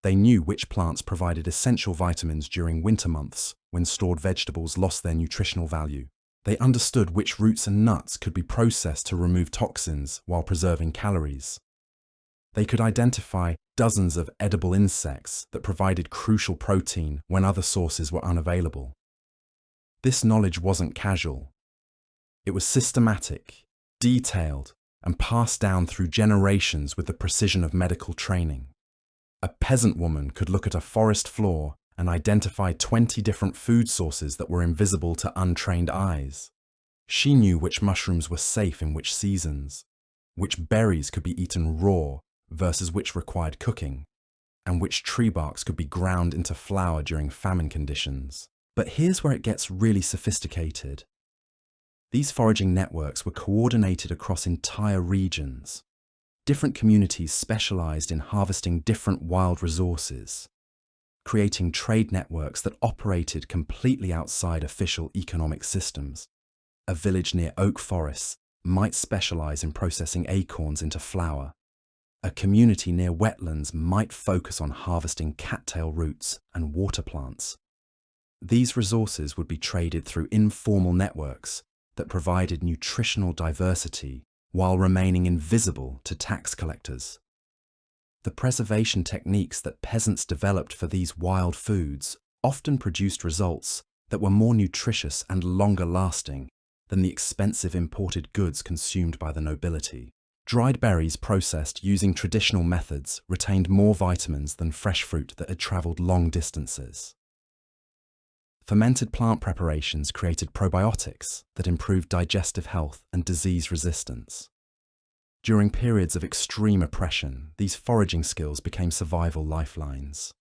They knew which plants provided essential vitamins during winter months when stored vegetables lost their nutritional value. They understood which roots and nuts could be processed to remove toxins while preserving calories. They could identify dozens of edible insects that provided crucial protein when other sources were unavailable. This knowledge wasn't casual. It was systematic, detailed, and passed down through generations with the precision of medical training. A peasant woman could look at a forest floor and identify 20 different food sources that were invisible to untrained eyes. She knew which mushrooms were safe in which seasons, which berries could be eaten raw versus which required cooking, and which tree barks could be ground into flour during famine conditions. But here's where it gets really sophisticated. These foraging networks were coordinated across entire regions. Different communities specialized in harvesting different wild resources, creating trade networks that operated completely outside official economic systems. A village near oak forests might specialize in processing acorns into flour. A community near wetlands might focus on harvesting cattail roots and water plants. These resources would be traded through informal networks that provided nutritional diversity while remaining invisible to tax collectors. The preservation techniques that peasants developed for these wild foods often produced results that were more nutritious and longer lasting than the expensive imported goods consumed by the nobility. Dried berries processed using traditional methods retained more vitamins than fresh fruit that had traveled long distances. Fermented plant preparations created probiotics that improved digestive health and disease resistance. During periods of extreme oppression, these foraging skills became survival lifelines.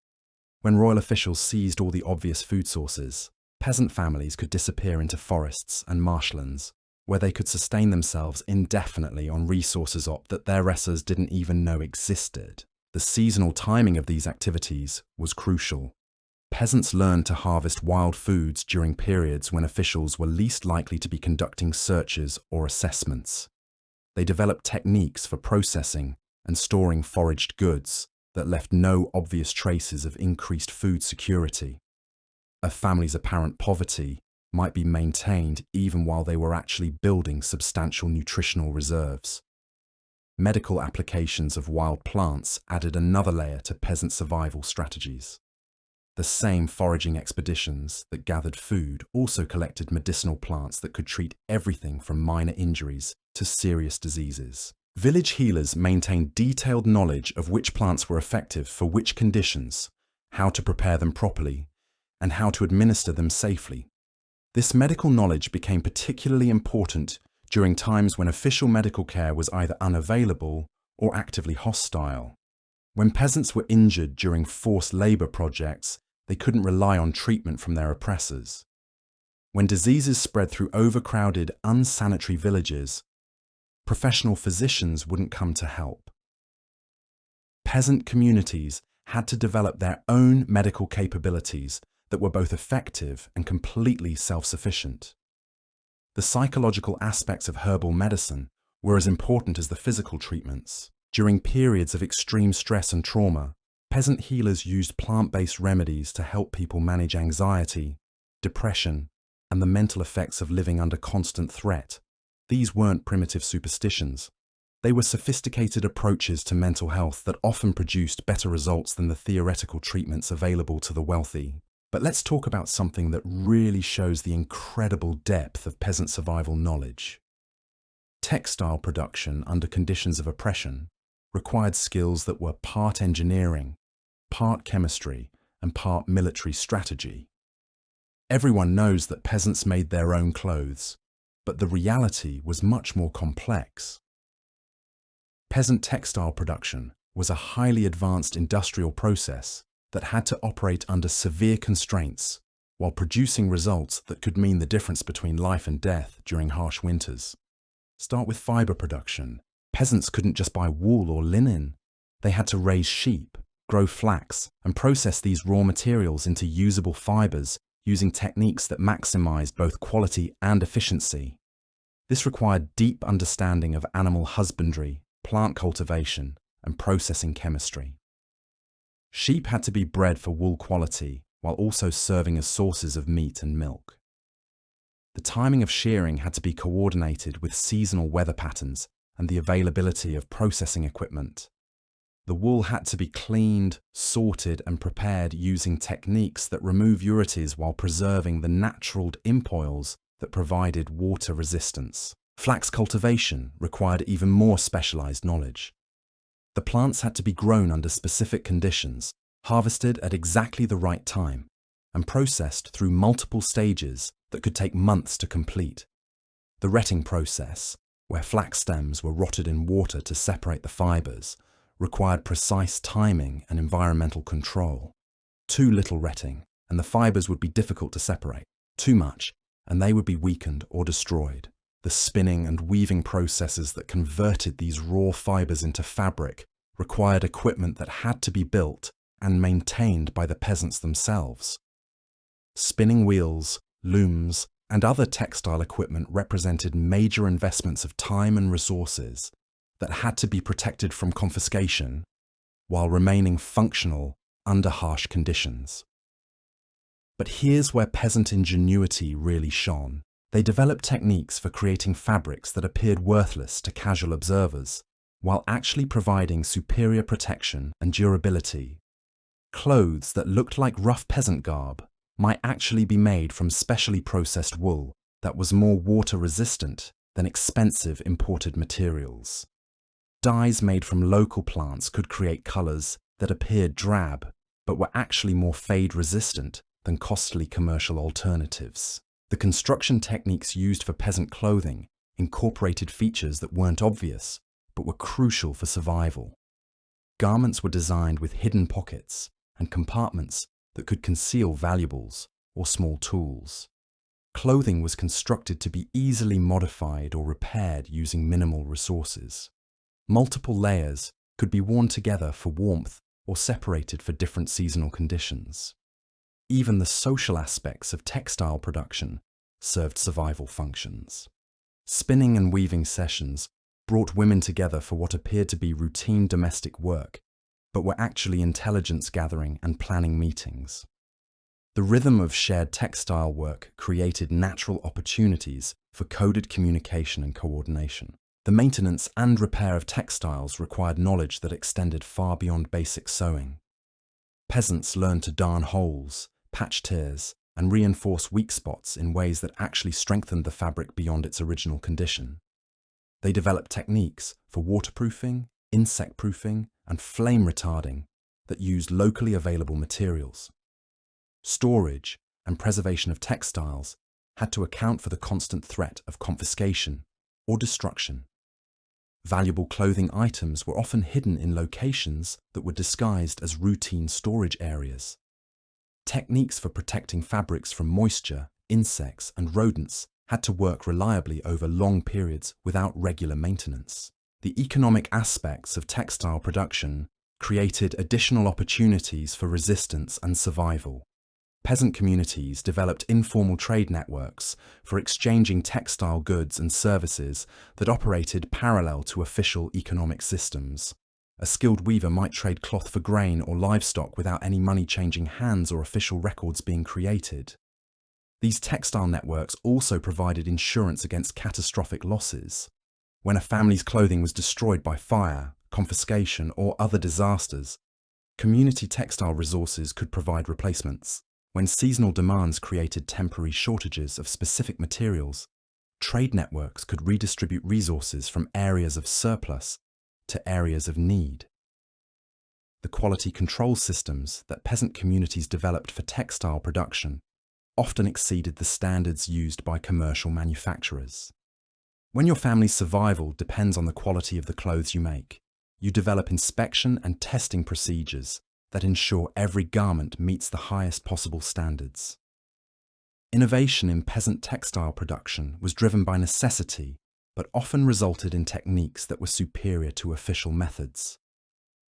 When royal officials seized all the obvious food sources, peasant families could disappear into forests and marshlands, where they could sustain themselves indefinitely on resources that their wrestlers didn't even know existed. The seasonal timing of these activities was crucial. Peasants learned to harvest wild foods during periods when officials were least likely to be conducting searches or assessments. They developed techniques for processing and storing foraged goods that left no obvious traces of increased food security. A family's apparent poverty might be maintained even while they were actually building substantial nutritional reserves. Medical applications of wild plants added another layer to peasant survival strategies. The same foraging expeditions that gathered food also collected medicinal plants that could treat everything from minor injuries to serious diseases. Village healers maintained detailed knowledge of which plants were effective for which conditions, how to prepare them properly, and how to administer them safely. This medical knowledge became particularly important during times when official medical care was either unavailable or actively hostile. When peasants were injured during forced labor projects, they couldn't rely on treatment from their oppressors. When diseases spread through overcrowded, unsanitary villages, professional physicians wouldn't come to help. Peasant communities had to develop their own medical capabilities that were both effective and completely self-sufficient. The psychological aspects of herbal medicine were as important as the physical treatments. During periods of extreme stress and trauma, peasant healers used plant-based remedies to help people manage anxiety, depression, and the mental effects of living under constant threat. These weren't primitive superstitions. They were sophisticated approaches to mental health that often produced better results than the theoretical treatments available to the wealthy. But let's talk about something that really shows the incredible depth of peasant survival knowledge. Textile production under conditions of oppression required skills that were part engineering, part chemistry, and part military strategy. Everyone knows that peasants made their own clothes, but the reality was much more complex. Peasant textile production was a highly advanced industrial process that had to operate under severe constraints while producing results that could mean the difference between life and death during harsh winters. Start with fiber production. Peasants couldn't just buy wool or linen. They had to raise sheep, grow flax, and process these raw materials into usable fibers using techniques that maximized both quality and efficiency. This required deep understanding of animal husbandry, plant cultivation, and processing chemistry. Sheep had to be bred for wool quality while also serving as sources of meat and milk. The timing of shearing had to be coordinated with seasonal weather patterns and the availability of processing equipment. The wool had to be cleaned, sorted, and prepared using techniques that remove impurities while preserving the natural imp oils that provided water resistance. Flax cultivation required even more specialized knowledge. The plants had to be grown under specific conditions, harvested at exactly the right time, and processed through multiple stages that could take months to complete. The retting process, where flax stems were rotted in water to separate the fibers, required precise timing and environmental control. Too little retting, and the fibers would be difficult to separate. Too much, and they would be weakened or destroyed. The spinning and weaving processes that converted these raw fibers into fabric required equipment that had to be built and maintained by the peasants themselves. Spinning wheels, looms, and other textile equipment represented major investments of time and resources that had to be protected from confiscation while remaining functional under harsh conditions. But here's where peasant ingenuity really shone. They developed techniques for creating fabrics that appeared worthless to casual observers, while actually providing superior protection and durability. Clothes that looked like rough peasant garb might actually be made from specially processed wool that was more water-resistant than expensive imported materials. Dyes made from local plants could create colors that appeared drab, but were actually more fade-resistant than costly commercial alternatives. The construction techniques used for peasant clothing incorporated features that weren't obvious, but were crucial for survival. Garments were designed with hidden pockets and compartments that could conceal valuables or small tools. Clothing was constructed to be easily modified or repaired using minimal resources. Multiple layers could be worn together for warmth or separated for different seasonal conditions. Even the social aspects of textile production served survival functions. Spinning and weaving sessions brought women together for what appeared to be routine domestic work, but were actually intelligence gathering and planning meetings. The rhythm of shared textile work created natural opportunities for coded communication and coordination. The maintenance and repair of textiles required knowledge that extended far beyond basic sewing. Peasants learned to darn holes, patch tears, and reinforce weak spots in ways that actually strengthened the fabric beyond its original condition. They developed techniques for waterproofing, insect-proofing, and flame retarding that used locally available materials. Storage and preservation of textiles had to account for the constant threat of confiscation or destruction. Valuable clothing items were often hidden in locations that were disguised as routine storage areas. Techniques for protecting fabrics from moisture, insects, and rodents had to work reliably over long periods without regular maintenance. The economic aspects of textile production created additional opportunities for resistance and survival. Peasant communities developed informal trade networks for exchanging textile goods and services that operated parallel to official economic systems. A skilled weaver might trade cloth for grain or livestock without any money changing hands or official records being created. These textile networks also provided insurance against catastrophic losses. When a family's clothing was destroyed by fire, confiscation, or other disasters, community textile resources could provide replacements. When seasonal demands created temporary shortages of specific materials, trade networks could redistribute resources from areas of surplus to areas of need. The quality control systems that peasant communities developed for textile production often exceeded the standards used by commercial manufacturers. When your family's survival depends on the quality of the clothes you make, you develop inspection and testing procedures that ensure every garment meets the highest possible standards. Innovation in peasant textile production was driven by necessity, but often resulted in techniques that were superior to official methods.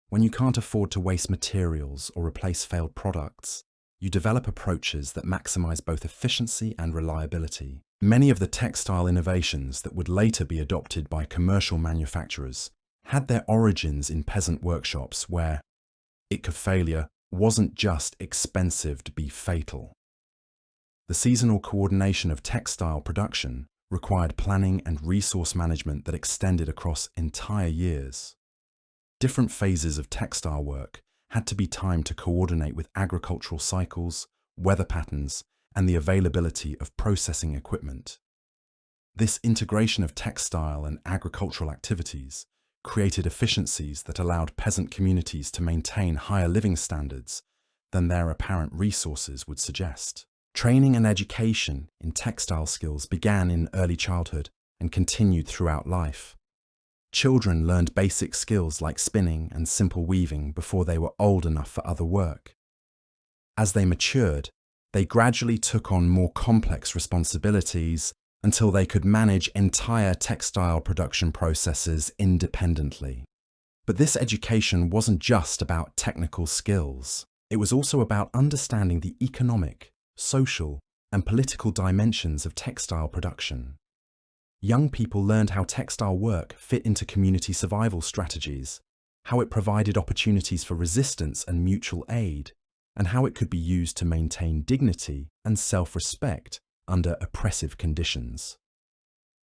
When you can't afford to waste materials or replace failed products, you develop approaches that maximize both efficiency and reliability. Many of the textile innovations that would later be adopted by commercial manufacturers had their origins in peasant workshops where failure wasn't just expensive to be fatal. The seasonal coordination of textile production required planning and resource management that extended across entire years. Different phases of textile work had to be timed to coordinate with agricultural cycles, weather patterns, and the availability of processing equipment. This integration of textile and agricultural activities created efficiencies that allowed peasant communities to maintain higher living standards than their apparent resources would suggest. Training and education in textile skills began in early childhood and continued throughout life. Children learned basic skills like spinning and simple weaving before they were old enough for other work. As they matured, they gradually took on more complex responsibilities until they could manage entire textile production processes independently. But this education wasn't just about technical skills. It was also about understanding the economic, social, and political dimensions of textile production. Young people learned how textile work fit into community survival strategies, how it provided opportunities for resistance and mutual aid, and how it could be used to maintain dignity and self-respect under oppressive conditions.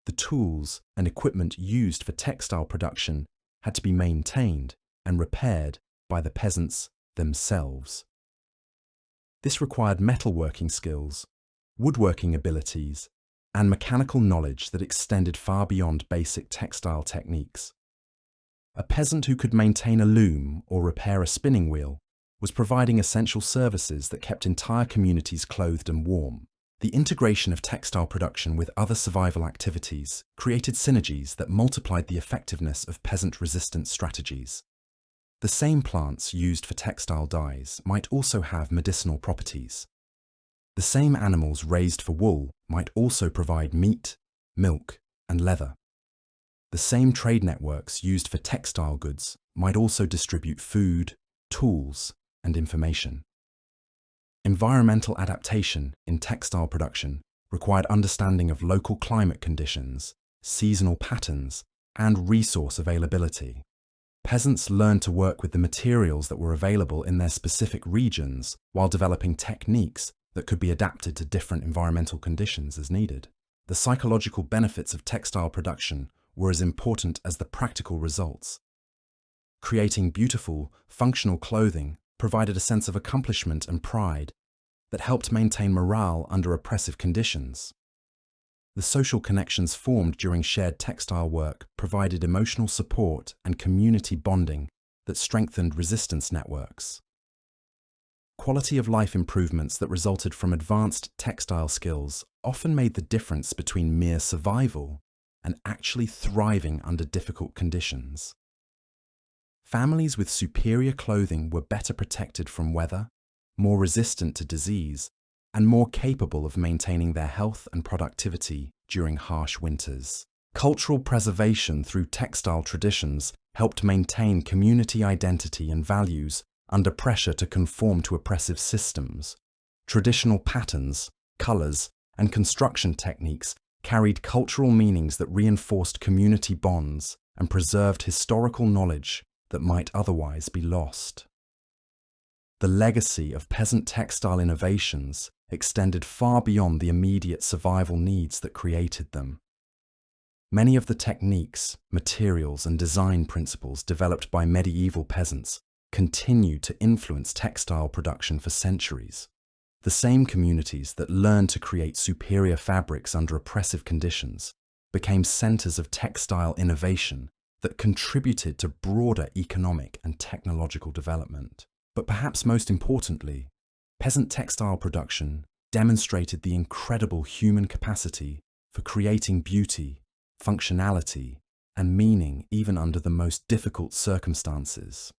The tools and equipment used for textile production had to be maintained and repaired by the peasants themselves. This required metalworking skills, woodworking abilities, and mechanical knowledge that extended far beyond basic textile techniques. A peasant who could maintain a loom or repair a spinning wheel was providing essential services that kept entire communities clothed and warm. The integration of textile production with other survival activities created synergies that multiplied the effectiveness of peasant resistance strategies. The same plants used for textile dyes might also have medicinal properties. The same animals raised for wool might also provide meat, milk, and leather. The same trade networks used for textile goods might also distribute food, tools, and information. Environmental adaptation in textile production required understanding of local climate conditions, seasonal patterns, and resource availability. Peasants learned to work with the materials that were available in their specific regions while developing techniques that could be adapted to different environmental conditions as needed. The psychological benefits of textile production were as important as the practical results. Creating beautiful, functional clothing provided a sense of accomplishment and pride that helped maintain morale under oppressive conditions. The social connections formed during shared textile work provided emotional support and community bonding that strengthened resistance networks. Quality of life improvements that resulted from advanced textile skills often made the difference between mere survival and actually thriving under difficult conditions. Families with superior clothing were better protected from weather, more resistant to disease, and more capable of maintaining their health and productivity during harsh winters. Cultural preservation through textile traditions helped maintain community identity and values under pressure to conform to oppressive systems. Traditional patterns, colors, and construction techniques carried cultural meanings that reinforced community bonds and preserved historical knowledge that might otherwise be lost. The legacy of peasant textile innovations extended far beyond the immediate survival needs that created them. Many of the techniques, materials, and design principles developed by medieval peasants continued to influence textile production for centuries. The same communities that learned to create superior fabrics under oppressive conditions became centers of textile innovation that contributed to broader economic and technological development. But perhaps most importantly, peasant textile production demonstrated the incredible human capacity for creating beauty, functionality, and meaning even under the most difficult circumstances.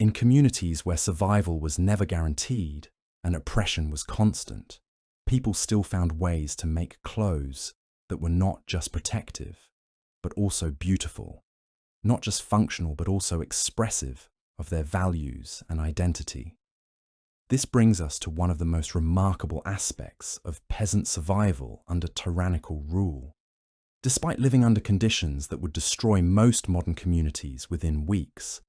In communities where survival was never guaranteed and oppression was constant, people still found ways to make clothes that were not just protective, but also beautiful, not just functional, but also expressive of their values and identity. This brings us to one of the most remarkable aspects of peasant survival under tyrannical rule. Despite living under conditions that would destroy most modern communities within weeks,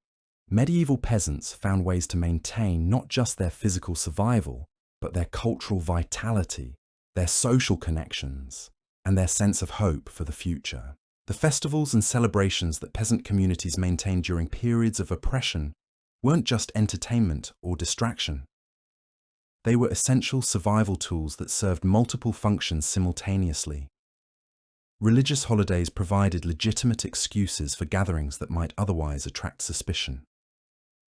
medieval peasants found ways to maintain not just their physical survival, but their cultural vitality, their social connections, and their sense of hope for the future. The festivals and celebrations that peasant communities maintained during periods of oppression weren't just entertainment or distraction. They were essential survival tools that served multiple functions simultaneously. Religious holidays provided legitimate excuses for gatherings that might otherwise attract suspicion.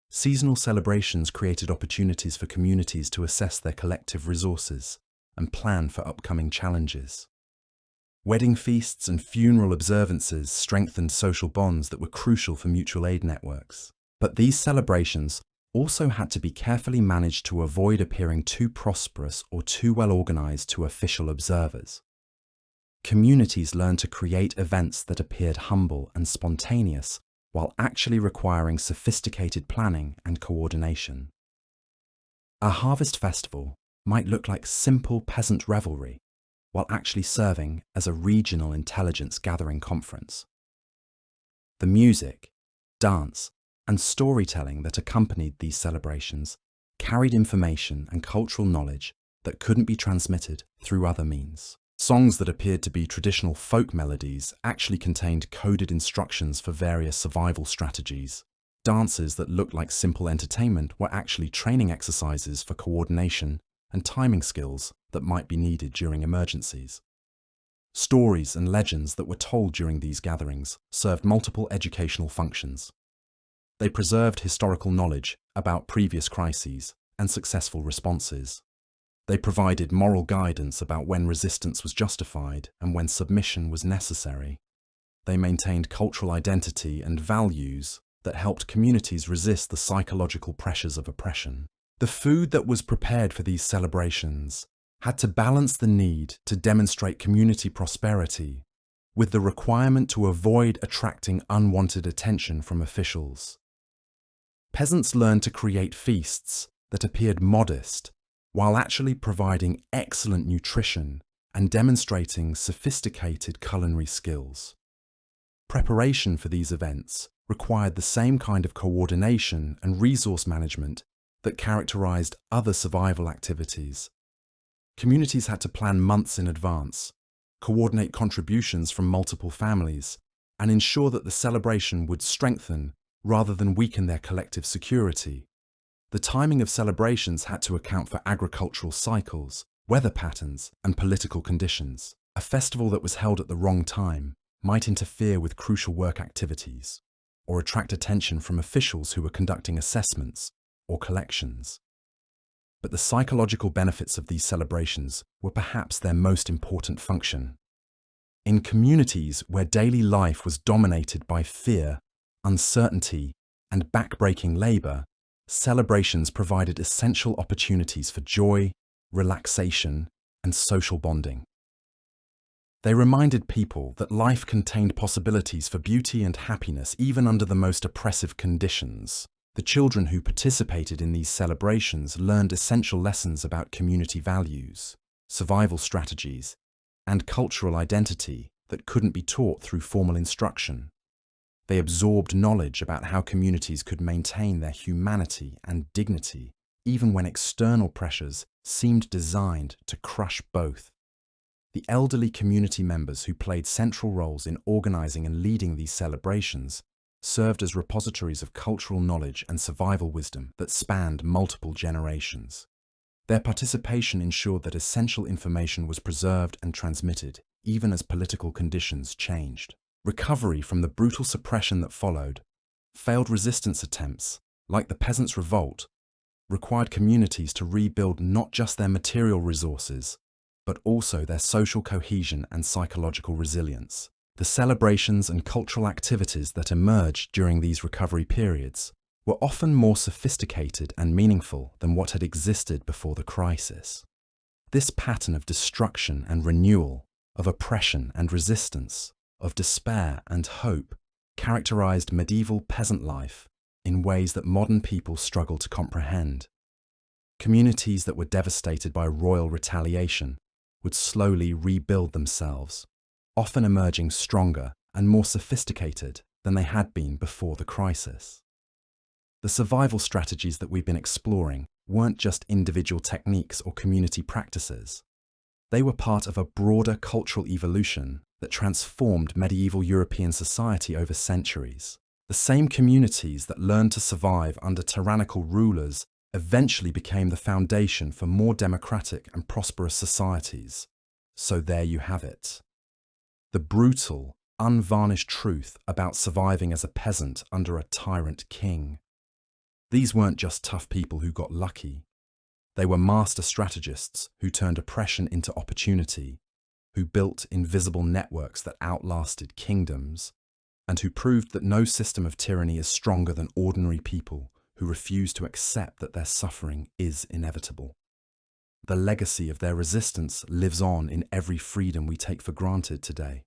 Seasonal celebrations created opportunities for communities to assess their collective resources and plan for upcoming challenges. Wedding feasts and funeral observances strengthened social bonds that were crucial for mutual aid networks. But these celebrations also had to be carefully managed to avoid appearing too prosperous or too well organized to official observers. Communities learned to create events that appeared humble and spontaneous while actually requiring sophisticated planning and coordination. A harvest festival might look like simple peasant revelry, while actually serving as a regional intelligence gathering conference. The music, dance, and storytelling that accompanied these celebrations carried information and cultural knowledge that couldn't be transmitted through other means. Songs that appeared to be traditional folk melodies actually contained coded instructions for various survival strategies. Dances that looked like simple entertainment were actually training exercises for coordination and timing skills that might be needed during emergencies. Stories and legends that were told during these gatherings served multiple educational functions. They preserved historical knowledge about previous crises and successful responses. They provided moral guidance about when resistance was justified and when submission was necessary. They maintained cultural identity and values that helped communities resist the psychological pressures of oppression. The food that was prepared for these celebrations had to balance the need to demonstrate community prosperity with the requirement to avoid attracting unwanted attention from officials. Peasants learned to create feasts that appeared modest while actually providing excellent nutrition and demonstrating sophisticated culinary skills. Preparation for these events required the same kind of coordination and resource management that characterized other survival activities. Communities had to plan months in advance, coordinate contributions from multiple families, and ensure that the celebration would strengthen rather than weaken their collective security. The timing of celebrations had to account for agricultural cycles, weather patterns, and political conditions. A festival that was held at the wrong time might interfere with crucial work activities, or attract attention from officials who were conducting assessments or collections. But the psychological benefits of these celebrations were perhaps their most important function. In communities where daily life was dominated by fear, uncertainty, and backbreaking labor, celebrations provided essential opportunities for joy, relaxation, and social bonding. They reminded people that life contained possibilities for beauty and happiness even under the most oppressive conditions. The children who participated in these celebrations learned essential lessons about community values, survival strategies, and cultural identity that couldn't be taught through formal instruction. They absorbed knowledge about how communities could maintain their humanity and dignity, even when external pressures seemed designed to crush both. The elderly community members who played central roles in organizing and leading these celebrations served as repositories of cultural knowledge and survival wisdom that spanned multiple generations. Their participation ensured that essential information was preserved and transmitted, even as political conditions changed. Recovery from the brutal suppression that followed, failed resistance attempts, like the Peasants' Revolt, required communities to rebuild not just their material resources, but also their social cohesion and psychological resilience. The celebrations and cultural activities that emerged during these recovery periods were often more sophisticated and meaningful than what had existed before the crisis. This pattern of destruction and renewal, of oppression and resistance, of despair and hope, characterized medieval peasant life in ways that modern people struggle to comprehend. Communities that were devastated by royal retaliation would slowly rebuild themselves, often emerging stronger and more sophisticated than they had been before the crisis. The survival strategies that we've been exploring weren't just individual techniques or community practices. They were part of a broader cultural evolution that transformed medieval European society over centuries. The same communities that learned to survive under tyrannical rulers eventually became the foundation for more democratic and prosperous societies. So there you have it. The brutal, unvarnished truth about surviving as a peasant under a tyrant king. These weren't just tough people who got lucky. They were master strategists who turned oppression into opportunity, who built invisible networks that outlasted kingdoms, and who proved that no system of tyranny is stronger than ordinary people who refuse to accept that their suffering is inevitable. The legacy of their resistance lives on in every freedom we take for granted today.